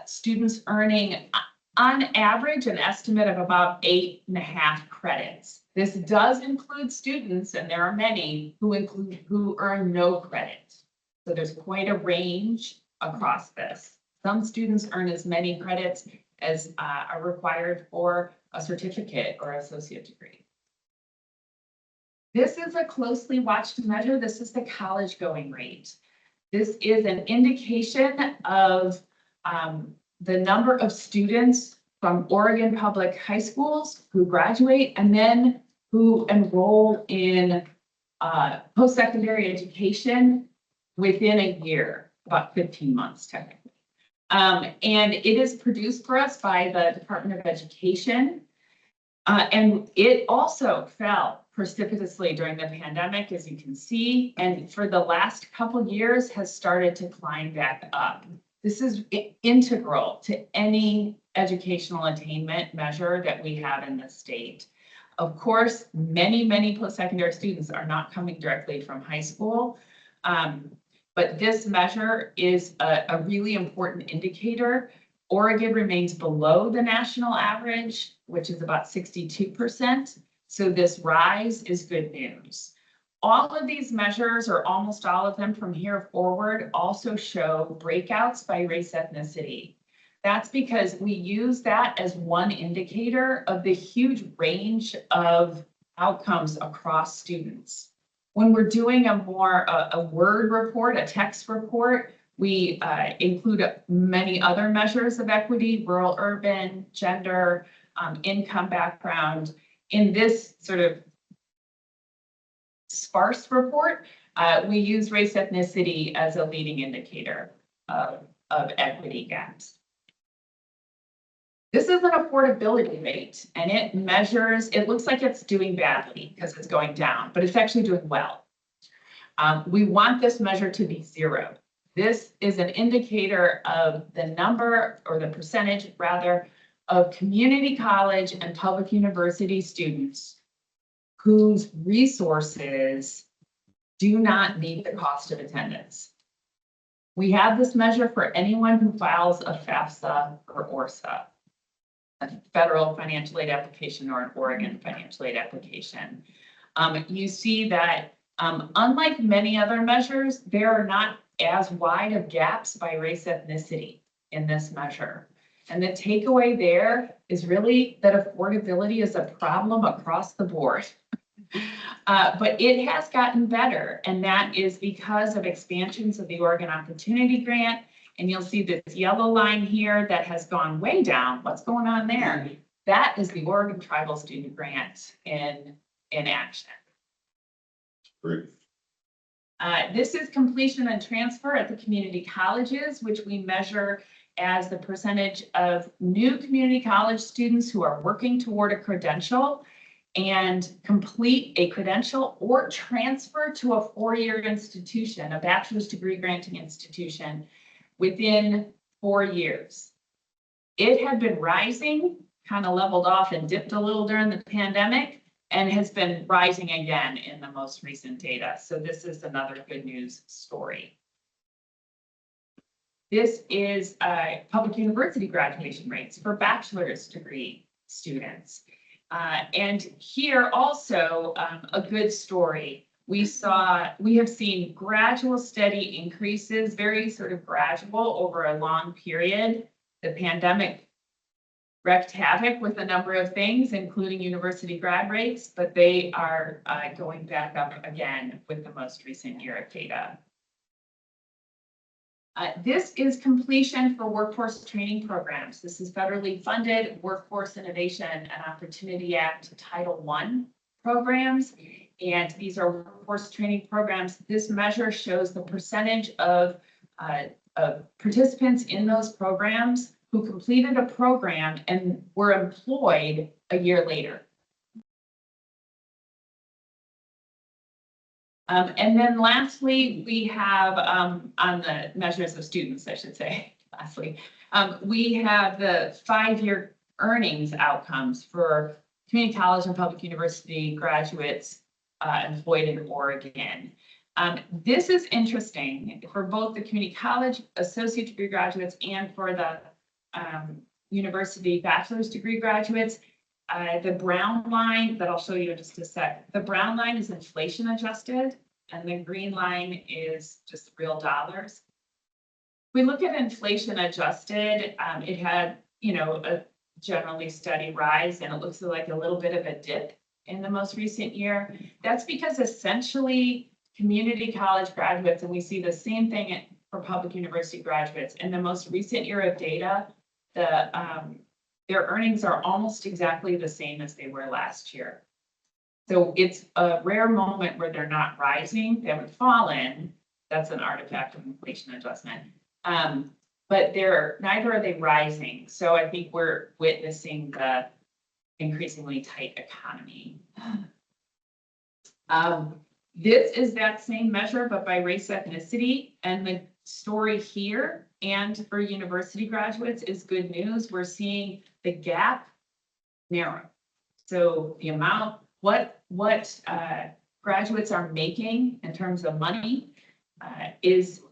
Students earning on average an estimate of about 8.5 credits. This does include students, and there are many who earn no credit. So there's quite a range across this. Some students earn as many credits as are required for a certificate or associate degree. This is a closely watched measure. This is the college going rate. This is an indication of the number of students from Oregon public high schools who graduate and then who enroll in post-secondary education within a year, about 15 months technically. And it is produced for us by the Department of Education. And it also fell precipitously during the pandemic, as you can see, and for the last couple years has started to climb back up. This is integral to any educational attainment measure that we have in the state. Of course, many post-secondary students are not coming directly from high school, but this measure is a really important indicator. Oregon remains below the national average, which is about 62%. So this rise is good news. All of these measures, or almost all of them from here forward, also show breakouts by race ethnicity. That's because we use that as one indicator of the huge range of outcomes across students. When we're doing a word report, a text report, we include many other measures of equity: rural, urban, gender, income background. In this sort of sparse report, we use race ethnicity as a leading indicator of equity gaps. This is an affordability rate, and it measures, it looks like it's doing badly because it's going down, but it's actually doing well. We want this measure to be 0. This is an indicator of the number, or the percentage rather, of community college and public university students whose resources do not meet the cost of attendance. We have this measure for anyone who files a FAFSA or ORSA, a federal financial aid application or an Oregon financial aid application. You see that unlike many other measures, there are not as wide of gaps by race ethnicity in this measure. And the takeaway there is really that affordability is a problem across the board. But it has gotten better, and that is because of expansions of the Oregon Opportunity Grant. And you'll see this yellow line here that has gone way down. What's going on there? That is the Oregon Tribal Student Grant in action. Great. This is completion and transfer at the community colleges, which we measure as the percentage of new community college students who are working toward a credential and complete a credential or transfer to a 4-year institution, a bachelor's degree granting institution, within 4 years. It had been rising, kind of leveled off and dipped a little during the pandemic, and has been rising again in the most recent data. So this is another good news story. This is public university graduation rates for bachelor's degree students. And here also a good story. We have seen gradual, steady increases, very sort of gradual over a long period. The pandemic wreaked havoc with a number of things, including university grad rates, but they are going back up again with the most recent year of data. This is completion for workforce training programs. This is federally funded Workforce Innovation and Opportunity Act Title I programs. And these are workforce training programs. This measure shows the percentage of participants in those programs who completed a program and were employed a year later. And then lastly, we have on the measures of students, I should say, lastly, we have the 5-year earnings outcomes for community college and public university graduates employed in Oregon. This is interesting for both the community college associate degree graduates and for the university bachelor's degree graduates. The brown line that I'll show you in just a sec, the brown line is inflation adjusted and the green line is just real dollars. We look at inflation adjusted, it had, a generally steady rise and it looks like a little bit of a dip in the most recent year. That's because essentially community college graduates, and we see the same thing for public university graduates, in the most recent year of data, their earnings are almost exactly the same as they were last year. So it's a rare moment where they're not rising, they haven't fallen. That's an artifact of inflation adjustment. But neither are they rising. So I think we're witnessing the increasingly tight economy. This is that same measure, but by race ethnicity. And the story here and for university graduates is good news. We're seeing the gap narrow. So the amount, what graduates are making in terms of money is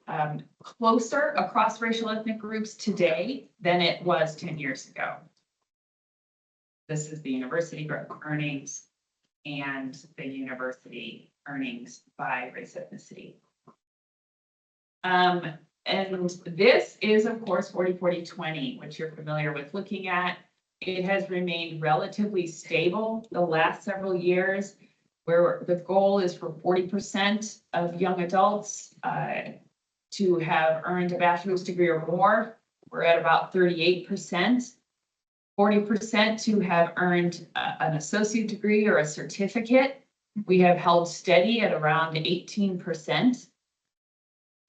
closer across racial ethnic groups today than it was 10 years ago. This is the university earnings and the university earnings by race ethnicity. And this is, of course, 40-40-20, which you're familiar with looking at. It has remained relatively stable the last several years, where the goal is for 40% of young adults to have earned a bachelor's degree or more. We're at about 38%. 40% to have earned an associate degree or a certificate. We have held steady at around 18%.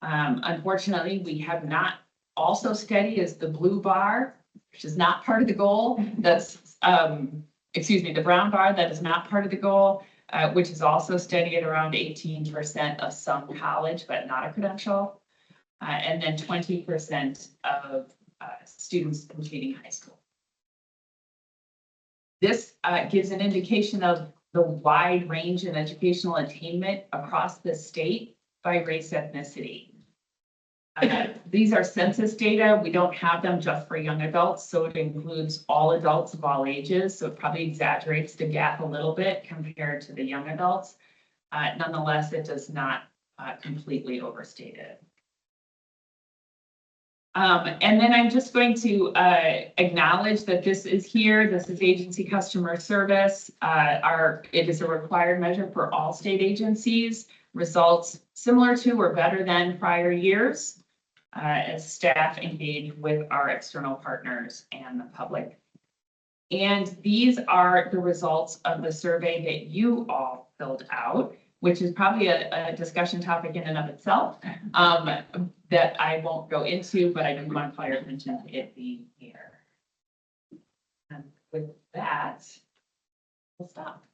Unfortunately, we have not also steady as the blue bar, which is not part of the goal. That's, the brown bar, that is not part of the goal, which is also steady at around 18% of some college, but not a credential. And then 20% of students completing high school. This gives an indication of the wide range in educational attainment across the state by race ethnicity. These are census data. We don't have them just for young adults, so it includes all adults of all ages. So it probably exaggerates the gap a little bit compared to the young adults. Nonetheless, it does not completely overstate it. And then I'm just going to acknowledge that this is here. This is agency customer service. It is a required measure for all state agencies. Results similar to or better than prior years as staff engage with our external partners and the public. And these are the results of the survey that you all filled out, which is probably a discussion topic in and of itself that I won't go into, but I do want to call your attention to it being here. And with that, we'll stop.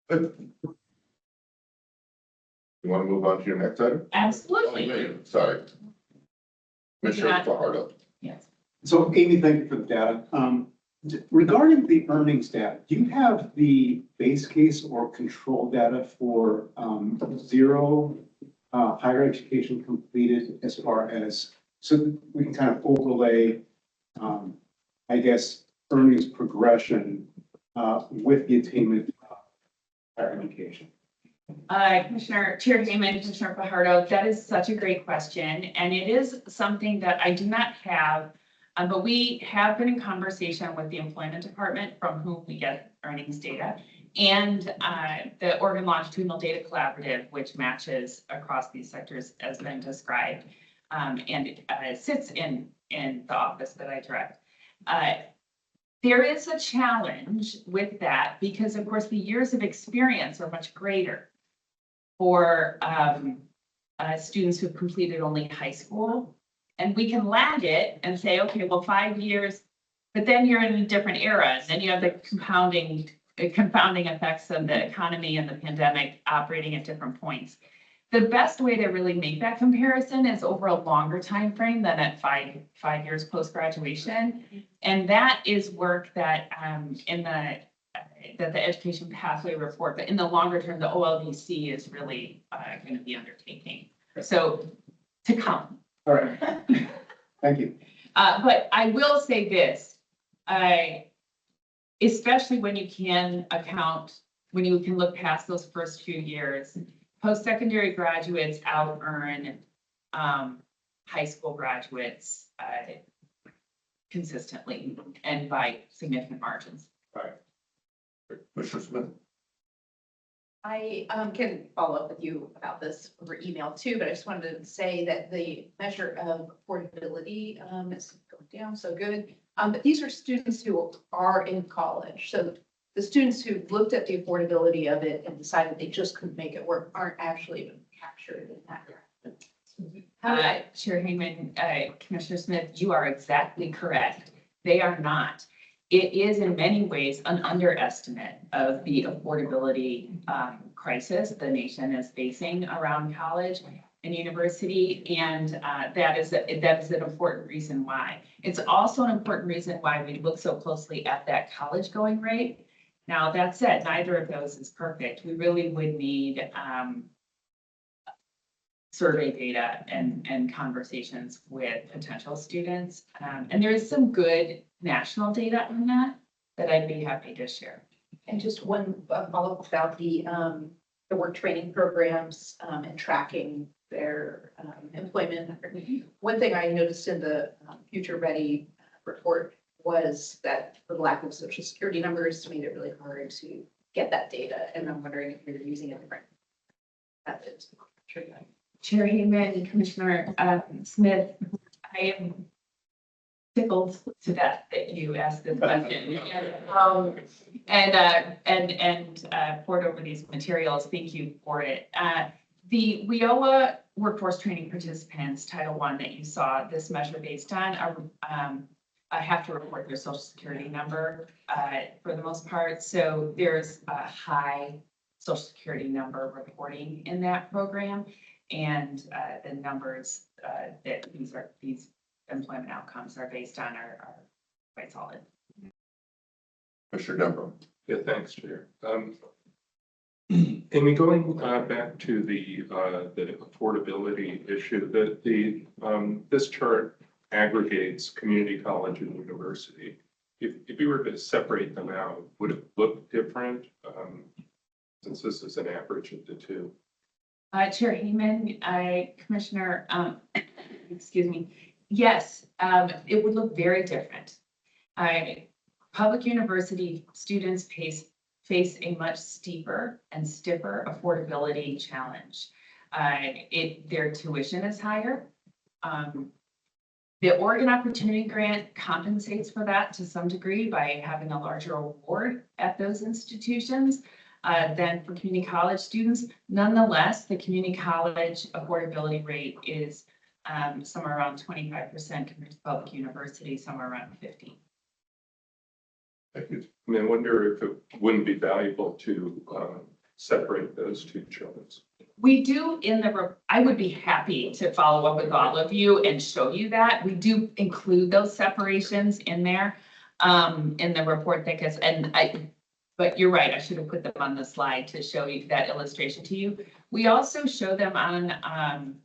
Good. You want to move on to your next item? Absolutely. Sorry. Commissioner Fajardo. Yes. So Amy, thank you for the data. Regarding the earnings data, do you have the base case or control data for zero higher education completed as far as, so we can kind of overlay, I guess, earnings progression with the attainment of higher education? Commissioner Chair Heyman, Commissioner Fajardo, that is such a great question. And it is something that I do not have, but we have been in conversation with the employment department from whom we get earnings data and the Oregon Longitudinal Data Collaborative, which matches across these sectors as been described. And it sits in the office that I direct. There is a challenge with that because of course the years of experience are much greater for students who've completed only high school. And we can lag it and say, okay, well, 5 years, but then you're in a different era. And then you have the confounding effects of the economy and the pandemic operating at different points. The best way to really make that comparison is over a longer time frame than at five years post-graduation. And that is work that that the education pathway report, but in the longer term, the OLDC is really going to be undertaking. So to come. All right. Thank you. But I will say this, especially when you can look past those first few years, post-secondary graduates out-earn high school graduates consistently and by significant margins. Right. Mr. Smith? I can follow up with you about this over email too, but I just wanted to say that the measure of affordability is going down, so good. But these are students who are in college. So the students who looked at the affordability of it and decided they just couldn't make it work aren't actually even captured in that. Chair Hayman, Commissioner Smith, you are exactly correct. They are not. It is in many ways an underestimate of the affordability crisis the nation is facing around college and university, and that is an important reason why. It's also an important reason why we look so closely at that college going rate. Now, that said, neither of those is perfect. We really would need survey data and conversations with potential students. And there is some good national data on that I'd be happy to share. And just one follow-up about the work training programs and tracking their employment. One thing I noticed in the Future Ready report was that the lack of social security numbers made it really hard to get that data. And I'm wondering if you're using a different method. Chair Hayman, Commissioner Smith, I am tickled to death that you asked this question. And poured over these materials. Thank you for it. The WIOA workforce training participants, Title I that you saw this measure based on, have to report their social security number for the most part. So there's a high social security number reporting in that program. And the numbers that these employment outcomes are based on are quite solid. Mr. Denver? Yeah, thanks, Chair. Amy, going back to the affordability issue, this chart aggregates community college and university. If you were to separate them out, would it look different? Since this is an average of the two. Chair Hayman, Commissioner, excuse me. Yes, it would look very different. Public university students face a much steeper and stiffer affordability challenge. Their tuition is higher. The Oregon Opportunity Grant compensates for that to some degree by having a larger award at those institutions than for community college students. Nonetheless, the community college affordability rate is somewhere around 25% compared to public university, somewhere around 50%. Thank you. I mean, I wonder if it wouldn't be valuable to separate those two charts. We do I would be happy to follow up with all of you and show you that. We do include those separations in there in the report that gets, but you're right, I should have put them on the slide to show you that illustration to you. We also show them on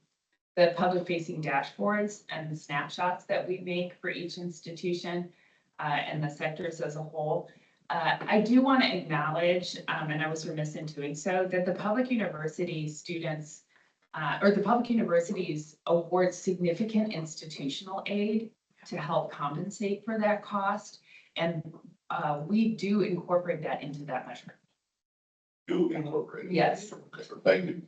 the public facing dashboards and the snapshots that we make for each institution and the sectors as a whole. I do want to acknowledge, and I was remiss in doing so, that the public university students or the public universities award significant institutional aid to help compensate for that cost. And we do incorporate that into that measure. Do incorporate it? Yes. Thank you.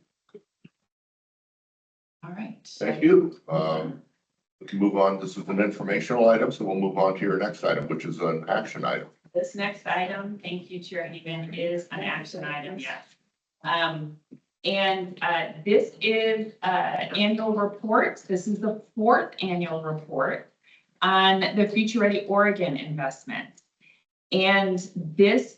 All right. Thank you. We can move on. This is an informational item, so we'll move on to your next item, which is an action item. This next item, thank you, Chair Heeman, is an action item, yes. This is annual report. This is the 4th annual report on the Future Ready Oregon investment. And this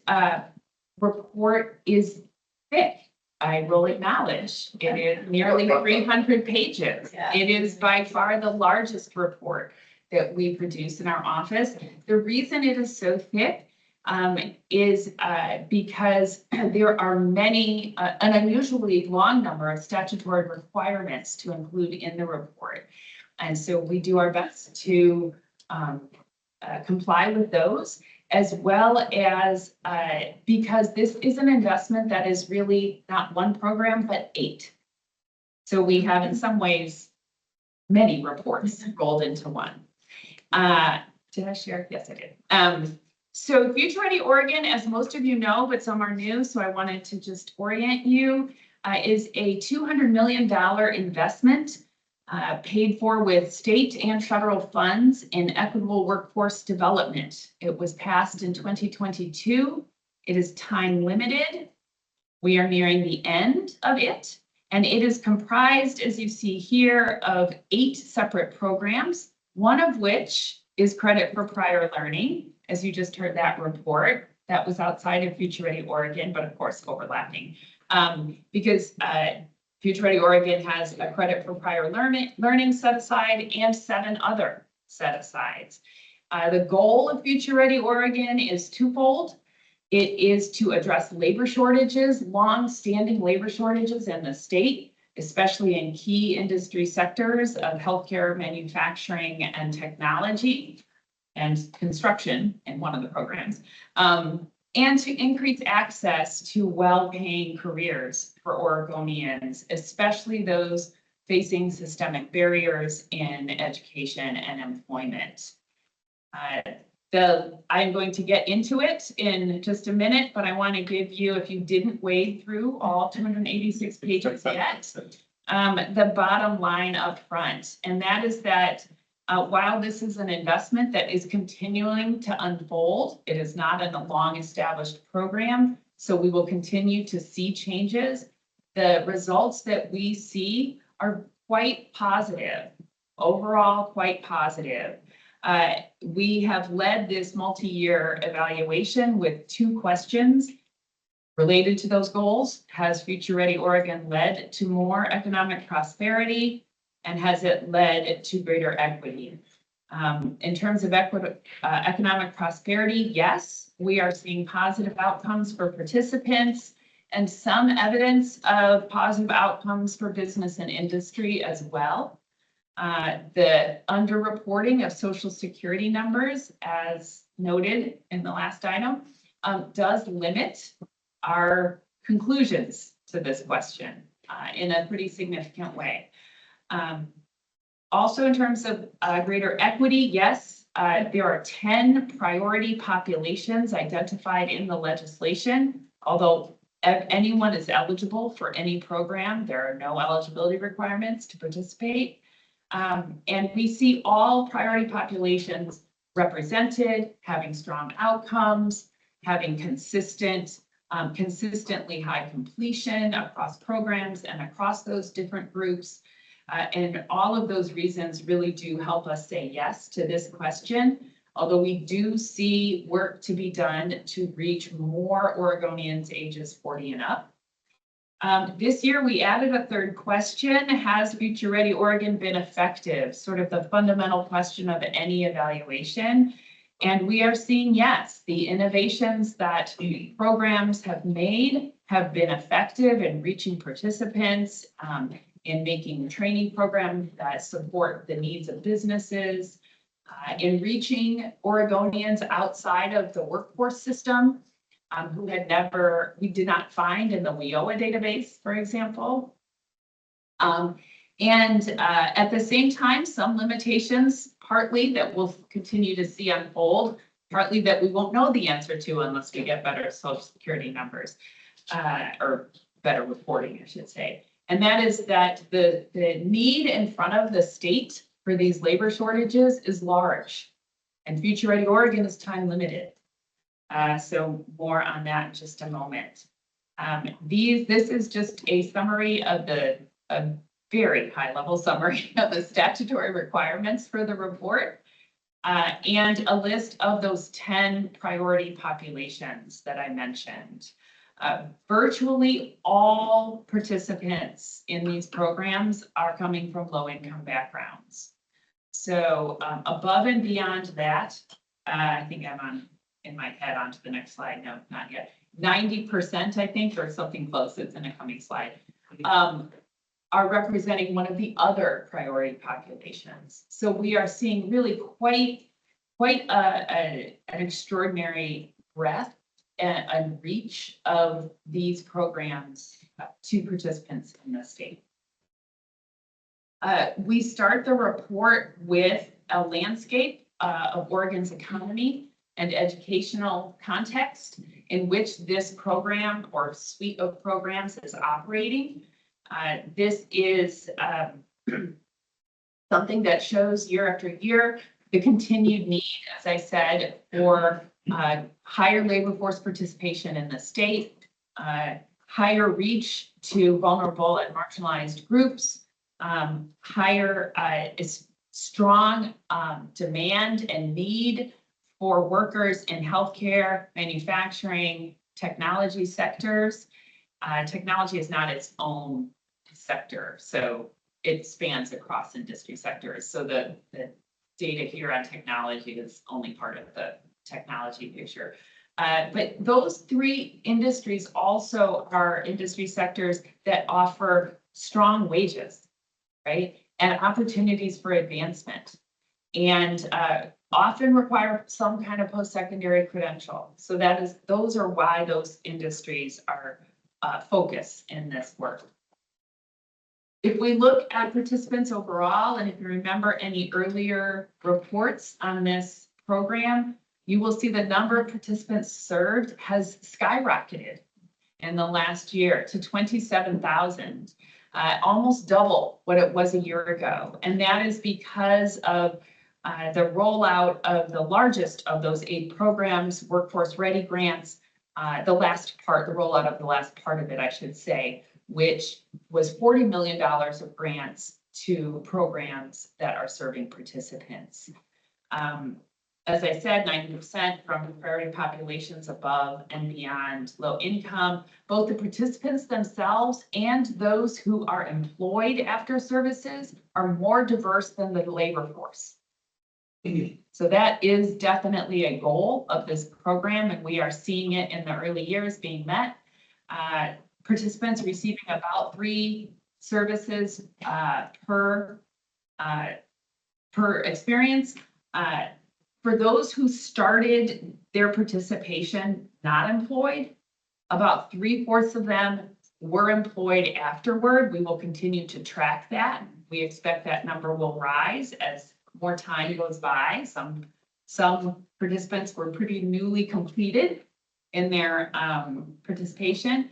report is thick. I will acknowledge it is nearly 300 pages. Yeah. It is by far the largest report that we produce in our office. The reason it is so thick is because there are many, an unusually long number of statutory requirements to include in the report. And so we do our best to comply with those, as well as because this is an investment that is really not one program, but 8. So we have in some ways many reports rolled into one. Did I share? Yes, I did. So Future Ready Oregon, as most of you know, but some are new, so I wanted to just orient you, is a $200 million investment paid for with state and federal funds in equitable workforce development. It was passed in 2022. It is time limited. We are nearing the end of it, and it is comprised, as you see here, of 8 separate programs, one of which is credit for prior learning. As you just heard that report, that was outside of Future Ready Oregon, but of course overlapping, because Future Ready Oregon has a credit for prior learning set aside and 7 other set asides. The goal of Future Ready Oregon is twofold. It is to address labor shortages, long-standing labor shortages in the state, especially in key industry sectors of healthcare, manufacturing, and technology, and construction in one of the programs, and to increase access to well-paying careers for Oregonians, especially those facing systemic barriers in education and employment. I'm going to get into it in just a minute, but I want to give you, if you didn't wade through all 286 pages yet, the bottom line up front, and that is that while this is an investment that is continuing to unfold, it is not in a long-established program, so we will continue to see changes. The results that we see are quite positive, overall quite positive. We have led this multi-year evaluation with 2 questions related to those goals. Has Future Ready Oregon led to more economic prosperity? And has it led to greater equity? In terms of economic prosperity, yes, we are seeing positive outcomes for participants and some evidence of positive outcomes for business and industry as well. The underreporting of Social Security numbers, as noted in the last item, does limit our conclusions to this question in a pretty significant way. Also, in terms of greater equity, yes, there are 10 priority populations identified in the legislation. Although anyone is eligible for any program, there are no eligibility requirements to participate. And we see all priority populations represented, having strong outcomes, having consistently high completion across programs and across those different groups. And all of those reasons really do help us say yes to this question, although we do see work to be done to reach more Oregonians ages 40 and up. This year, we added a 3rd question. Has Future Ready Oregon been effective? Sort of the fundamental question of any evaluation. And we are seeing yes, the innovations that programs have made have been effective in reaching participants, in making training programs that support the needs of businesses, in reaching Oregonians outside of the workforce system, who we did not find in the WIOA database, for example. At the same time, some limitations, partly that we'll continue to see unfold, partly that we won't know the answer to unless we get better Social Security numbers, or better reporting, I should say. And that is that the need in front of the state for these labor shortages is large. And Future Ready Oregon is time limited. So more on that in just a moment. This is just a summary of a very high level summary of the statutory requirements for the report. And a list of those 10 priority populations that I mentioned. Virtually all participants in these programs are coming from low-income backgrounds. So above and beyond that, I think I'm in my head onto the next slide. No, not yet. 90%, I think, or something close. It's in a coming slide. Are representing one of the other priority populations. So we are seeing really quite an extraordinary breadth and reach of these programs to participants in the state. We start the report with a landscape of Oregon's economy and educational context in which this program or suite of programs is operating. This is something that shows year after year the continued need, as I said, for higher labor force participation in the state, higher reach to vulnerable and marginalized groups, higher strong demand and need for workers in healthcare, manufacturing, technology sectors. Technology is not its own sector, so it spans across industry sectors. So the data here on technology is only part of the technology picture. But those three industries also are industry sectors that offer strong wages, right? And opportunities for advancement, and often require some kind of post-secondary credential. So those are why those industries are focus in this work. If we look at participants overall, and if you remember any earlier reports on this program, you will see the number of participants served has skyrocketed in the last year to 27,000, almost double what it was a year ago. And that is because of the rollout of the largest of those 8 programs, Workforce Ready grants, the rollout of the last part of it, I should say, which was $40 million of grants to programs that are serving participants. As I said, 90% from priority populations above and beyond low income. Both the participants themselves and those who are employed after services are more diverse than the labor force. So that is definitely a goal of this program, and we are seeing it in the early years being met. Participants receiving about 3 services per experience. For those who started their participation not employed, about 3/4 of them were employed afterward. We will continue to track that. We expect that number will rise as more time goes by. Some participants were pretty newly completed in their participation,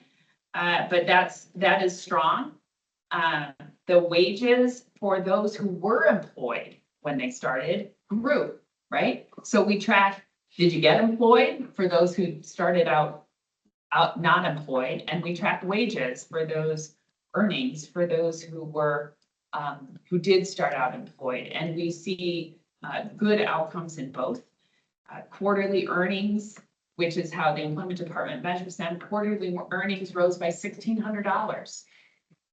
but that is strong. The wages for those who were employed when they started grew, right? So we track, did you get employed for those who started out not employed, and we track wages for those earnings for those who were who did start out employed, and we see good outcomes in both. Quarterly earnings, which is how the Employment Department measures them, quarterly earnings rose by $1,600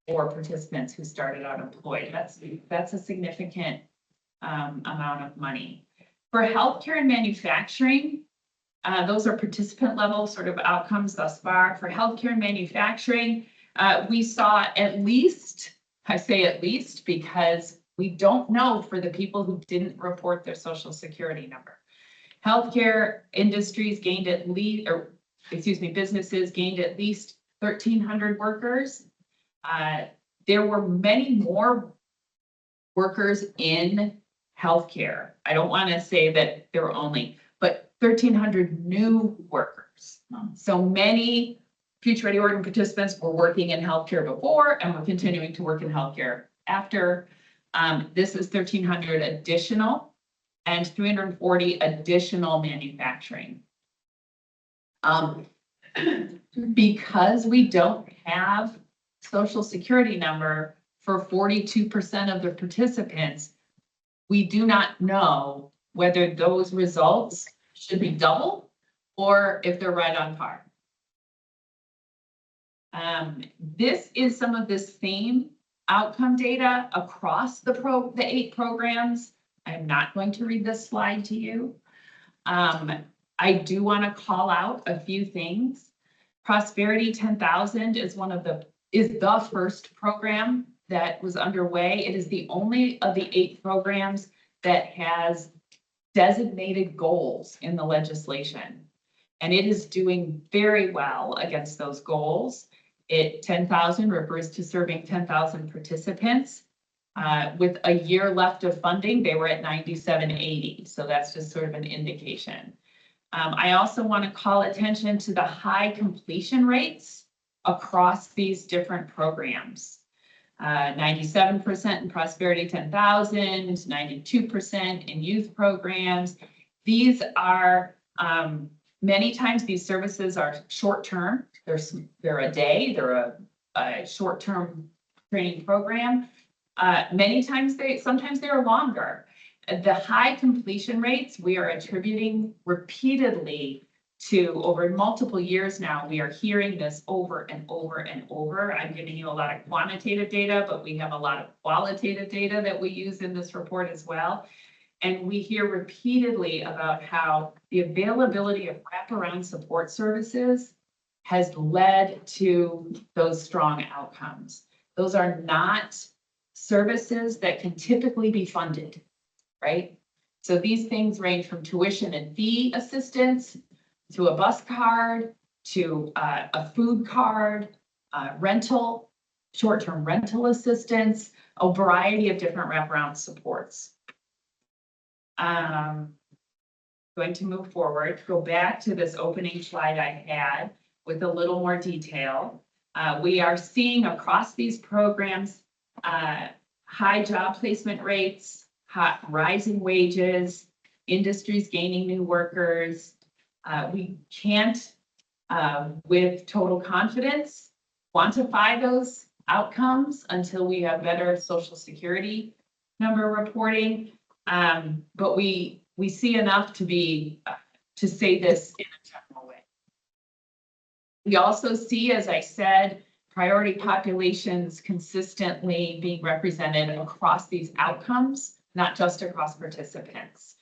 for participants who started out employed. That's a significant amount of money. For healthcare and manufacturing, those are participant level sort of outcomes thus far. For healthcare and manufacturing, we saw at least, I say at least because we don't know for the people who didn't report their Social Security number. Healthcare industries gained at least, businesses gained at least 1,300 workers. There were many more workers in healthcare. I don't want to say that there were only, but 1,300 new workers. So many Future Ready Oregon participants were working in healthcare before and were continuing to work in healthcare after. This is 1,300 additional and 340 additional manufacturing. Because we don't have social security number for 42% of the participants, we do not know whether those results should be double or if they're right on par. This is some of the same outcome data across the 8 programs. I'm not going to read this slide to you. I do want to call out a few things. Prosperity 10,000 is the first program that was underway. It is the only of the 8 programs that has designated goals in the legislation. And it is doing very well against those goals. 10,000 refers to serving 10,000 participants. With a year left of funding, they were at 9780. So that's just sort of an indication. I also want to call attention to the high completion rates across these different programs. 97% in Prosperity 10,000, 92% in youth programs. These are, many times these services are short-term. They're a day, they're a short-term training program. Many times sometimes they're longer. The high completion rates we are attributing repeatedly to over multiple years now. We are hearing this over and over and over. I'm giving you a lot of quantitative data, but we have a lot of qualitative data that we use in this report as well. And we hear repeatedly about how the availability of wraparound support services has led to those strong outcomes. Those are not services that can typically be funded, right? So these things range from tuition and fee assistance to a bus card, to a food card, rental, short-term rental assistance, a variety of different wraparound supports. Going to move forward, go back to this opening slide I had with a little more detail. We are seeing across these programs high job placement rates, rising wages, industries gaining new workers. We can't, with total confidence, quantify those outcomes until we have better Social Security number reporting. But we see enough to say this in a general way. We also see, as I said, priority populations consistently being represented across these outcomes, not just across participants.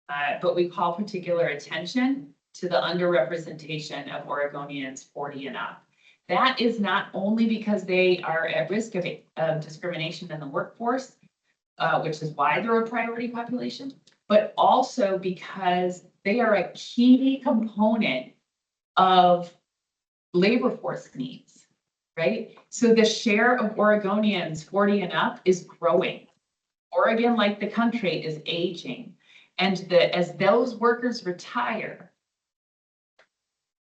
But we call particular attention to the underrepresentation of Oregonians 40 and up. That is not only because they are at risk of discrimination in the workforce, which is why they're a priority population, but also because they are a key component of labor force needs, right? So the share of Oregonians 40 and up is growing. Oregon, like the country, is aging. And as those workers retire,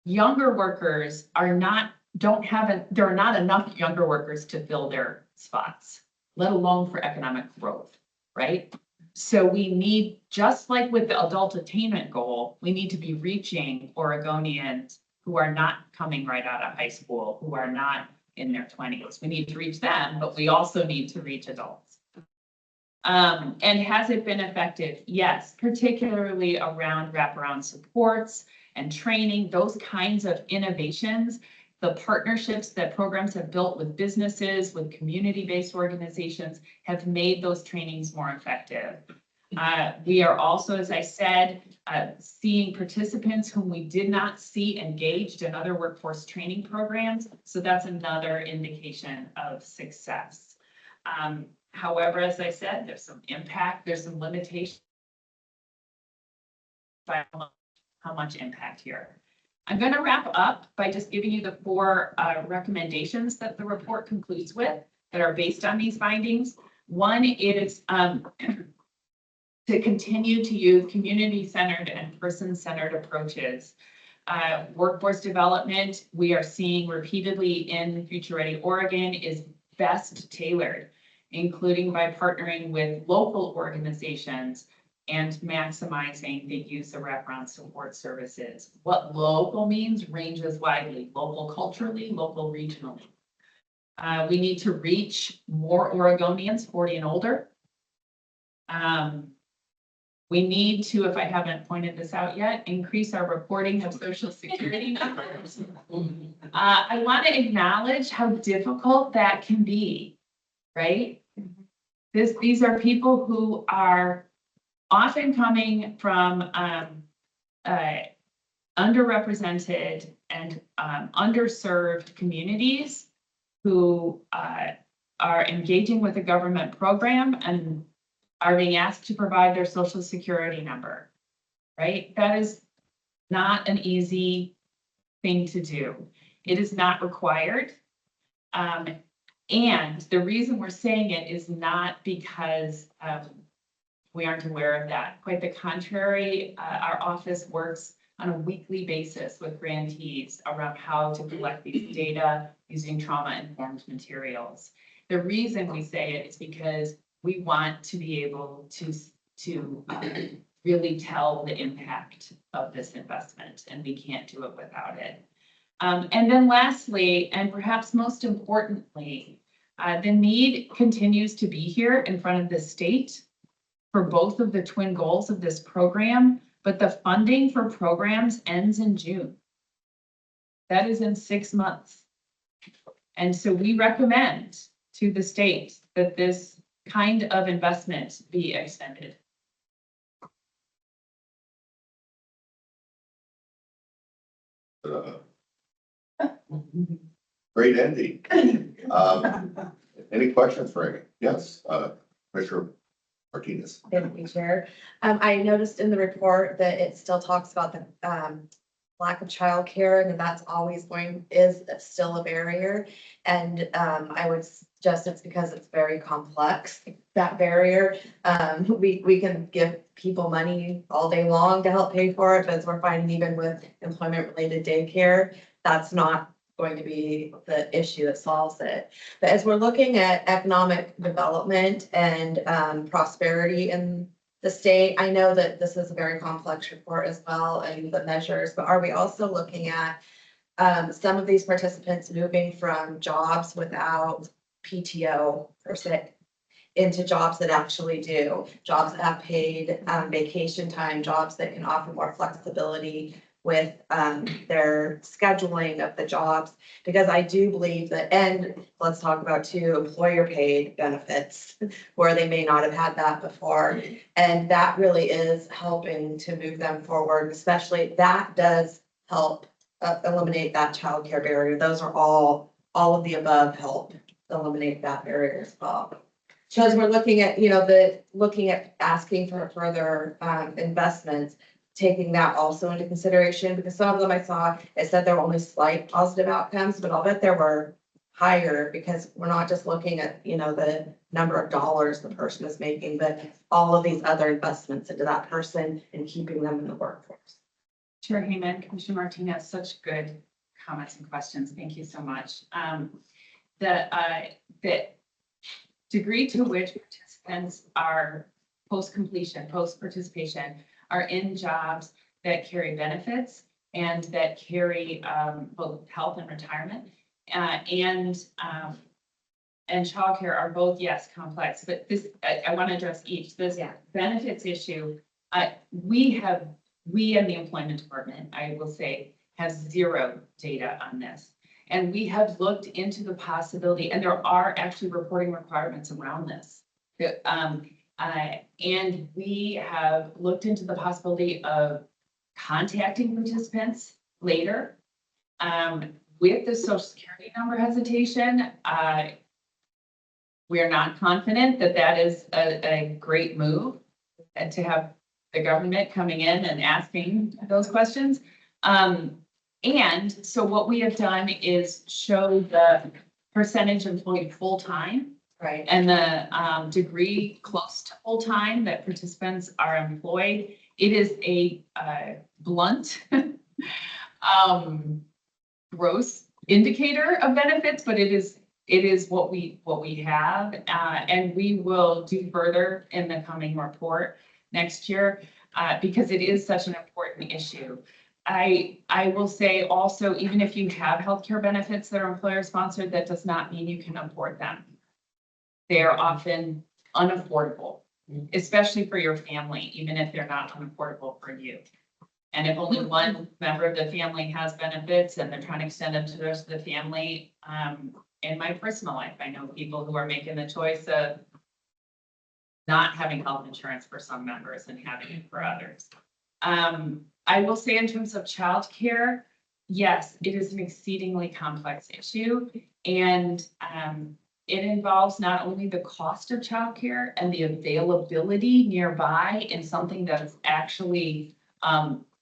younger workers there are not enough younger workers to fill their spots, let alone for economic growth, right? So we need, just like with the adult attainment goal, we need to be reaching Oregonians who are not coming right out of high school, who are not in their 20s. We need to reach them, but we also need to reach adults. And has it been effective? Yes, particularly around wraparound supports and training, those kinds of innovations, the partnerships that programs have built with businesses, with community-based organizations have made those trainings more effective. We are also, as I said, seeing participants whom we did not see engaged in other workforce training programs. So that's another indication of success. However, as I said, there's some impact, there's some limitation by how much impact here. I'm going to wrap up by just giving you the 4 recommendations that the report concludes with that are based on these findings. One is to continue to use community-centered and person-centered approaches. Workforce development, we are seeing repeatedly in Future Ready Oregon, is best tailored. including by partnering with local organizations and maximizing the use of wraparound support services. What local means ranges widely, local culturally, local regionally. We need to reach more Oregonians 40 and older. We need to, if I haven't pointed this out yet, increase our reporting of Social Security numbers. I want to acknowledge how difficult that can be, right? These are people who are often coming from underrepresented and underserved communities who are engaging with a government program and are being asked to provide their Social Security number, right? That is not an easy thing to do. It is not required. And the reason we're saying it is not because we aren't aware of that. Quite the contrary, our office works on a weekly basis with grantees around how to collect these data using trauma-informed materials. The reason we say it is because we want to be able to really tell the impact of this investment, and we can't do it without it. And then lastly, and perhaps most importantly, the need continues to be here in front of the state for both of the twin goals of this program, but the funding for programs ends in June. That is in 6 months. And so we recommend to the state that this kind of investment be extended. Great ending. Any questions for Amy? Yes, Commissioner Martinez. Thank you, Chair. I noticed in the report that it still talks about the lack of childcare, and that's always is still a barrier. And I would suggest it's because it's very complex, that barrier. We can give people money all day long to help pay for it, but as we're finding even with employment-related daycare, that's not going to be the issue that solves it. But as we're looking at economic development and prosperity in the state, I know that this is a very complex report as well and the measures, but are we also looking at some of these participants moving from jobs without PTO per se into jobs that actually do, jobs that have paid vacation time, jobs that can offer more flexibility with their scheduling of the jobs, because I do believe that, and let's talk about too, employer paid benefits where they may not have had that before. And that really is helping to move them forward, especially that does help eliminate that childcare barrier. Those are all of the above help eliminate that barrier as well. So as we're looking at, looking at asking for further investments, taking that also into consideration, because some of them I saw, it said there were only slight positive outcomes, but I'll bet there were higher, because we're not just looking at, the number of dollars the person is making, but all of these other investments into that person and keeping them in the workforce. Chair Heyman, Commissioner Martinez, such good comments and questions. Thank you so much. The degree to which participants are post-completion, post-participation, are in jobs that carry benefits and that carry both health and retirement and childcare are both, yes, complex, but this, I want to address each. This benefits issue, we in the employment department, I will say, have zero data on this. And we have looked into the possibility, and there are actually reporting requirements around this. And we have looked into the possibility of contacting participants later. With the Social Security number hesitation, we are not confident that that is a great move and to have the government coming in and asking those questions. And so what we have done is show the percentage employed full-time. Right. And the degree close to full-time that participants are employed. It is a blunt, gross indicator of benefits, but it is it is what we have, and we will do further in the coming report next year, because it is such an important issue. I will say also, even if you have healthcare benefits that are employer sponsored, that does not mean you can afford them. They are often unaffordable, especially for your family, even if they're not unaffordable for you. And if only one member of the family has benefits and they're trying to extend them to the rest of the family, in my personal life, I know people who are making the choice of not having health insurance for some members and having it for others. I will say in terms of childcare, yes, it is an exceedingly complex issue. And it involves not only the cost of childcare and the availability nearby in something that is actually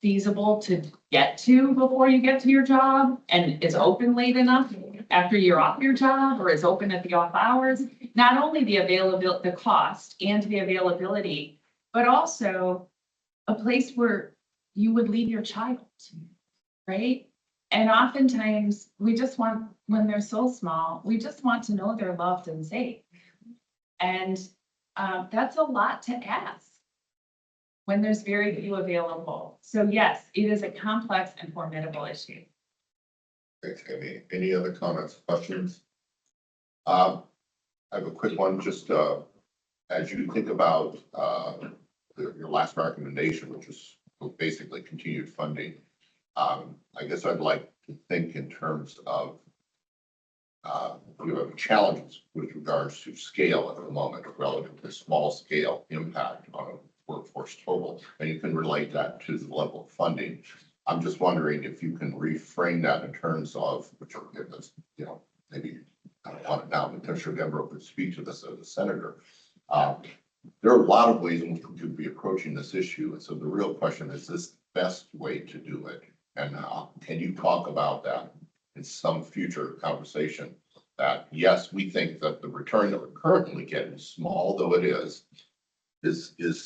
feasible to get to before you get to your job and is open late enough after you're off your job or is open at the off hours. Not only the availability, the cost and the availability, but also a place where you would leave your child, right? And oftentimes we just want, when they're so small, we just want to know they're loved and safe. And that's a lot to ask when there's very few available. So yes, it is a complex and formidable issue. Thanks, Amy. Any other comments, questions? I have a quick one, just as you think about your last recommendation, which is basically continued funding. I guess I'd like to think in terms of you have challenges with regards to scale at the moment, relatively small scale impact on a workforce total, and you can relate that to the level of funding. I'm just wondering if you can reframe that in terms of, which will give us, you know, maybe I don't want it now, but I'm sure Deborah could speak to this as a senator. There are a lot of ways in which we could be approaching this issue. And so the real question is this the best way to do it? And can you talk about that in some future conversation? That yes, we think that the return that we're currently getting, small though it is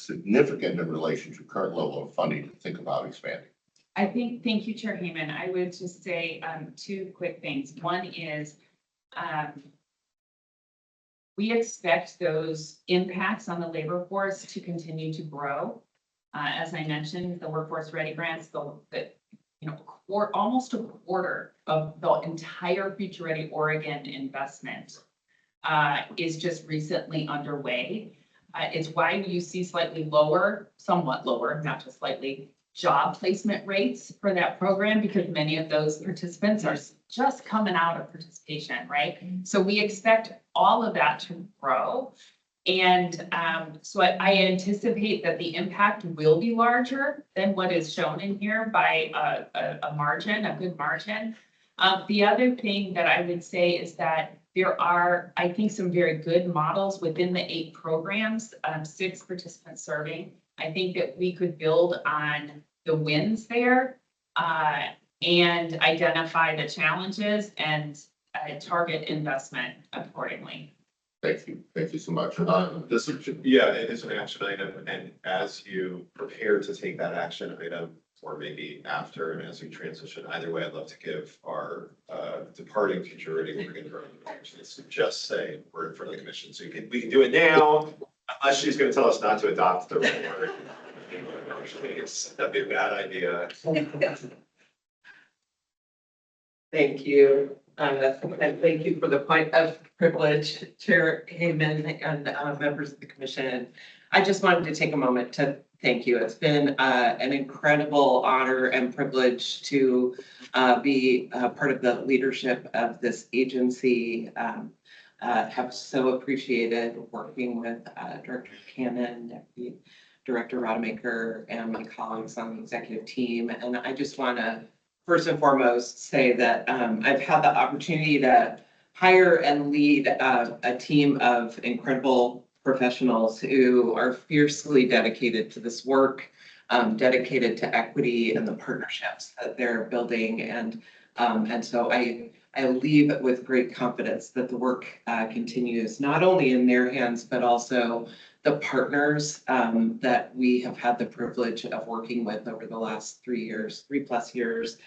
significant in relation to current level of funding to think about expanding. I think, thank you, Chair Heyman. I would just say two quick things. One is we expect those impacts on the labor force to continue to grow. As I mentioned, the Workforce Ready grants, almost a quarter of the entire Future Ready Oregon investment is just recently underway. It's why you see slightly lower, somewhat lower, not just slightly, job placement rates for that program, because many of those participants are just coming out of participation, right? So we expect all of that to grow. And so I anticipate that the impact will be larger than what is shown in here by a margin, a good margin. The other thing that I would say is that there are, I think, some very good models within the 8 programs, 6 participants serving. I think that we could build on the wins there and identify the challenges and target investment accordingly. Thank you. Thank you so much. This is, yeah, it is an action item, and as you prepare to take that action item, or maybe after and as we transition, either way, I'd love to give our departing Future Ready Oregon to just say we're in front of the commission. So we can do it now, unless she's going to tell us not to adopt the report. That'd be a bad idea. Thank you. And thank you for the point of privilege, Chair Heyman and members of the commission. I just wanted to take a moment to thank you. It's been an incredible honor and privilege to be part of the leadership of this agency. Have so appreciated working with Director Cannon, Deputy Director Rodemaker, and my colleagues on the executive team. And I just want to first and foremost say that I've had the opportunity to hire and lead a team of incredible professionals who are fiercely dedicated to this work, dedicated to equity and the partnerships that they're building. And so I leave with great confidence that the work continues, not only in their hands, but also the partners that we have had the privilege of working with over the last 3 plus years.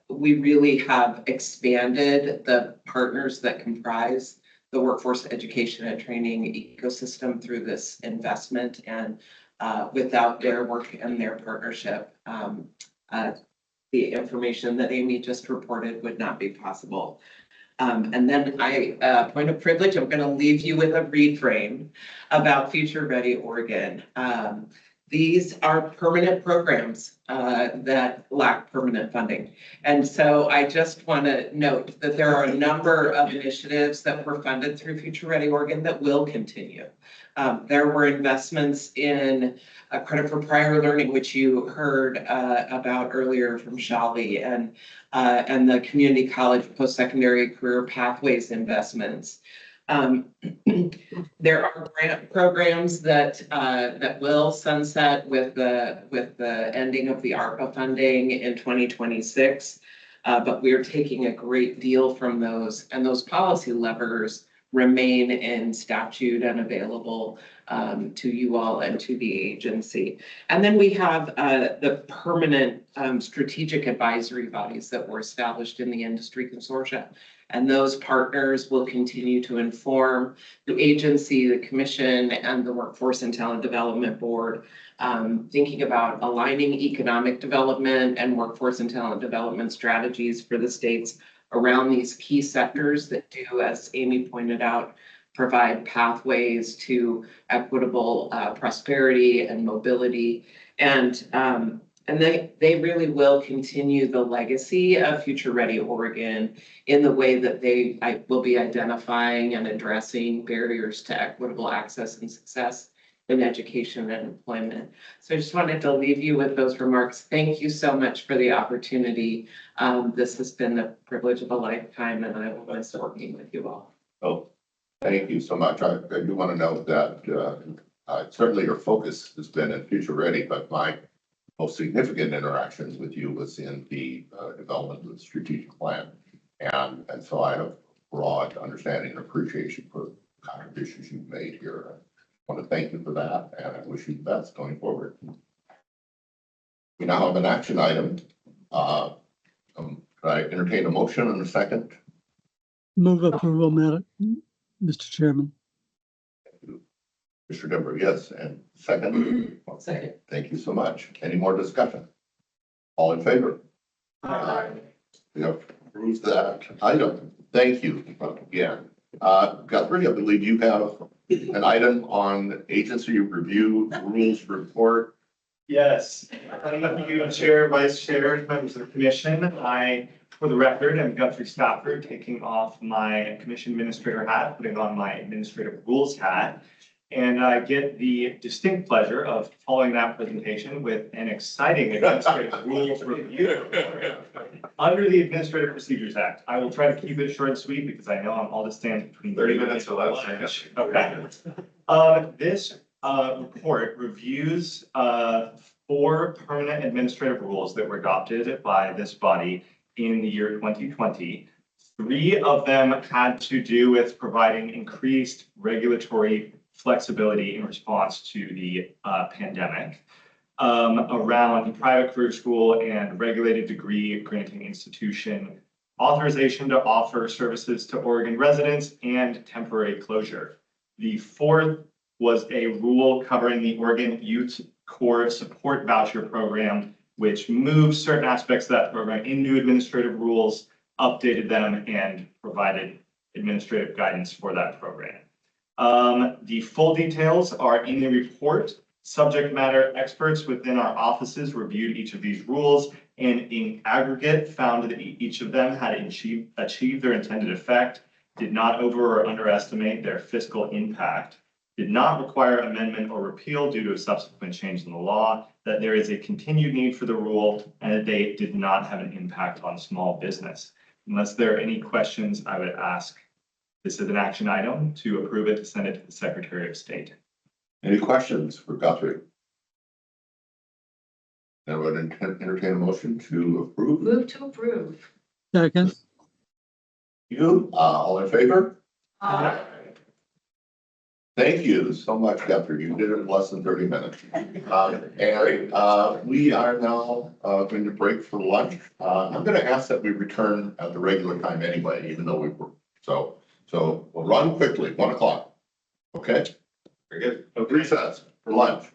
we really have expanded the partners that comprise the workforce education and training ecosystem through this investment. And without their work and their partnership, the information that Amy just reported would not be possible. And then point of privilege, I'm going to leave you with a reframe about Future Ready Oregon. These are permanent programs that lack permanent funding. And so I just want to note that there are a number of initiatives that were funded through Future Ready Oregon that will continue. There were investments in credit for prior learning, which you heard about earlier from Shali, and the community college post-secondary career pathways investments. There are grant programs that will sunset with the ending of the ARPA funding in 2026. But we are taking a great deal from those, and those policy levers remain in statute and available to you all and to the agency. And then we have the permanent strategic advisory bodies that were established in the industry consortia. And those partners will continue to inform the agency, the commission, and the Workforce and Talent Development Board, thinking about aligning economic development and workforce and talent development strategies for the states around these key sectors that do, as Amy pointed out, provide pathways to equitable prosperity and mobility. And they really will continue the legacy of Future Ready Oregon in the way that they will be identifying and addressing barriers to equitable access and success in education and employment. So I just wanted to leave you with those remarks. Thank you so much for the opportunity. This has been the privilege of a lifetime, and I will miss working with you all. Oh, thank you so much. I do want to note that certainly your focus has been in Future Ready, but my most significant interactions with you was in the development of the strategic plan. And so I have broad understanding and appreciation for the contributions you've made here. I want to thank you for that, and I wish you the best going forward. We now have an action item. Could I entertain a motion in a second? Move approval, Mr. Chairman. Mr. Denver, yes, and second? Second. Thank you so much. Any more discussion? All in favor? Aye. We have approved that item. Thank you again. Guthrie, I believe you have an item on agency review rules report. Yes, thank you, Chair, Vice Chair, members of the commission. For the record, I'm Guthrie Stafford, taking off my commission administrator hat, putting on my administrative rules hat. And I get the distinct pleasure of following that presentation with an exciting administrative rules review under the Administrative Procedures Act. I will try to keep it short and sweet because I know I'm all to stand between 30 minutes or less. Okay. This report reviews 4 permanent administrative rules that were adopted by this body in the year 2020. 3 of them had to do with providing increased regulatory flexibility in response to the pandemic around private career school and regulated degree granting institution authorization to offer services to Oregon residents and temporary closure. The 4th was a rule covering the Oregon Youth Core Support Voucher Program, which moves certain aspects of that program into administrative rules, updated them, and provided administrative guidance for that program. The full details are in the report. Subject matter experts within our offices reviewed each of these rules and in aggregate found that each of them had achieved their intended effect, did not over or underestimate their fiscal impact, did not require amendment or repeal due to a subsequent change in the law, that there is a continued need for the rule, and that they did not have an impact on small business. Unless there are any questions, I would ask, this is an action item, to approve it, to send it to the Secretary of State. Any questions for Guthrie? I would entertain a motion to approve. Move to approve. Second. You, all in favor? Aye. Thank you so much, Guthrie. You did it in less than 30 minutes. We are now going to break for lunch. I'm going to ask that we return at the regular time anyway, even though we were. So we'll run quickly, 1 o'clock. Okay? Very good. Recess for lunch.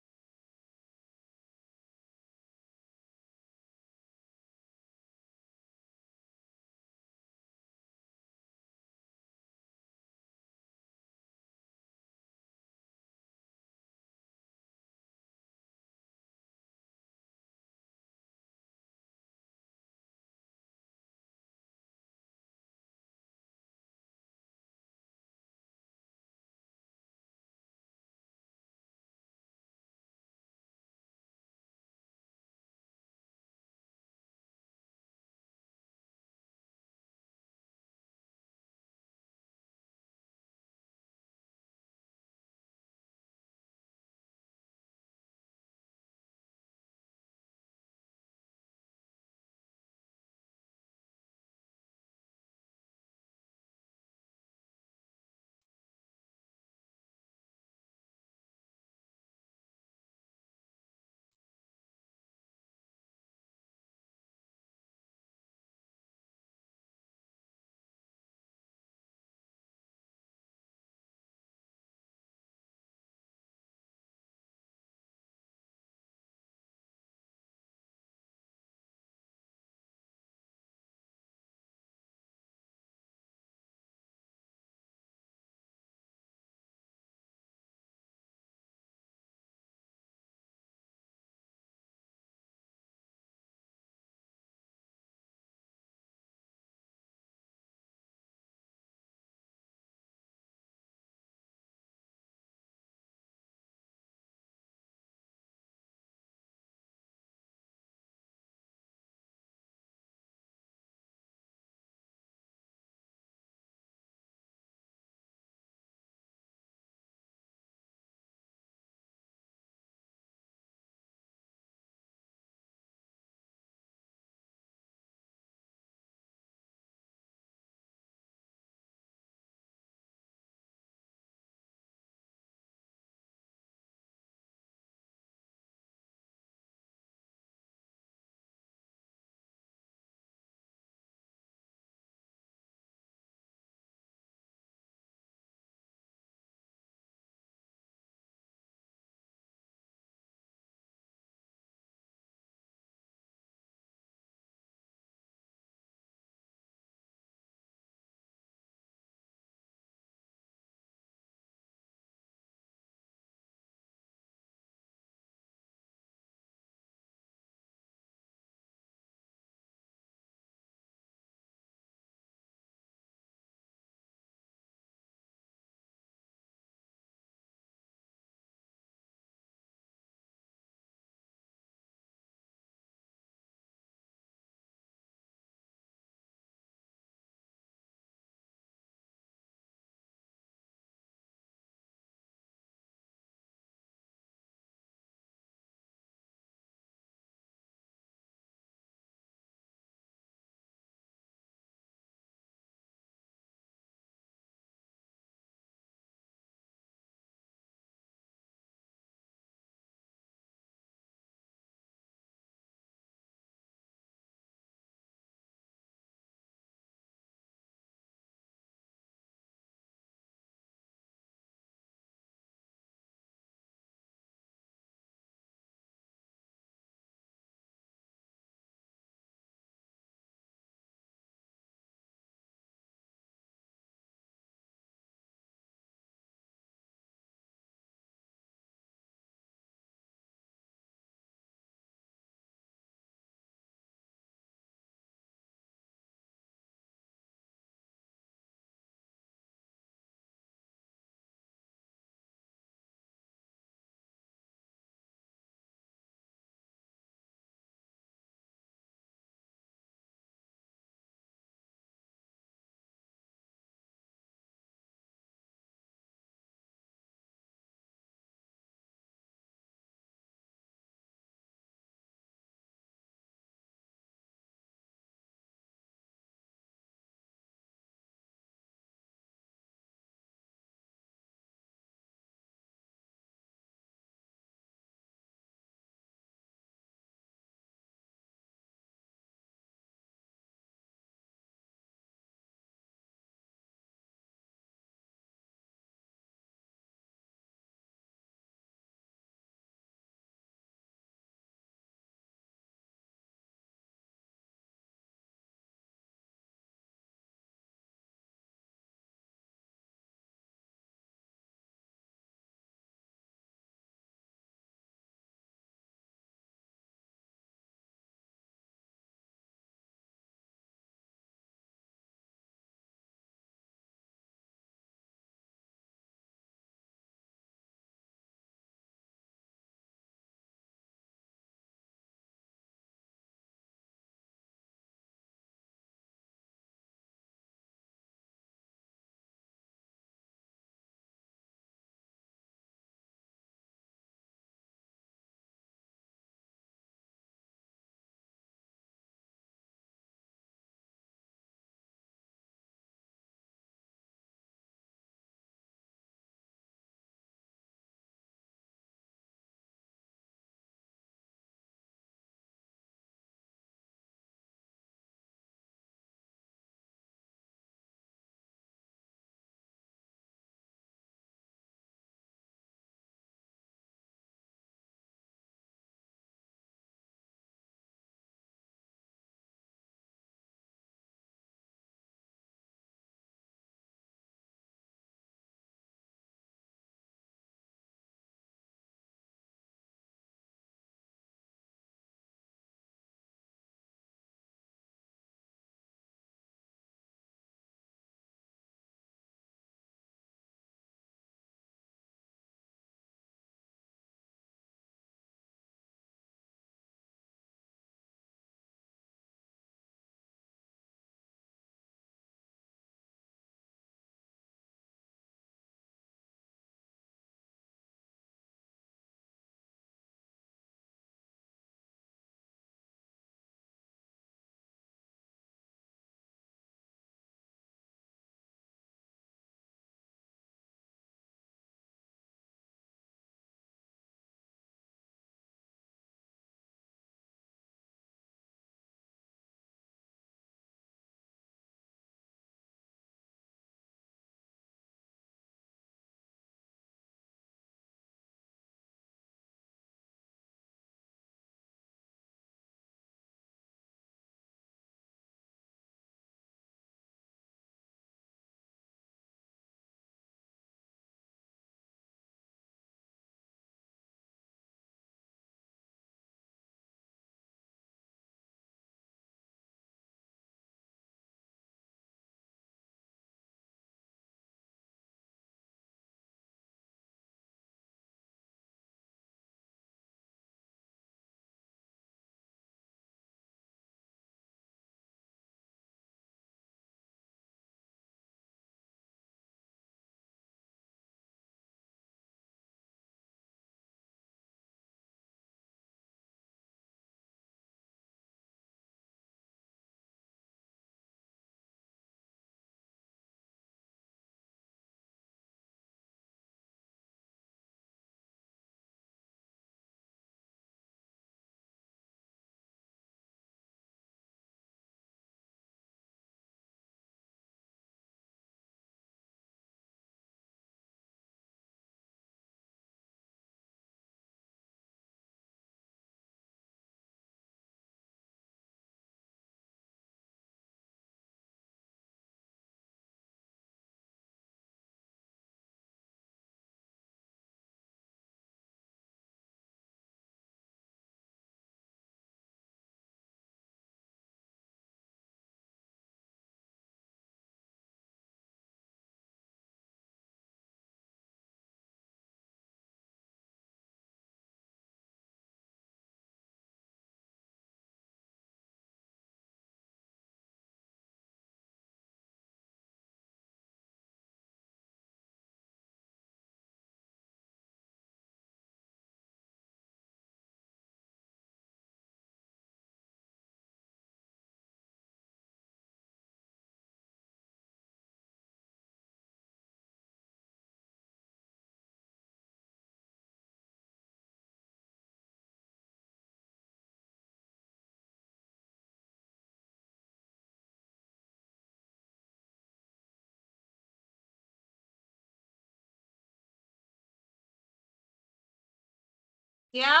Yeah?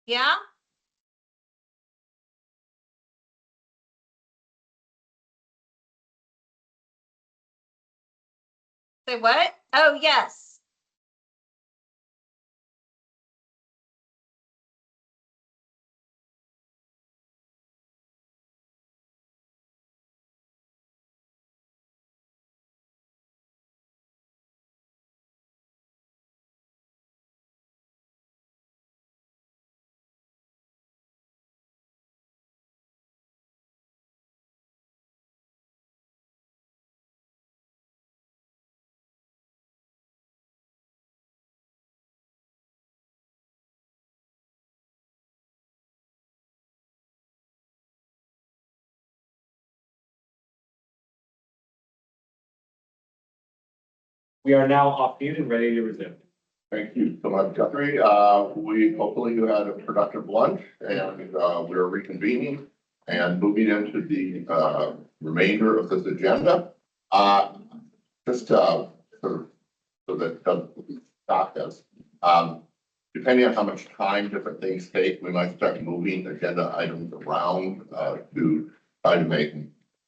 Yeah? Say what? Oh, yes. We are now off mute and ready to resume. Thank you so much, Guthrie. Hopefully you had a productive lunch and, we're reconvening and moving into the, remainder of this agenda. Just, sort of, so that doesn't stop us. Depending on how much time different things take, we might start moving agenda items around, to try to make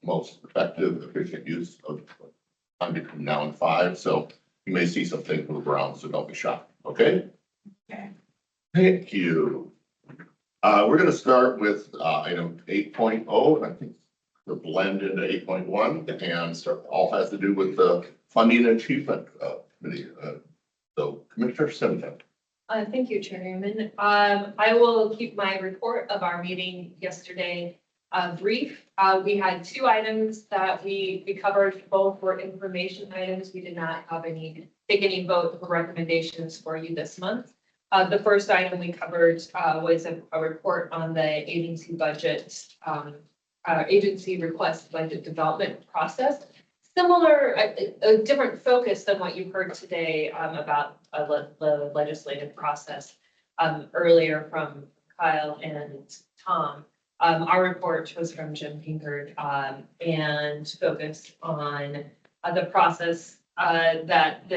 most effective, efficient use of time between now and 5. So you may see some things move around, so don't be shocked, okay? Okay. Thank you. We're gonna start with, item 8.0, and I think the blend into 8.1, and all has to do with the funding achievement, committee. So Commissioner Simpson. Thank you, Chairman. I will keep my report of our meeting yesterday brief. We had 2 items that we covered. Both were information items. We did not have take any vote or recommendations for you this month. The first item we covered was a report on the agency budget, agency request budget development process. Similar, a different focus than what you've heard today about the legislative process earlier from Kyle and Tom. Our report was from Jim Pinkard and focused on the process that the